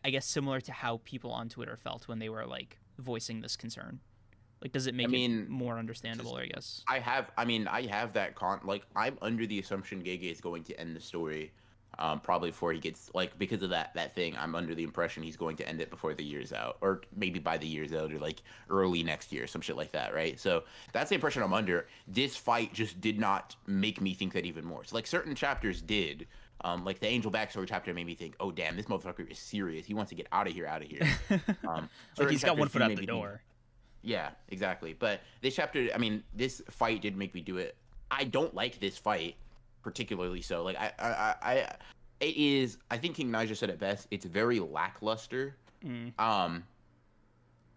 I guess, similar to how people on Twitter felt when they were like voicing this concern? Like, does it I make it mean, more just understandable, I guess? I have that like I'm under the assumption Gege is going to end the story, probably before he gets like because of that thing. I'm under the impression he's going to end it before the year's out, or maybe by the year's out, or like early next year, some shit like that, right? So that's the impression I'm under. This fight just did not make me think that even more. So like certain chapters did. Like the Angel backstory chapter made me think, oh damn, this motherfucker is serious. He wants to get out of here, out of here. Like Certain he's got one chapters foot do out make the me think, door. yeah, exactly. But this chapter, I mean, this fight did make me do it. I don't like this fight particularly. So, like, it is. I think King Nigel said it best. It's very lackluster. Mm, Um,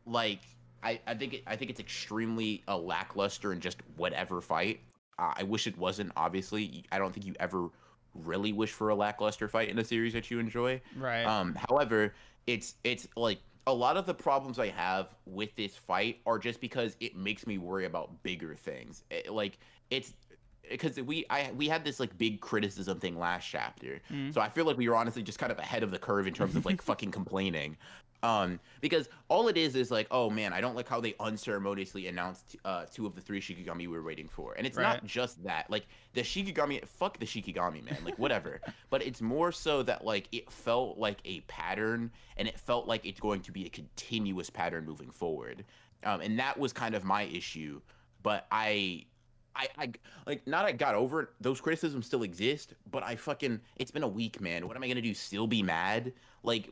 like, I think it's extremely lackluster in just whatever fight. I wish it wasn't. Obviously, I don't think you ever really wish for a lackluster fight in a series that you enjoy. right. However, it's like a lot of the problems I have with this fight are just because it makes me worry about bigger things. Like it's because we had this like big criticism thing last chapter, Mm. so I feel like we were honestly just kind of ahead of the curve in terms of like fucking complaining. Because all it is like, oh man, I don't like how they unceremoniously announced two of the three Shikigami we were waiting for, and it's Right. not just that. Like the Shikigami, fuck the Shikigami, man, like whatever. But it's more so that like it felt like a pattern, and it felt like it's going to be a continuous pattern moving forward, and that was kind of my issue. But I like not I got over it. Those criticisms still exist, but I fucking it's been a week, man. What am I gonna do? Still be mad? Like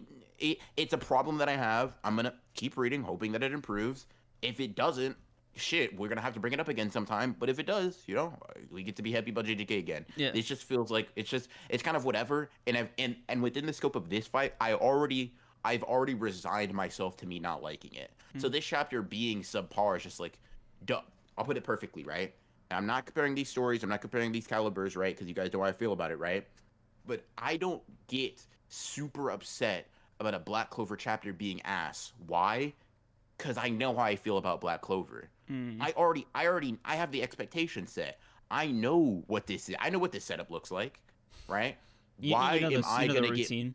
it's a problem that I have. I'm gonna keep reading, hoping that it improves. If it doesn't, shit, we're gonna have to bring it up again sometime. But if it does, we get to be happy about JJK again. Yeah. This just feels like it's kind of whatever. And within the scope of this fight, I've already resigned myself to me not liking it. So Mm. this chapter being subpar is just like, duh. I'll put it perfectly, right? I'm not comparing these stories. I'm not comparing these calibers, right? Because you guys know how I feel about it, right? But I don't get super upset about a Black Clover chapter being ass. Why? Because I know how I feel about Black Clover. Mm. I have the expectation set. I know what this is. I know what this setup looks like, right? You Why know am the I gonna get? routine.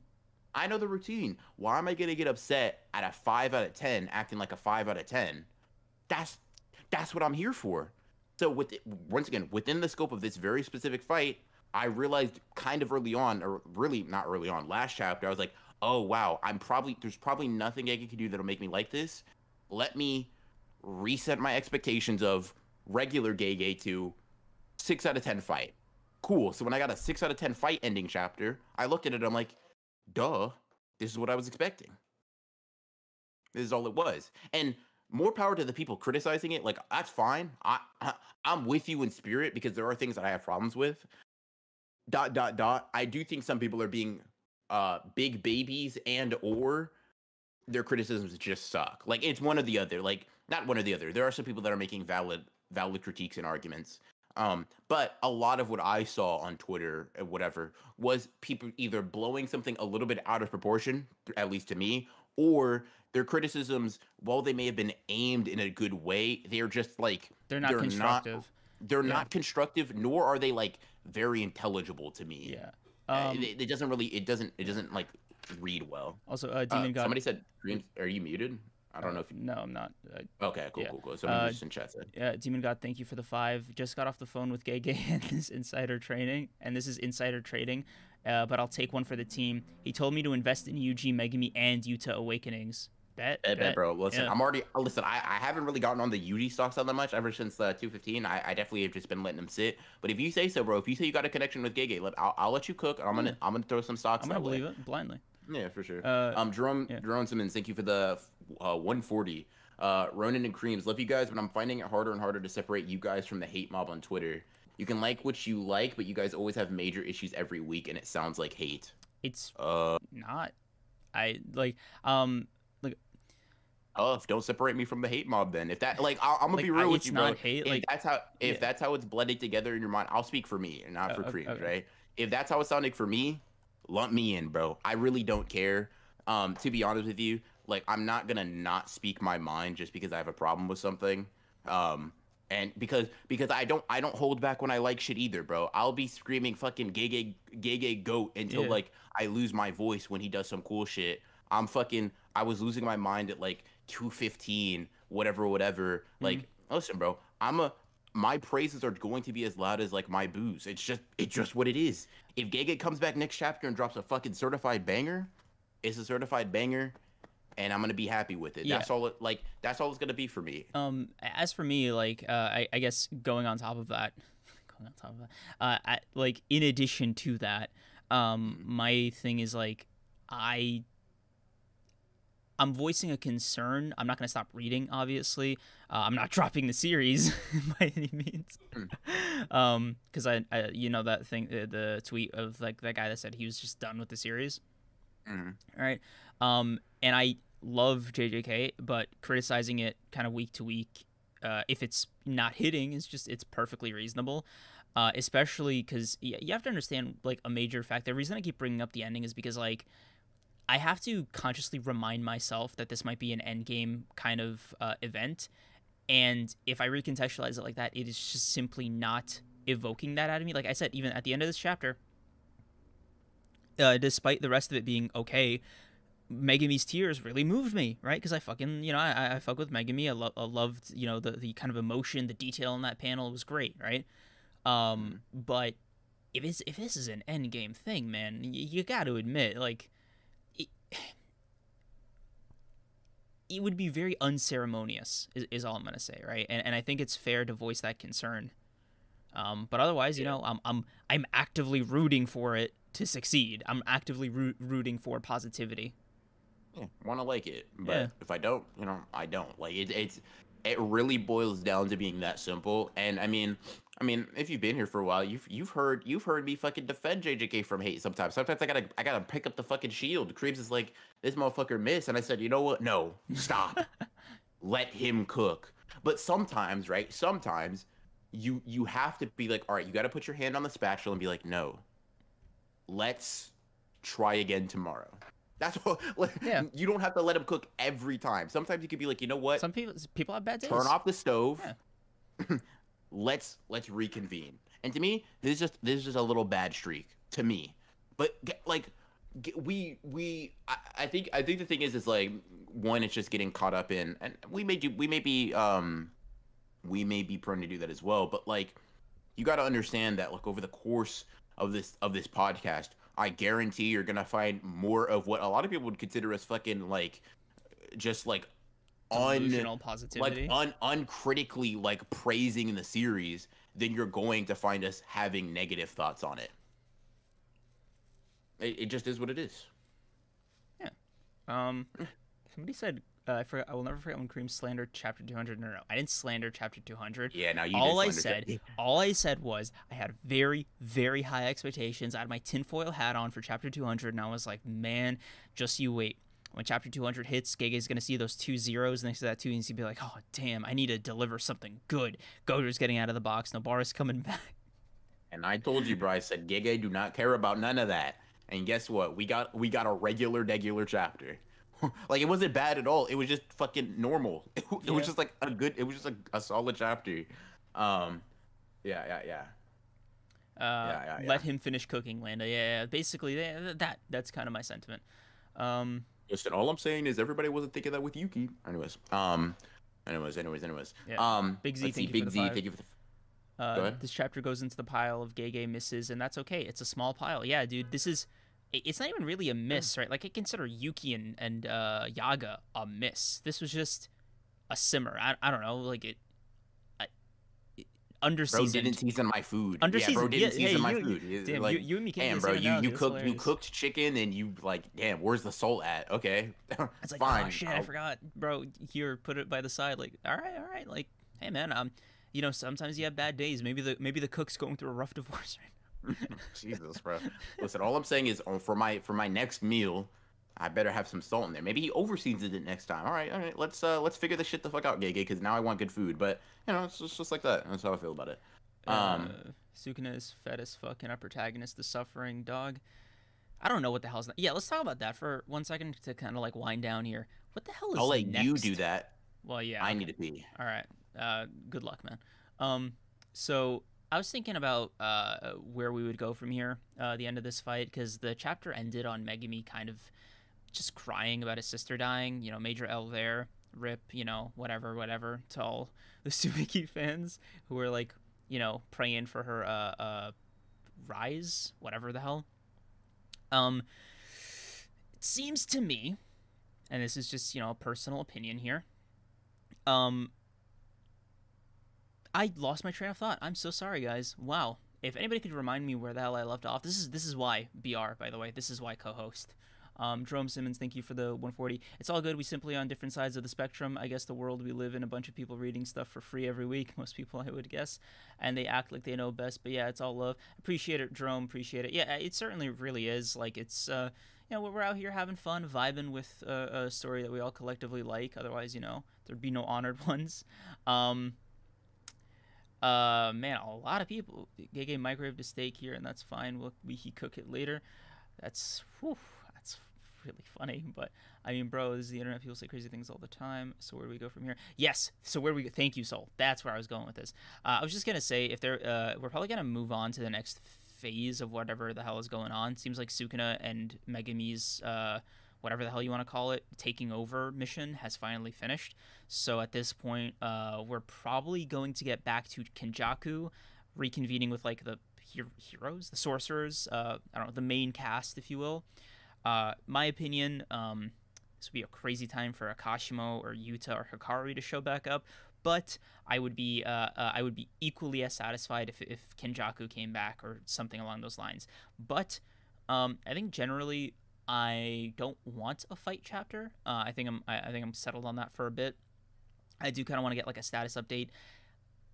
I know the routine. Why am I gonna get upset at a 5 out of 10, acting like a 5 out of 10? That's that's what I'm here for. So once again, within the scope of this very specific fight, I realized kind of early on, or really not early on, last chapter, I was like, oh wow, there's probably nothing I can do that'll make me like this. Let me reset my expectations of regular Gege to 6 out of 10 fight. Cool. So when I got a 6 out of 10 fight ending chapter, I looked at it, I'm like, duh, this is what I was expecting. This is all it was. And more power to the people criticizing it. Like that's fine. I'm with you in spirit because there are things that I have problems with. Dot dot dot. I do think some people are being big babies and or their criticisms just suck. Like it's one or the other. Like not one or the other. There are some people that are making valid critiques and arguments. But a lot of what I saw on Twitter and whatever was people either blowing something a little bit out of proportion, at least to me, or their criticisms, while they may have been aimed in a good way, they're just like They're not they're not constructive. they're Yeah. not constructive, nor are they like very intelligible to me. Yeah. Um. It doesn't really it doesn't like read well. Also, Demon God. Somebody said, "Dreams, are you muted?" I don't know if. No, I'm not. Okay, cool, Yeah. cool, cool. Someone just in chat said. Demon God, thank you for the 5. Just got off the phone with Gege and this insider training, and this is insider trading. But I'll take one for the team. He told me to invest in UG, Megami, and Yuta Awakenings. Bet. Bro. Listen, Yeah. I'm already. Listen, I haven't really gotten on the UD stocks all that much ever since 215. I definitely have just been letting them sit. But if you say so, bro, if you say you got a connection with Gege, I'll let you cook. And I'm gonna throw some stocks I'm gonna that way. believe it blindly. Yeah, for sure. Yeah. Jerome Simmons, thank you for the 140. Ronan and Creams, love you guys, but I'm finding it harder and harder to separate you guys from the hate mob on Twitter. You can like what you like, but you guys always have major issues every week, and it sounds like hate. It's Uh, not. I like Oh, don't separate me from the hate mob then. If that I'm gonna be real with it's you, bro. not hate. If Like that's how it's blended together in your mind, I'll speak for me and not for Creams, okay. right? If that's how it's sounding for me, lump me in, bro. I really don't care. To be honest with you, like I'm not gonna not speak my mind just because I have a problem with something. And because I don't hold back when I like shit either, bro. I'll be screaming fucking gay goat until Yeah. like I lose my voice when he does some cool shit. I was losing my mind at like 215, whatever. Like, listen, bro, my praises are going to be as loud as like my boos. It's just what it is. If Gege comes back next chapter and drops a fucking certified banger, it's a certified banger, and I'm gonna be happy with it. Yeah. That's all it's gonna be for me. As for me, like I guess going on top of that, like in addition to that, my thing is like I'm voicing a concern. I'm not going to stop reading, obviously. I'm not dropping the series by any means. Because I you know that thing, the tweet of like that guy that said he was just done with the series. All right. And I love JJK, but criticizing it kind of week to week, if it's not hitting, it's perfectly reasonable. Especially because you have to understand like a major fact. The reason I keep bringing up the ending is because like I have to consciously remind myself that this might be an endgame kind of event. And if I recontextualize it like that, it is just simply not evoking that out of me. Like I said, even at the end of this chapter, despite the rest of it being okay, Megami's tears really moved me, right? Because I fucking, I fuck with Megami. I loved, the kind of emotion, the detail in that panel was great, right? But if this is an endgame thing, man, you got to admit, like, it would be very unceremonious is all I'm gonna say, right? And I think it's fair to voice that concern. But otherwise, I'm actively rooting for it to succeed. I'm actively rooting for positivity. Yeah, want to like it, but if I don't, I don't. Like it really boils down to being that simple. And I mean, if you've been here for a while, you've heard me fucking defend JJK from hate sometimes. Sometimes I gotta pick up the fucking shield. Creeps is like, this motherfucker missed, and I said, you know what? No, stop. Let him cook. But sometimes, right? Sometimes you have to be like, all right, you got to put your hand on the spatula and be like, no, let's try again tomorrow. That's what. Yeah. You don't have to let him cook every time. Sometimes you could be like, you know what? Some people have bad days. Turn off the stove. Yeah. Let's reconvene. And to me, this is just a little bad streak to me. But like, I think the thing is like, one, it's just getting caught up in, and we may be prone to do that as well. But like, you got to understand that like over the course of this podcast, I guarantee you're gonna find more of what a lot of people would consider as fucking like, just like delusional positivity, like uncritically like praising the series than you're going to find us having negative thoughts on it. It just is what it is. Yeah. Somebody said, I will never forget when Cream slandered Chapter 200. No, I didn't slander Chapter 200. Yeah, now you all I said was I had very, very high expectations. I had my tinfoil hat on for Chapter 200, and I was like, man, just you wait. When Chapter 200 hits, Gege's going to see those 2 zeros next to that 2, and he's going to be like, oh, damn, I need to deliver something good. Goder's getting out of the box. Nobara's coming back. And I told you, bro, I said, Gege do not care about none of that. And guess what? We got a regular chapter. Like, it wasn't bad at all. It was just fucking normal. It was just like it was just a solid chapter. Yeah. Let him finish cooking, Landa. Yeah. Basically, that's kind of my sentiment. Listen, all I'm saying is everybody wasn't thinking that with Yuki. Anyways. Yeah. Big Z, Let's see. thank you for Big the Z, 5. thank you for the. Go ahead. This chapter goes into the pile of gay misses, and that's okay. It's a small pile. Yeah, dude, this is. It's not even really a miss, right? Like, I consider Yuki and Yaga a miss. This was just a simmer. I don't know, like I, Bro didn't underseasoned. season my food. Yeah, bro Underseasoned. Yeah, didn't hey, season my you food. He's damn, like, you and me can't get damn, the bro, same analogy. you That's cooked hilarious. chicken and you like, damn, where's the salt at? Okay, It's like, oh fine. shit, I forgot, bro. Here, put it by the side. Like, all right. Like, hey man, sometimes you have bad days. Maybe the cook's going through a rough divorce right Jesus, bro. Listen, all I'm saying is, for my next meal, I better have some salt in there. Maybe he overseasons it next time. All right. Let's figure this shit the fuck out, Gege, because now I want good food. But it's just like that. That's how I feel about it. Um, Sukuna is fed as fuck, and our protagonist, the suffering dog. I don't know what the hell's. Yeah, let's talk about that for 1 second to kind of like wind down here. What the hell is I'll let next? you do that. Well, yeah. I Okay. need to pee. All right. Good luck, man. So I was thinking about where we would go from here, the end of this fight, because the chapter ended on Megumi kind of just crying about his sister dying. Major L there, rip. Whatever. To all the Tsubiki fans who were like, praying for her rise, whatever the hell. It seems to me, and this is just a personal opinion here. I lost my train of thought. I'm so sorry, guys. Wow. If anybody could remind me where the hell I left off, this is why BR, by the way. This is why co-host. Jerome Simmons, thank you for the 140. It's all good. We simply on different sides of the spectrum. I guess the world we live in, a bunch of people reading stuff for free every week. Most people, I would guess, and they act like they know best. But yeah, it's all love. Appreciate it, Jerome. Appreciate it. Yeah, it certainly really is. Like it's we're out here having fun, vibing with a story that we all collectively like. Otherwise, there'd be no honored ones. Man, a lot of people. Gege microwaved a steak here, and that's fine. He cook it later. That's really funny. But I mean, bro, this is the internet. People say crazy things all the time. So where do we go from here? Yes. So where do we go? Thank you, Soul. That's where I was going with this. I was just gonna say we're probably gonna move on to the next phase of whatever the hell is going on. Seems like Sukuna and Megumi's whatever the hell you want to call it, taking over mission has finally finished. So at this point, we're probably going to get back to Kenjaku, reconvening with like the heroes, the sorcerers, I don't know, the main cast, if you will. My opinion, this would be a crazy time for Akashimo or Yuta or Hikari to show back up. But I would be equally as satisfied if Kenjaku came back or something along those lines. But I think generally I don't want a fight chapter. I think I'm settled on that for a bit. I do kind of want to get like a status update,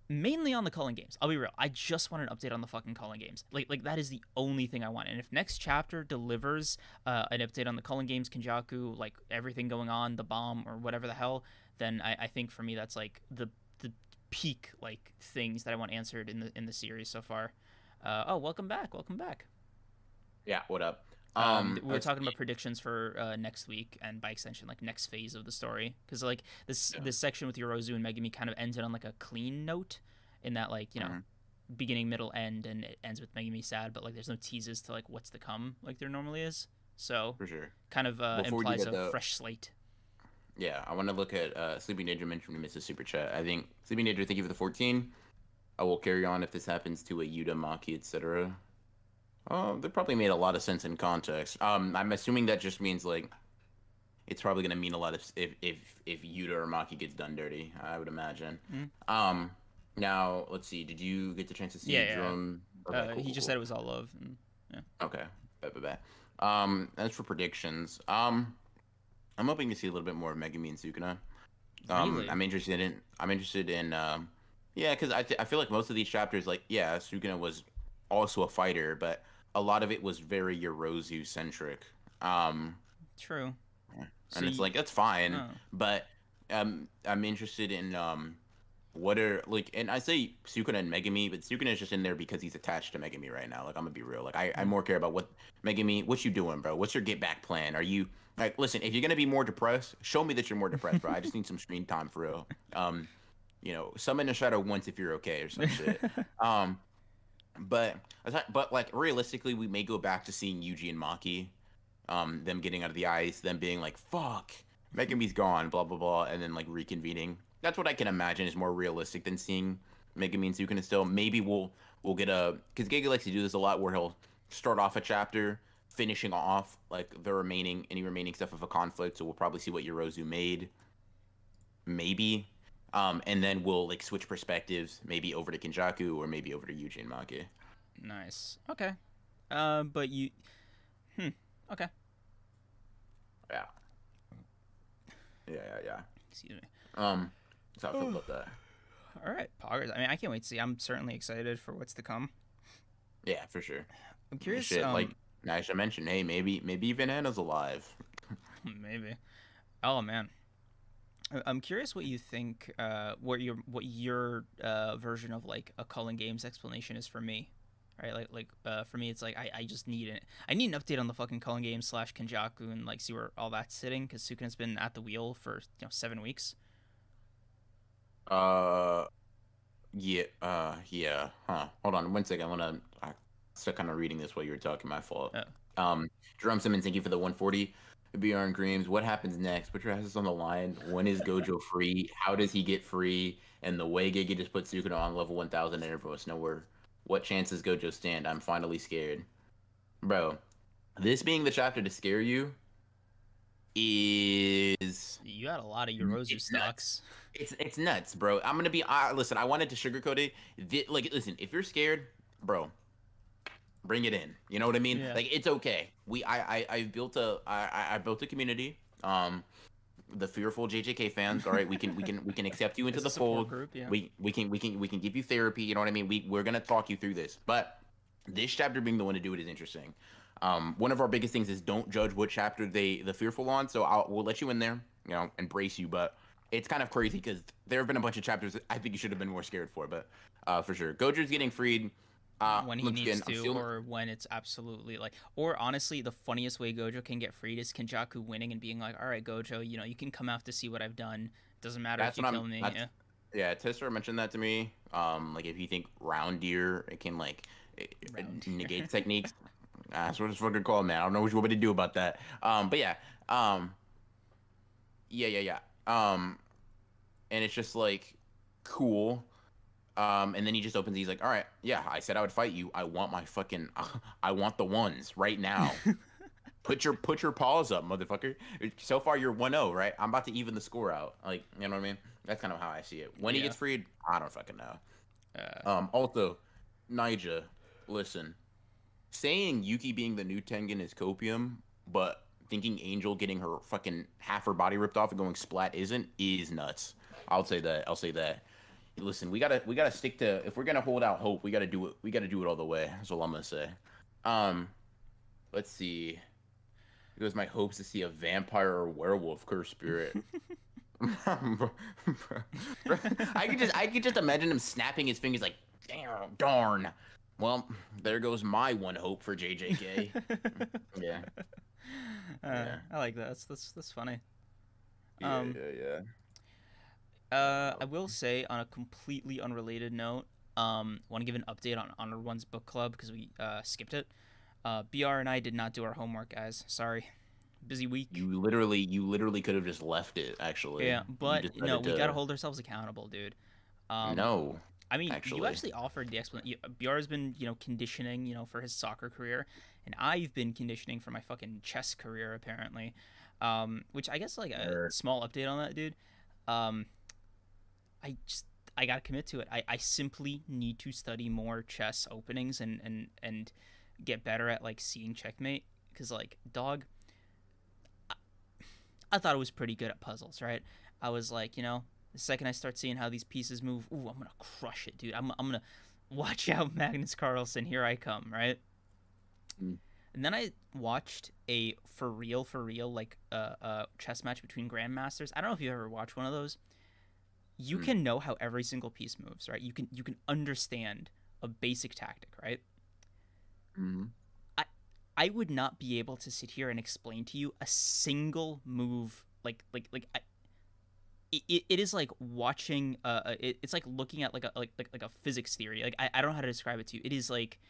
mainly on the Culling games. I'll be real. I just want an update on the fucking Culling games. Like that is the only thing I want. And if next chapter delivers an update on the Culling games, Kenjaku, like everything going on, the bomb or whatever the hell, then I think for me that's like the peak like things that I want answered in the series so far. Welcome back. Yeah, what up? We were talking about predictions for next week and by extension like next phase of the story, because like this section with Yorozu and Megumi kind of ended on like a clean note in that like beginning, middle, end, and it ends with Megumi sad, but like there's no teases to like what's to come like there normally is. So for sure, kind of implies a fresh slate. Yeah, I want to look at Sleepy Ninja mentioned in Mrs. Super Chat. I think Sleepy Ninja, thank you for the 14. I will carry on if this happens to a Yuta, Maki, etc. Oh, that probably made a lot of sense in context. I'm assuming that just means like it's probably gonna mean a lot if Yuta or Maki gets done dirty. I would imagine. Mm-hmm. Now let's see. Did you get the chance to see Drum? Okay, he just said it was all love. And, yeah. Okay. Bet. As for predictions, I'm hoping to see a little bit more of Megumi and Sukuna. Really? I'm interested in yeah, because I feel like most of these chapters, like Sukuna was also a fighter, but a lot of it was very Yorozu centric. True. And it's like that's fine, but I'm interested in what are like, and I say Sukuna and Megumi, but Sukuna is just in there because he's attached to Megumi right now. Like I'm gonna be real, like I more care about what Megumi, what you doing, bro? What's your get back plan? Are you like, listen, if you're gonna be more depressed, show me that you're more depressed, bro. I just need some screen time for real. Summon a shadow once if you're okay or some shit. But like realistically, we may go back to seeing Yuji and Maki. them getting out of the ice, them being like, "Fuck, Megumi's gone," blah blah blah, and then like reconvening. That's what I can imagine is more realistic than seeing Megumi and Sukuna still. Maybe we'll get a because Giga likes to do this a lot, where he'll start off a chapter finishing off like the remaining any remaining stuff of a conflict. So we'll probably see what Yorozu made, maybe. And then we'll like switch perspectives, maybe over to Kenjaku or maybe over to Yuji and Maki. Nice. Okay. But you. Okay. Yeah. Yeah. Excuse me. So I feel about that. All right, Poggers. I mean, I can't wait to see. I'm certainly excited for what's to come. Yeah, for sure. I'm curious. Shit, like Nisha mentioned, hey, maybe even Anna's alive. Maybe. Oh man. I'm curious what you think. What your version of like a Cullen Games explanation is for me. Right, for me, it's like I just need it. I need an update on the fucking Cullen Games / Kenjaku and like see where all that's sitting because Sukuna's been at the wheel for 7 weeks. Yeah. Huh. Hold on 1 second. I'm still kind of reading this while you were talking. My fault. Oh. Jerome Simmons, thank you for the 140. BR and Greaves, what happens next? Put your asses on the line. When is Gojo free? How does he get free? And the way Gege just put Sukuna on level 1000 and everyone wants to know what chances Gojo stand. I'm finally scared. Bro, this being the chapter to scare you is... You had a lot of Yorozu stocks. It's nuts, bro. I'm gonna be... listen, I wanted to sugarcoat it. Listen, if you're scared, bro, bring it in. You know what I mean? Yeah. Like, it's okay. I built a community. The fearful JJK fans. All right, we can accept you into the fold. Group, yeah. We can give you therapy. You know what I mean? We're gonna talk you through this. But this chapter being the one to do it is interesting. One of our biggest things is don't judge what chapter the fearful on. So we'll let you in there, and brace you. But it's kind of crazy because there have been a bunch of chapters that I think you should have been more scared for. But for sure, Gojo's getting freed. When he needs to, or when it's absolutely like, or honestly, the funniest way Gojo can get freed is Kenjaku winning and being like, "All right, Gojo, you can come out to see what I've done. Doesn't matter if you kill me." Yeah, Tessera mentioned that to me. Like if you think round deer, it can like negate techniques. That's what it's fucking called, man. I don't know what you want me to do about that. But yeah, yeah. And it's just like cool. And then he just opens. He's like, "All right, yeah, I said I would fight you. I want my fucking, I want the ones right now. put your paws up, motherfucker. So far you're 1-0, right? I'm about to even the score out. Like, you know what I mean? That's kind of how I see it. When he gets freed, I don't fucking know. Also, Naija, listen, saying Yuki being the new Tengen is copium, but thinking Angel getting her fucking half her body ripped off and going splat is nuts. I'll say that. Listen, we gotta stick to, if we're gonna hold out hope, we gotta do it all the way. That's all I'm gonna say. Let's see. It goes my hopes to see a vampire or werewolf curse spirit. I could just imagine him snapping his fingers like, damn, darn. Well, there goes my one hope for JJK. Yeah. I like that. That's funny. Yeah. I will say, on a completely unrelated note, want to give an update on Honor One's book club because we skipped it. BR and I did not do our homework, guys. Sorry, busy week. You literally could have just left it, actually. Yeah, but no, we gotta hold ourselves accountable, dude. No, I mean, actually. you actually offered the explanation. BR has been, conditioning, for his soccer career, and I've been conditioning for my fucking chess career, apparently. Which I guess like a small update on that, dude. I gotta commit to it. I simply need to study more chess openings and get better at like seeing checkmate. Cause like, dog, I thought it was pretty good at puzzles, right? I was like, the second I start seeing how these pieces move, ooh, I'm gonna crush it, dude. I'm gonna watch out, Magnus Carlsen, here I come, right? Mm. And then I watched a for real like chess match between grandmasters. I don't know if you ever watched one of those. You can know how every single piece moves, right? You can understand a basic tactic, right? Mm-hmm. I would not be able to sit here and explain to you a single move. It is like watching. It's like looking at like a physics theory. Like I don't know how to describe it to you. It is like,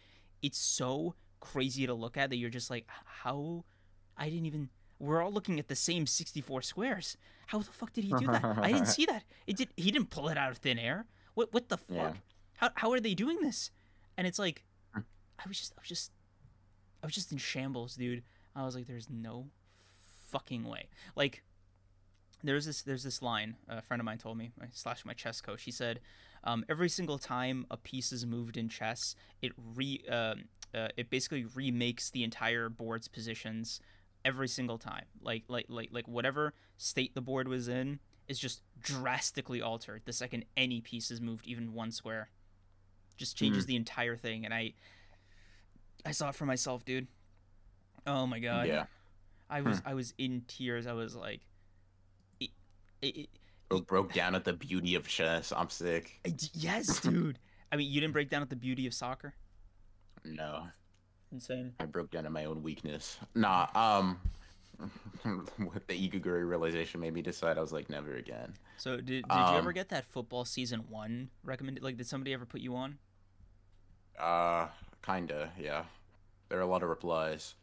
it's so crazy to look at that you're just like, how I didn't even. We're all looking at the same 64 squares. How the fuck did he do that? I didn't see that. It did. He didn't pull it out of thin air. What the Yeah. fuck? How are they doing this? And it's like, I was just in shambles, dude. I was like, there's no fucking way. Like, there's this line a friend of mine told me, slash my chess coach. He said, every single time a piece is moved in chess, it basically remakes the entire board's positions every single time. Like whatever state the board was in is just drastically altered the second any piece is moved even one square. Just changes the entire thing, and I saw it for myself, dude. Oh my god. Yeah. I was in tears. I was like, it, it, Broke down at the beauty of chess. I'm sick. yes, dude. I mean, you didn't break down at the beauty of soccer. No, Insane. I broke down at my own weakness. Nah, with the Igaguri realization made me decide I was like, never again. So did you ever get that football season 1 recommended? Like, did somebody ever put you on? Kinda, yeah. There are a lot of replies.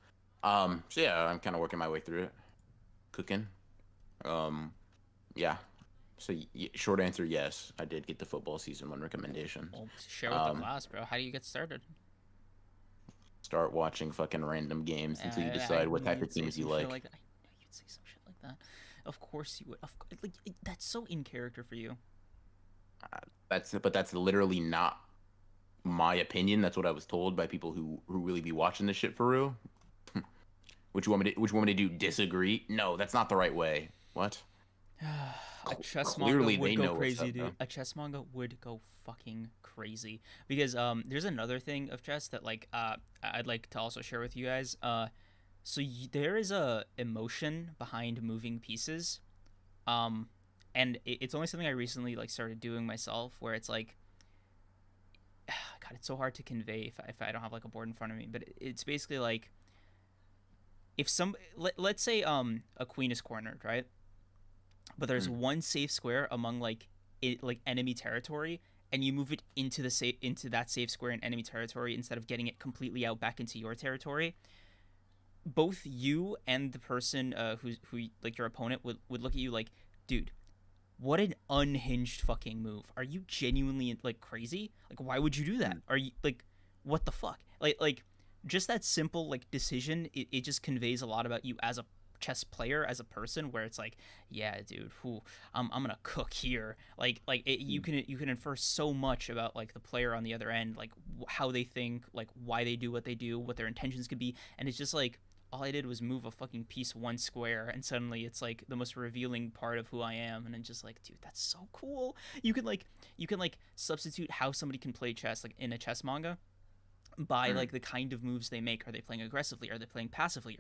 So yeah, I'm kind of working my way through it. Cooking. Yeah. So short answer, yes, I did get the football season 1 recommendation. Well, share with the class, bro. How do you get started? Start watching fucking random games until you decide what type of teams you like. I knew you'd say some shit like that. Of course you would. Like, that's so in character for you. That's literally not my opinion. That's what I was told by people who really be watching this shit for real. Which you want me to do? Disagree? No, that's not the right way. What? A chess Clearly manga would they go know what's crazy, up, dude. though. A chess manga would go fucking crazy because there's another thing of chess that like I'd like to also share with you guys. So there is a emotion behind moving pieces, and it's only something I recently like started doing myself, where it's like, God, it's so hard to convey if I don't have like a board in front of me, but it's basically like, if let's say a queen is cornered, right? But there's one safe square among like enemy territory, and you move it into that safe square in enemy territory instead of getting it completely out back into your territory. Both you and the person who like your opponent would look at you like, dude, what an unhinged fucking move. Are you genuinely like crazy? Like, why would you do that? Are you like, what the fuck? Like just that simple like decision, it just conveys a lot about you as a chess player, as a person, where it's like, yeah, dude, I'm gonna cook here. You can infer so much about like the player on the other end, like how they think, like why they do what they do, what their intentions could be, and it's just like, all I did was move a fucking piece one square, and suddenly it's like the most revealing part of who I am, and I'm just like, dude, that's so cool. You can substitute how somebody can play chess like in a chess manga by like the kind of moves they make. Are they playing aggressively? Are they playing passively?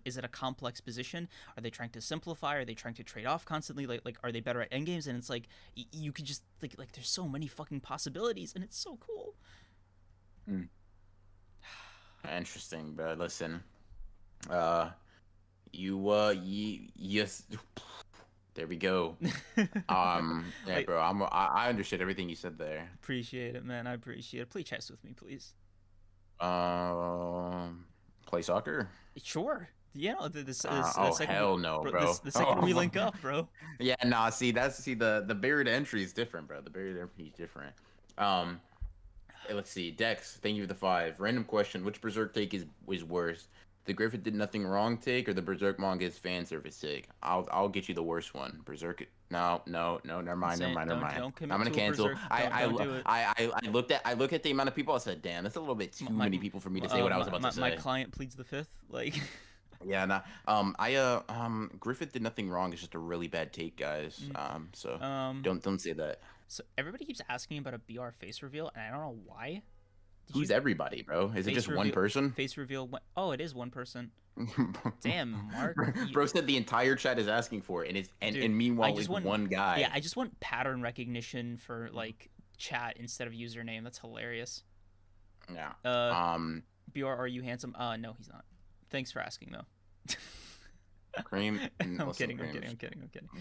Is it a complex position? Are they trying to simplify? Are they trying to trade off constantly? Like are they better at endgames? And it's like you could just like there's so many fucking possibilities, and it's so cool. Interesting, but listen, yes, there we go. Yeah, bro, I understood everything you said there. Appreciate it, man. I appreciate it. Play chess with me, please. Play soccer? Sure. Yeah, no, the oh second hell no, bro. The second we link up, bro. Yeah, nah. See, the barrier to entry is different, bro. The barrier to entry is different. Let's see. Dex, thank you for the 5. Random question: which Berserk take is worse? The Griffith did nothing wrong take, or the Berserk manga is fan service take? I'll get you the worst one. Berserk. No. Never mind. Don't I'm commit gonna to a cancel. Berserk. Don't do it. I looked at the amount of people. I said, damn, that's a little bit too many people for me to say what I was about to say. My client pleads the 5th. Like. Yeah, nah. Griffith did nothing wrong. It's just a really bad take, guys. So don't say that. So everybody keeps asking about a BR face reveal, and I don't know why. Who's everybody, bro? Is it just one person? Face reveal. Oh, it is one person. Damn, Mark. Bro said the entire chat is asking for it, and meanwhile it's one guy. Yeah, I just want pattern recognition for like chat instead of username. That's hilarious. Yeah. BR, are you handsome? No, he's not. Thanks for asking, though. Cream. I'm kidding.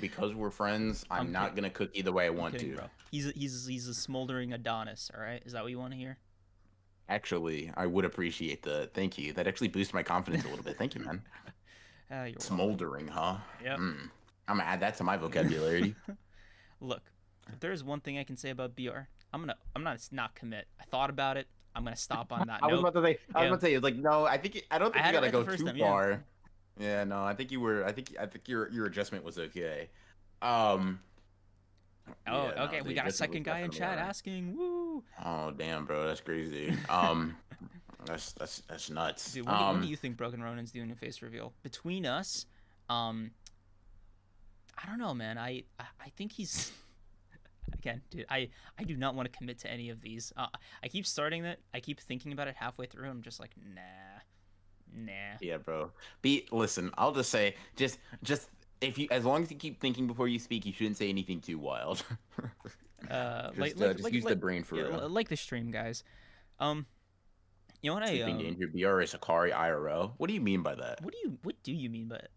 Because we're friends, I'm not gonna cook you the way I want to. Bro. He's a smoldering Adonis. All right, is that what you want to hear? Actually, I would appreciate the thank you. That actually boosts my confidence a little bit. Thank you, man. You're welcome. Smoldering, huh? Yep. Mm. I'm gonna add that to my vocabulary. Look, if there's one thing I can say about BR, I'm gonna not commit. I thought about it. I'm gonna stop on that I was note. about to say, Yeah, like, no, I don't I think you had it gotta right the go first too time. Yeah. far. Yeah, no, I think your adjustment was okay. Um, Oh, yeah, no, okay. We the got a adjustment was second guy in definitely chat alright. asking. Woo, Oh, damn, bro, that's crazy. That's nuts. dude. When do you think Broken Ronin's doing a face reveal? Between us, um, I don't know, man. I think he's again, dude. I do not want to commit to any of these. I keep starting it. I keep thinking about it halfway through. I'm just like, nah. Yeah, bro. Listen, I'll just say, just if you, as long as you keep thinking before you speak, you shouldn't say anything too wild. Just use the brain for Yeah, real. like the stream, guys. Um, you know what Sleeping Danger BR is Sakari IRL. What do you mean by that? what do you mean by it?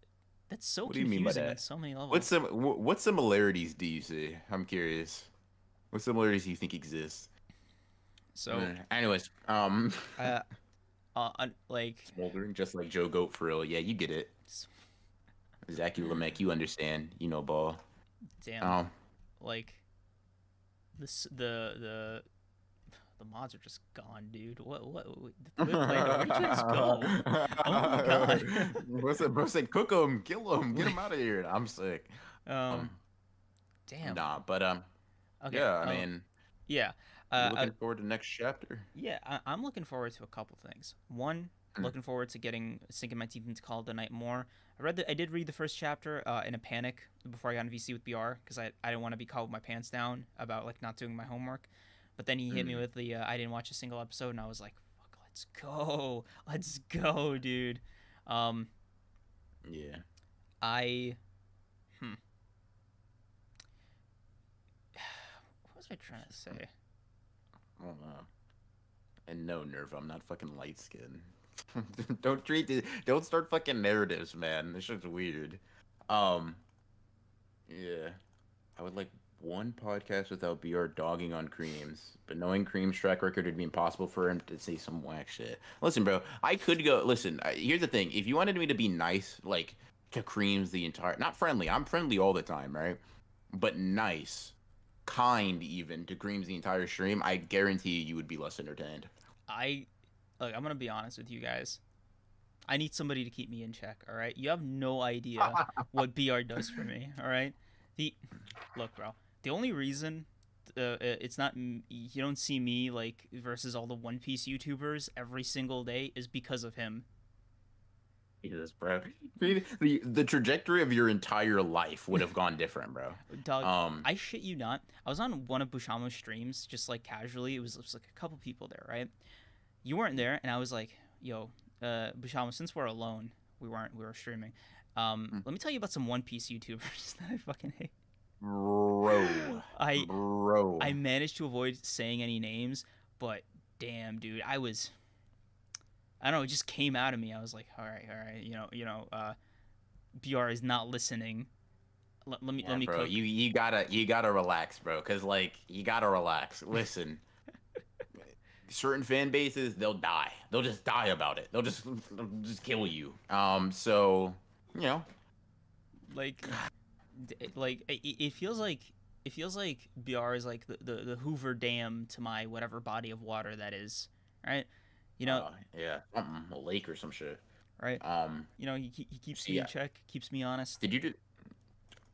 That's so What do you mean by confusing on that? so many levels. What similarities do you see? I'm curious. What similarities do you think exist? So, Anyways, uh, like, smoldering just like Joe Goat for real. Yeah, you get it. Zaki Lamech, you understand. You know ball. damn, Um, like this the mods are just gone, dude. Where'd you guys go? Oh my god. bro said cook him, kill him, get him out of here. I'm sick. um, Um, damn. nah, but Okay. yeah, I mean, Yeah. you Uh, looking forward to the next chapter? yeah. I'm looking forward to a couple things. One, Mm. looking forward to sinking my teeth into Call of the Night more. I did read the first chapter in a panic before I got in VC with BR because I didn't want to be caught with my pants down about like not doing my homework. But then he hit me Mm. with the I didn't watch a single episode, and I was like, "Fuck, let's go, dude." Um, Yeah. I, hmm, what was I trying to say? I don't know. And no, Nerve, I'm not fucking light skinned. Don't start fucking narratives, man. This shit's weird. Um, yeah. I would like one podcast without BR dogging on Creams, but knowing Cream's track record, it'd be impossible for him to say some whack shit. Listen, bro, I could go. Listen, here's the thing. If you wanted me to be nice, like to Creams the entire, not friendly. I'm friendly all the time, right? But nice, kind even to Creams the entire stream, I guarantee you would be less entertained. I, Look, I'm gonna be honest with you guys. I need somebody to keep me in check. All right, you have no idea what BR does for me. All right, the look, bro. The only reason it's not you don't see me like versus all the One Piece YouTubers every single day is because of him. Jesus, bro. The trajectory of your entire life would have gone different, bro. Dog, Um, I shit you not. I was on one of Bushamo's streams, just like casually. It was like a couple people there, right? You weren't there, and I was like, "Yo, Bushama, since we're alone, we were streaming. Let me tell you about some One Piece YouTubers that I fucking hate." bro, I bro. I managed to avoid saying any names, but damn, dude, I don't know, it just came out of me. I was like, all right, BR is not listening. Yeah, Let me bro, cook. you gotta relax, bro, because like you gotta relax. Listen, certain fan bases, they'll die. They'll just die about it. They'll just kill you. So you know, Like, it feels like BR is like the Hoover Dam to my whatever body of water that is, right? You know, yeah, something, a lake or some shit. right? Um, He keeps me see, in check, keeps me honest. did you just?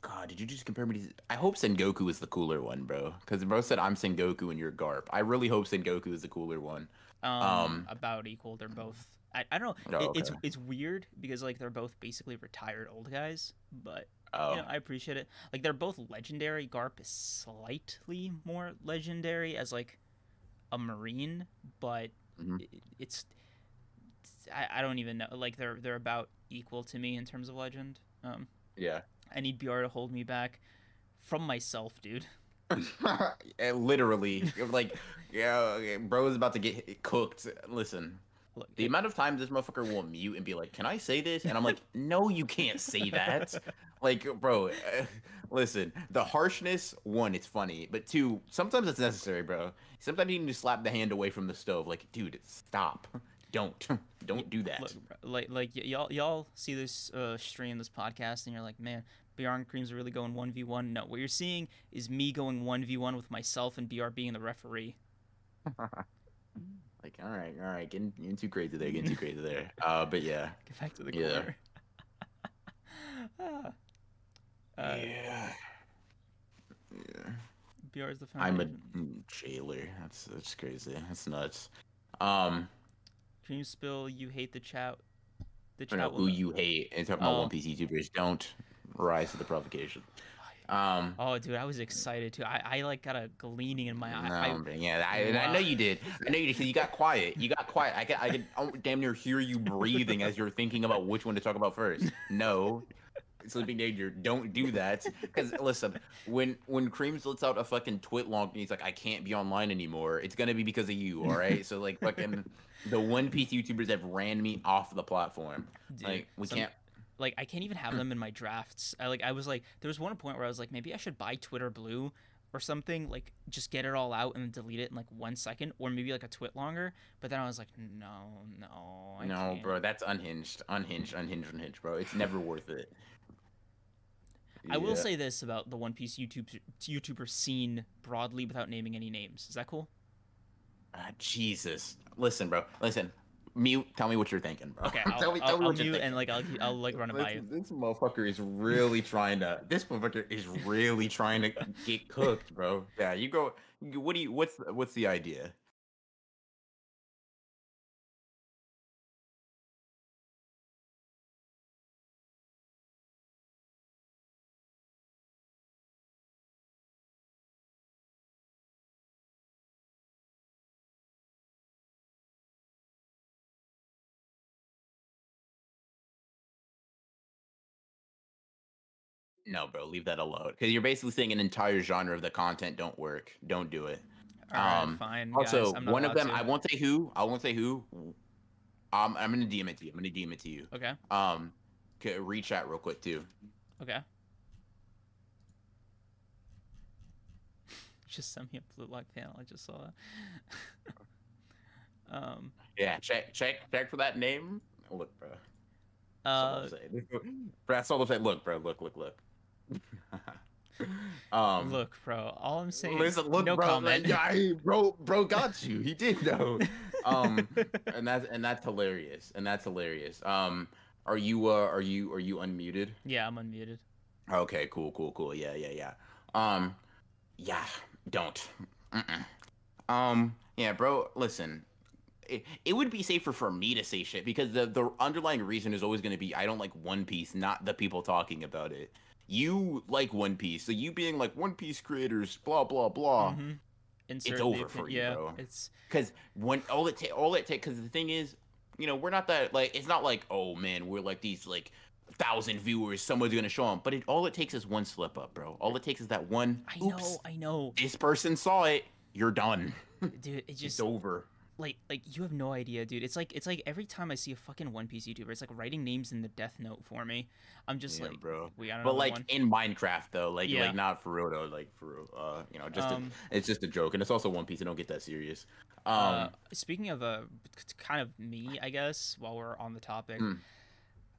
God, did you just compare me to? I hope Sengoku is the cooler one, bro. Because bro said I'm Sengoku and you're Garp. I really hope Sengoku is the cooler one. About equal. They're both. I don't know. Oh, okay. It's weird because like they're both basically retired old guys, but Oh, I appreciate it. Like they're both legendary. Garp is slightly more legendary as like a marine, but hmm it's I don't even know. Like they're about equal to me in terms of legend. yeah. I need BR to hold me back from myself, dude. Literally, like, yeah, okay, bro is about to get cooked. Listen, Look, the amount of times this motherfucker will mute and be like, "Can I say this?" And I'm like, "No, you can't say that." Like, bro, listen, the harshness, one, it's funny, but two, sometimes it's necessary, bro. Sometimes you need to slap the hand away from the stove. Like, dude, stop. Don't don't do that. Look, y'all see this stream, this podcast, and you're like, man, BR and Creams are really going 1v1. No, what you're seeing is me going 1v1 with myself and BR being the referee. Like, all right, getting too crazy there, getting too crazy there. But yeah, Get back to the corner. Yeah. BR is the I'm a foundation. jailer. That's crazy. That's nuts. Cream spill. You hate the chat. The I chat. don't know will who you hate and talking about One Piece YouTubers. Don't rise to the provocation. Oh, dude, I was excited too. I like got a gleaning in my eye. No, yeah, I know you did. I know you did because you got quiet. You got quiet. I could damn near hear you breathing as you're thinking about which one to talk about first. No, Sleeping Danger, don't do that. Because listen, when Creams lets out a fucking twit long and he's like, I can't be online anymore, it's gonna be because of you, all right? So like fucking the One Piece YouTubers have ran me off the platform. Dude, like we can't. Like I can't even have them in my drafts. I was like, there was one point where I was like, maybe I should buy Twitter Blue or something, like just get it all out and then delete it in like 1 second, or maybe like a twit longer. But then I was like, no, I can't. Bro, that's unhinged, bro. It's never worth it. I will say this about the One Piece YouTuber scene broadly without naming any names. Is that cool? Jesus, listen, bro, listen. Mute. Tell me what you're thinking, bro. Okay, tell me I'll what mute you're and like I'll like run it by you. This motherfucker is really trying to. This motherfucker is really trying to get cooked, bro. Yeah, you go. What do you? What's the idea? No, bro, leave that alone. Because you're basically saying an entire genre of the content don't work. Don't do it. All right, fine, Also, guys. I'm not one of them, to. I won't say who. I won't say who. I'm gonna DM it to you. I'm gonna DM it to you. Okay. Rechat real quick too. Okay. Just send me a blue lock panel. I just saw that. Yeah, check for that name. Look, bro. That's all I'm saying. Look, bro. Look. Look, bro. All I'm saying. Listen, look, no bro. comment. Bro got you. He did know. And that's hilarious. Are you unmuted? Yeah, I'm unmuted. Okay, cool. Yeah. Yeah. Don't. Yeah, bro. Listen. It would be safer for me to say shit because the underlying reason is always going to be I don't like One Piece, not the people talking about it. You like One Piece, so you being like One Piece creators, blah blah blah. Mm-hmm. It's over for you, yeah, bro. It's because when all it takes, because the thing is, we're not that like it's not like oh man, we're like these like 1,000 viewers, someone's gonna show them, but all it takes is one slip up, bro. All it takes is that one. I know. This person saw it. You're done, dude. It's over. Like you have no idea, dude. It's like every time I see a fucking One Piece YouTuber, it's like writing names in the death note for me. I'm just like, bro. We got but like one. in Minecraft though, like not for real though, like for real. It's just a joke, and it's also One Piece. I don't get that serious. Speaking of kind of me, I guess while we're on the topic,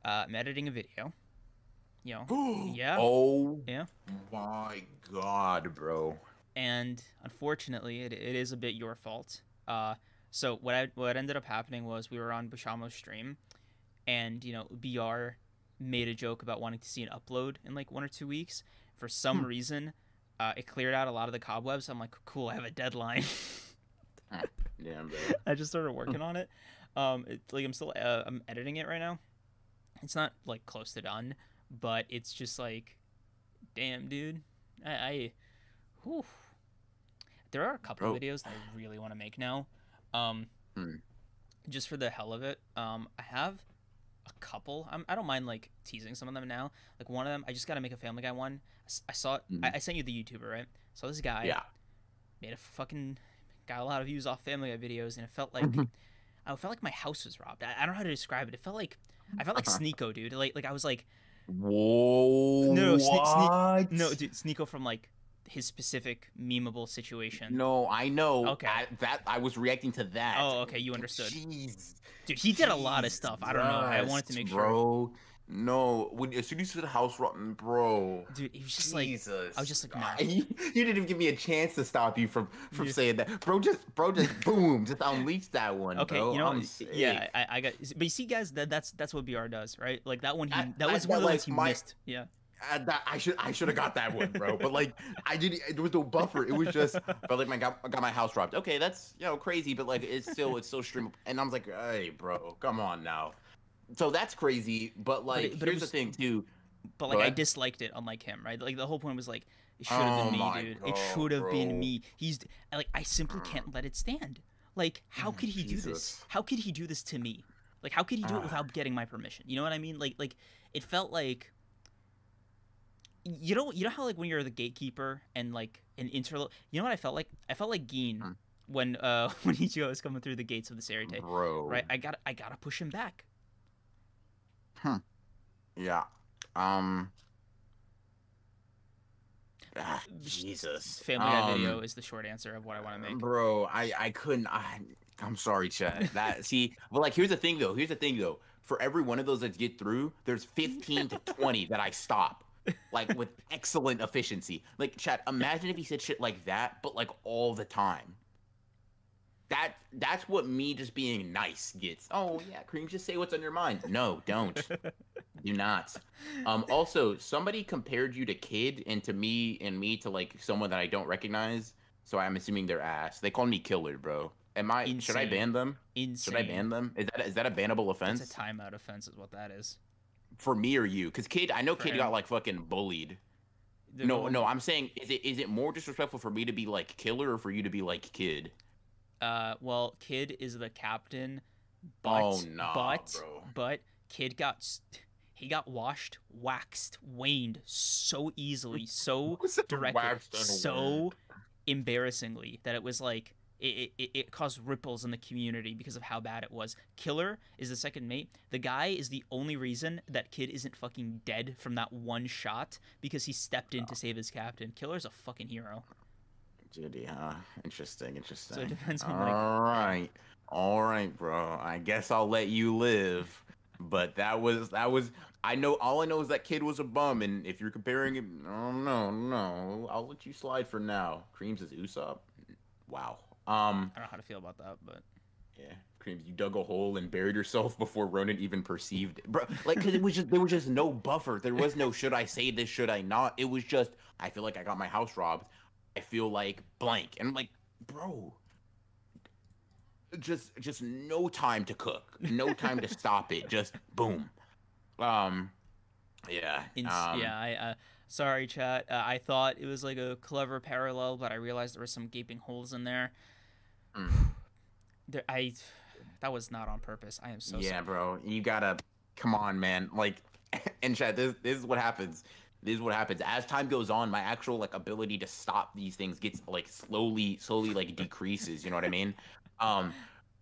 I'm editing a video. Yeah. Oh. Yeah. My God, bro. And unfortunately, it is a bit your fault. So what ended up happening was we were on Bushamo's stream, and BR made a joke about wanting to see an upload in like 1 or 2 weeks. For some reason, it cleared out a lot of the cobwebs. I'm like, cool, I have a deadline. Damn, bro. I just started working on it. I'm still I'm editing it right now. It's not like close to done, but it's just like, damn, dude. Whew. There are a couple of videos that I really want to make now. Just for the hell of it. I have a couple. I don't mind like teasing some of them now. Like one of them, I just got to make a Family Guy one. I saw it. I sent you the YouTuber, right? So this guy made got a lot of views off Family Guy videos, and it felt like I felt like my house was robbed. I don't know how to describe it. I felt like Sneeko, dude. Like I was like, whoa, no, dude, Sneeko from like his specific memeable situation. No, I know. Okay. I was reacting to that. Oh, okay, you understood. Jeez, Dude, he did a lot of stuff. I don't know. I Jesus, wanted to make sure. bro. No, as soon as you said house rotten, bro. Dude, he was just like, I was Jesus, just like, nah. you didn't even give me a chance to stop you from Yeah. saying that, bro. Just boom, just unleashed that one, Okay, bro. you know, I'm sick. yeah, I got, but you see, guys, that's what BR does, right? Like that one, that I was one of the ones like he my missed. Yeah. I should have got that one, bro. But like I did, there was no buffer. It was just felt like I got my house robbed. Okay, that's crazy, but like it's still stream. And I was like, hey, bro, come on now. So that's crazy. But like But it here's the was, thing too. but Go like I ahead. disliked it, unlike him, right? Like the whole point was like, it should have been Oh me, my dude. It god, should have been bro. me. He's like, I simply can't let it stand. Like, how could he do this? Jesus. How could he do this to me? Like, how could he do it Ah, without getting my permission? You know what I mean? Like it felt like, you know how like when you're the gatekeeper and like an interlope. You know what I felt like? I felt like Geen hmm, when when Ichigo was coming through the gates of the Serite, bro. right? I gotta push him back. Hmm. Yeah. Um. Jesus. Family Guy video is the short answer of what I want to make. Bro, I couldn't. I'm sorry, Chad. That see, well, like here's the thing though. Here's the thing though. For every one of those that get through, there's 15 to 20 that I stop, like with excellent efficiency. Like Chad, imagine if he said shit like that, but like all the time. That's what me just being nice gets. Oh yeah, Cream, just say what's on your mind. No, don't. Do not. Also, somebody compared you to Kid and to me to like someone that I don't recognize. So I'm assuming they're ass. They called me Killer, bro. Should I Insane. ban them? Should I Insane. ban them? Is that a bannable That's a offense timeout offense, is what that is. for me or you? Because Kid, I know For Kid got him. like fucking bullied. No No, one. no, I'm saying is it more disrespectful for me to be like Killer or for you to be like Kid? Well, Kid is the captain, Oh but nah, but bro. but Kid he got washed, waxed, waned so easily, so What's that directly, waxed and waned? so embarrassingly that it was like it caused ripples in the community because of how bad it was. Killer is the second mate. The guy is the only reason that Kid isn't fucking dead from that one shot because he stepped in to save his captain. Killer's a fucking hero. Judy, huh? Interesting, So it interesting. depends on like, yeah. All right, bro. I guess I'll let you live. But that was. I know all I know is that Kid was a bum, and if you're comparing him, oh no, no, I'll let you slide for now. Creams is Usopp. Wow. I don't know how to feel about that, but Yeah, Creams, you dug a hole and buried yourself before Ronan even perceived it, bro. Like, cause there was just no buffer. There was no should I say this, should I not? It was just I feel like I got my house robbed. I feel like blank, and I'm like, bro, just no time to cook, no time to stop it, just boom. Um, yeah. Yeah, I sorry, chat. I thought it was like a clever parallel, but I realized there were some gaping holes in there. Mm, There, I that was not on purpose. I am so yeah, sorry. bro, you gotta come on, man. Like, and chat, this is what happens. This is what happens as time goes on. My actual like ability to stop these things gets like slowly like decreases. You know what I mean? Um,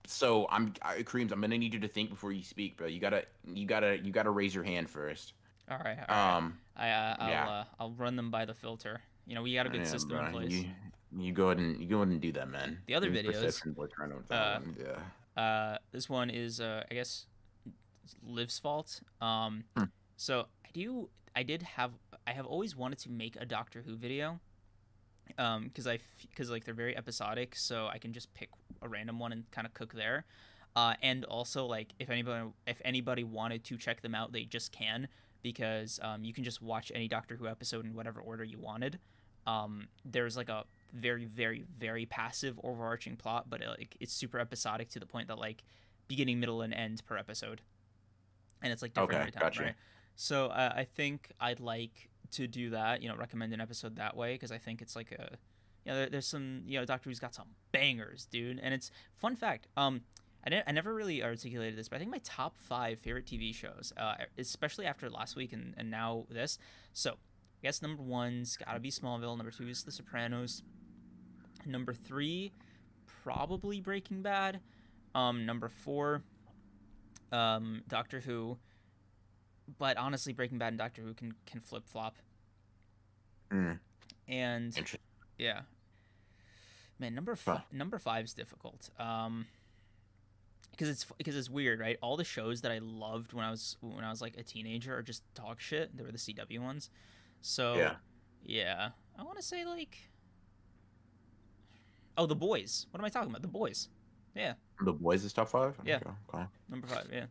so Kareems, I'm gonna need you to think before you speak, bro. You gotta raise your hand first. All right, all right. Um, yeah, I'll run them by the filter. You know, we got a good yeah, system in bro. place. You go ahead and do that, man. The other Give me videos, perception. We're trying to that uh, one. Yeah. this one is I guess Liv's fault. Hmm. So I have always wanted to make a Doctor Who video. Because like they're very episodic, so I can just pick a random one and kind of cook there. And also like if anybody wanted to check them out, they just can because you can just watch any Doctor Who episode in whatever order you wanted. There's like a very very very passive overarching plot, but like it's super episodic to the point that like beginning, middle, and end per episode, and it's like different Okay, every time, gotcha. right? So I think I'd like to do that, recommend an episode that way because I think it's like a, there's some, Doctor Who's got some bangers, dude. And it's fun fact. I never really articulated this, but I think my top 5 favorite TV shows, especially after last week and now this. So I guess number 1's gotta be Smallville. Number 2 is The Sopranos. Number 3, probably Breaking Bad. Number 4, Doctor Who. But honestly, Breaking Bad and Doctor Who can flip flop. Mm. And Interesting. yeah, man, Huh. number five is difficult. Because it's weird, right? All the shows that I loved when I was like a teenager are just dog shit. They were the CW ones. So, Yeah. yeah, I want to say like, oh, The Boys. What am I talking about? The Boys. Yeah, The Boys is top five. yeah, Okay. Okay. number five. Yeah,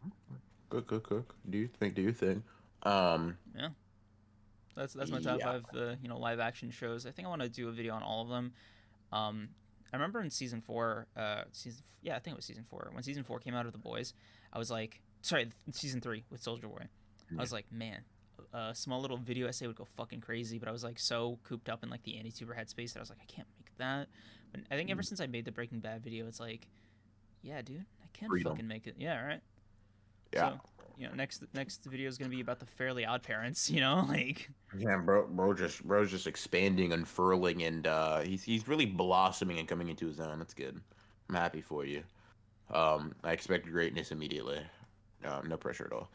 Good. Good. Good. Do you think? Do you think? Um. yeah. That's my top Yeah. five. Live action shows. I think I want to do a video on all of them. I remember in season four, yeah, I think it was season four. When season four came out of The Boys, I was like, sorry, season three with Soldier Boy. I Yeah. was like, man, a small little video essay would go fucking crazy, but I was like so cooped up in like the anti-tuber headspace that I was like, I can't make that. But I think ever since I made the Breaking Bad video, it's like, yeah, dude, I can Freedom. fucking make it. Yeah, right. Yeah. So, next video is gonna be about the Fairly Odd Parents. Like, Yeah, bro's just expanding, unfurling, and he's really blossoming and coming into his own. That's good. I'm happy for you. I expect greatness immediately. No pressure at all.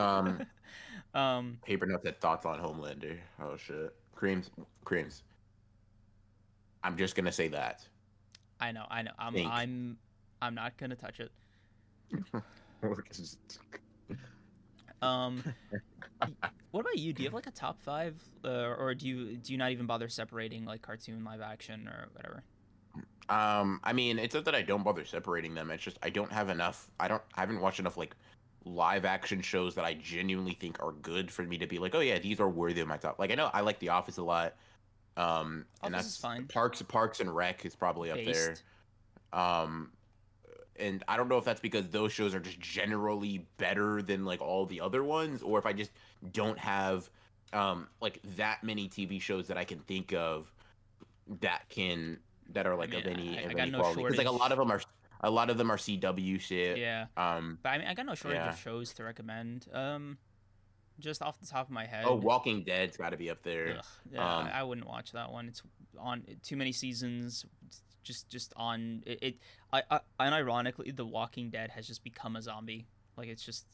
Um, um, Paper Nuts had thoughts on Homelander. Oh shit, creams. I'm just gonna say that. I know. Think. I'm not gonna touch it. Um, what about you? Do you have like a top five, or do you not even bother separating like cartoon, live action, or whatever? I mean, it's not that I don't bother separating them. It's just I don't have enough. I haven't watched enough like live action shows that I genuinely think are good for me to be like, oh yeah, these are worthy of my top. Like I know I like The Office a lot. And Office is that's fine. Parks and Rec is probably up there. Based. Um, and I don't know if that's because those shows are just generally better than like all the other ones, or if I just don't have like that many TV shows that I can think of that are I like mean, I of got any no quality, because like shortage. a lot of them are CW shit. Yeah, Um, but I mean, I got no shortage yeah. of shows to recommend. Just off the top of my Oh, head, Walking Dead's got to be up there. ugh, yeah, Um, I wouldn't watch that one. It's on too many seasons. Just on it. And ironically, The Walking Dead has just become a zombie. Like just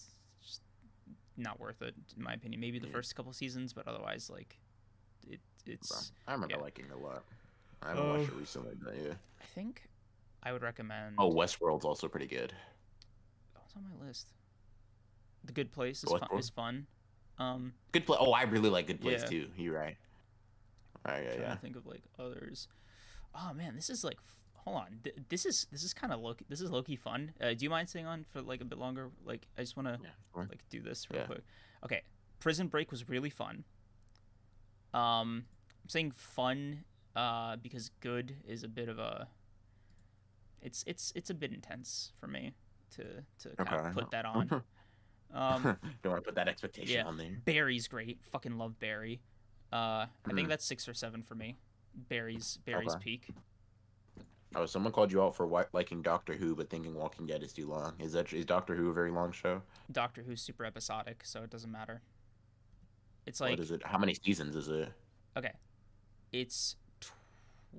not worth it in my opinion. Maybe the yeah, first couple seasons, but otherwise, like bro. it's I remember yeah. liking it a lot. I haven't Uh, watched it recently, but yeah. I think I would Oh, recommend. Westworld's also pretty good. Oh, it's on my list. The Good Place is fun. Westworld, Is fun. Um, Good Place. Oh, I really like Good Place yeah. too. You're right. All right, yeah, Trying to yeah. think of like others. Oh man, this is like. Hold on. This is kind of low. This is low key fun. Do you mind staying on for like a bit longer? Like I just want to Yeah, fine. like do this real Yeah. quick. Okay. Prison Break was really fun. I'm saying fun because good is a bit of a it's a bit intense for me to kind of Okay. put that on. Um, Don't want to put that expectation yeah, on there. Barry's great. Fucking love Barry. I think Mm, that's 6 or 7 for me. Barry's okay. peak. Oh, someone called you out for liking Doctor Who, but thinking Walking Dead is too long. Is Doctor Who a very long show? Doctor Who's super episodic, so it doesn't matter. It's What like is it? How many seasons is it? okay, it's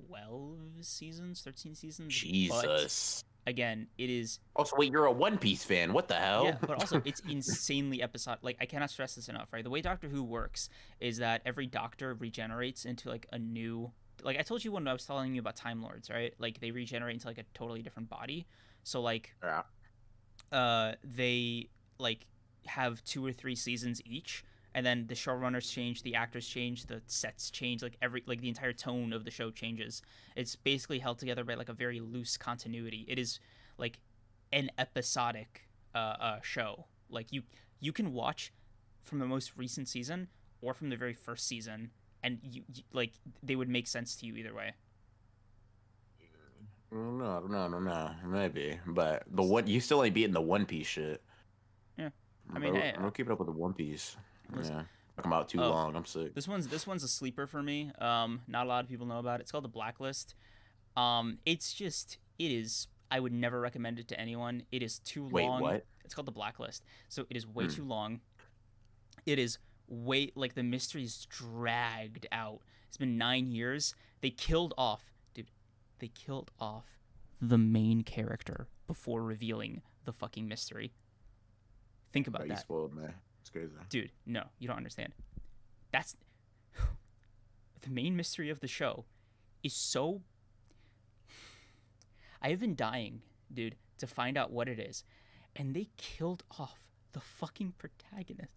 12 seasons, 13 seasons, but Jesus. again, it is Also, wait, you're a One Piece fan. What the yeah, hell? but also it's insanely episodic. Like I cannot stress this enough, right? The way Doctor Who works is that every Doctor regenerates into like a new. Like I told you when I was telling you about Time Lords, right? Like they regenerate into like a totally different body. So like Yeah. they like have 2 or 3 seasons each, and then the showrunners change, the actors change, the sets change, like the entire tone of the show changes. It's basically held together by like a very loose continuity. It is like an episodic show. Like you can watch from the most recent season or from the very first season, and you like they would make sense to you either way. I don't know. Maybe, but the one you still ain't beating the One Piece shit. Yeah, I mean, hey, I'm gonna keep it up with the One Piece. listen. Yeah, talking about too Oh, long. I'm sick. this one's a sleeper for me. Not a lot of people know about it. It's called The Blacklist. It's just it is. I would never recommend it to anyone. It is too Wait, long. what? It's called The Blacklist. So it is way Hmm. too long. It is way like the mystery is dragged out. It's been 9 years. They killed off, dude. They killed off the main character before revealing the fucking mystery. Think Bro, about you that, spoiled me. It's crazy. dude. No, you don't understand. That's the main mystery of the show is so. I have been dying, dude, to find out what it is, and they killed off the fucking protagonist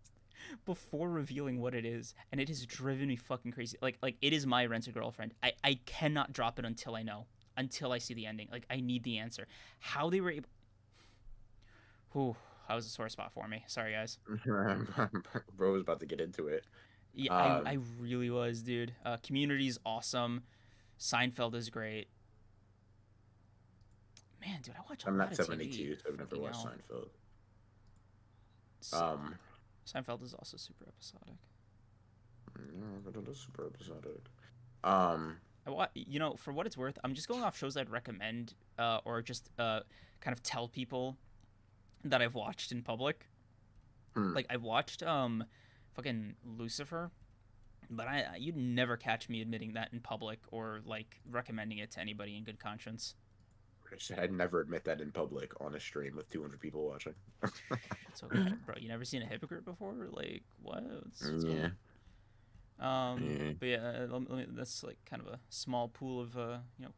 before revealing what it is, and it has driven me fucking crazy. Like it is my Rent-A-Girlfriend. I cannot drop it until I know, until I see the ending. Like I need the answer. How they were able. Whew, that was a sore spot for me. Sorry, guys. Bro was about to get into it. Yeah, I Um, really was, dude. Community's awesome. Seinfeld is great. Man, dude, I watch a I'm lot not of TV. 72, so I've never Fucking watched hell. Seinfeld. Se- Um, Seinfeld is also super episodic. yeah, but it is super episodic. Um, For what it's worth, I'm just going off shows I'd recommend, or just kind of tell people that I've watched in public. hmm. Like I've watched fucking Lucifer, but you'd never catch me admitting that in public or like recommending it to anybody in good conscience. I'd never admit that in public on a stream with 200 people watching. It's okay, bro. You never seen a hypocrite before? Like what? What's going Yeah, on? yeah. But yeah, that's like kind of a small pool of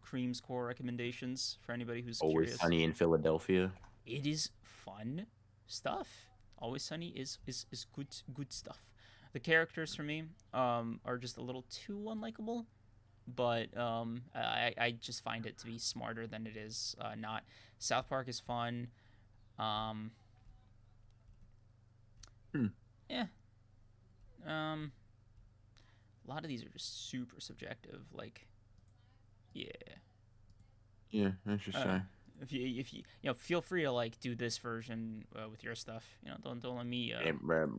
Cream's core recommendations for anybody who's Always curious. Sunny in Philadelphia. It is fun stuff. Always Sunny is good stuff. The characters for me are just a little too unlikable, but I just find it to be smarter than it is not. South Park is fun. Um, Hmm. yeah. Um, a lot of these are just super subjective. Like, yeah. Yeah, Uh, interesting. if you feel free to like do this version with your stuff. Don't let me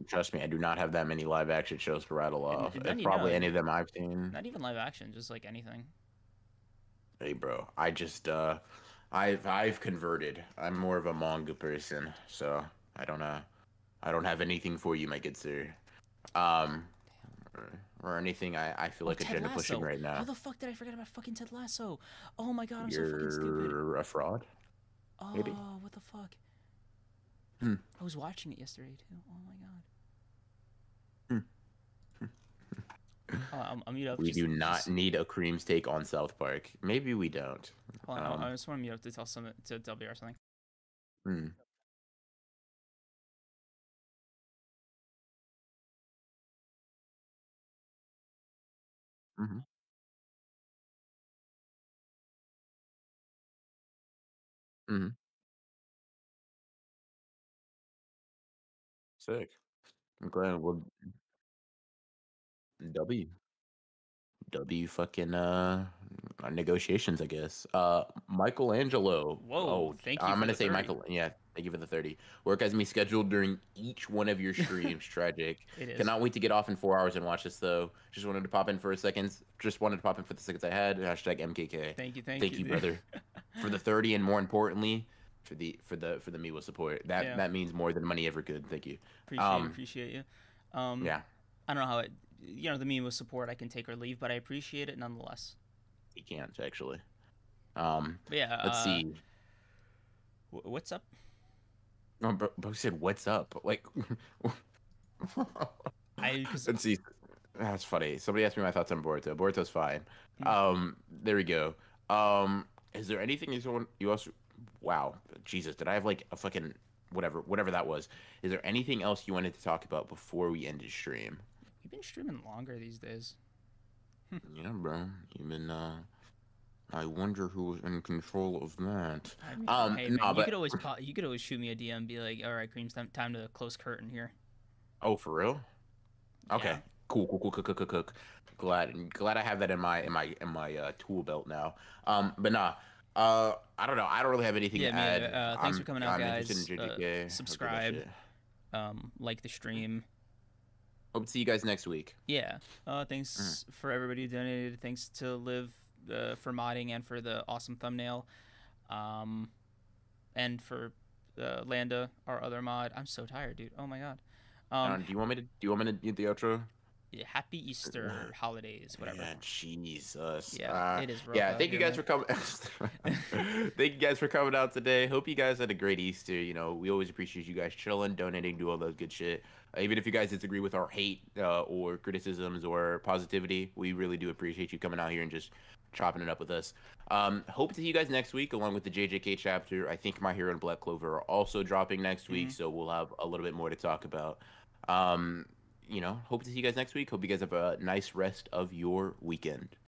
Trust me, I do not have that many live action shows to rattle off. not It's you know probably any of them I've seen. not even live action, just like anything. Hey, bro, I just I've converted. I'm more of a manga person, so I don't I don't have anything for you, my good sir. Um, or anything I feel Oh, like Ted agenda pushing Lasso. right How now. the fuck did I forget about fucking Ted Lasso? Oh my god, I'm so fucking stupid. You're a fraud, maybe. Oh, what the fuck? Hmm. I was watching it yesterday too. Oh my god. Hmm. Oh, I'm mute up. We do not Just need a Cream's take on South Park. Maybe we don't. hold on. Um, I just want to mute up to tell BR something. hmm. Hmm. Hmm. Sick. I'm glad. Well, W. W fucking negotiations, I guess. Michelangelo. Whoa, Oh, thank you I'm for gonna the say 30. Michael. Yeah, thank you for the 30. Work has me scheduled during each one of your streams. Tragic. It is. Cannot wait to get off in 4 hours and watch this though. Just wanted to pop in for a second. Just wanted to pop in for the seconds I had. Hashtag MKK. Thank you, Thank you, dude. brother, for the 30, and more importantly, for the Miwa support. That Yeah, that means more than money ever could. Thank you. appreciate Um, appreciate you. Um, yeah, I don't know how it. The meme with support I can take or leave, but I appreciate it nonetheless. he can't actually. Um, But yeah, let's see. what's up? No, bro said, "What's up?" Like, Because let's see. That's funny. Somebody asked me my thoughts on Boruto. Boruto's fine. mm, There we go. Is there anything you also? Wow, Jesus, did I have like a fucking whatever that was? Is there anything else you wanted to talk about before we ended stream? we've been streaming longer these days. Yeah, bro. Even I wonder who's in control of that. I mean, hey man, No, you could but always you could always shoot me a DM and be like, all right, Cream's time to close curtain here. oh, for real? Okay. Yeah, Cool. Glad I have that in my tool belt now. But nah. I don't know. I don't really have anything yeah, to me neither. add. Thanks for coming out, I'm interested in guys. JJK. I'll do that Subscribe, shit. like the stream. Hope to see you guys next week. Yeah. Mhm. Thanks for everybody who donated. Thanks to Liv for modding and for the awesome thumbnail. Um, and for Landa, our other mod. I'm so tired, dude. Oh my god. Um, Do you want me to do the outro? Happy Easter holidays, whatever. Man, Jesus. Yeah, it is rough Yeah, out thank you here, guys man. for coming. Thank you guys for coming out today. Hope you guys had a great Easter. You know, we always appreciate you guys chilling, donating, do all those good shit. Even if you guys disagree with our hate or criticisms or positivity, we really do appreciate you coming out here and just chopping it up with us. Hope to see you guys next week along with the JJK chapter. I think My Hero and Black Clover are also dropping next week, Mhm. so we'll have a little bit more to talk about. Um, you know, hope to see you guys next week. Hope you guys have a nice rest of your weekend.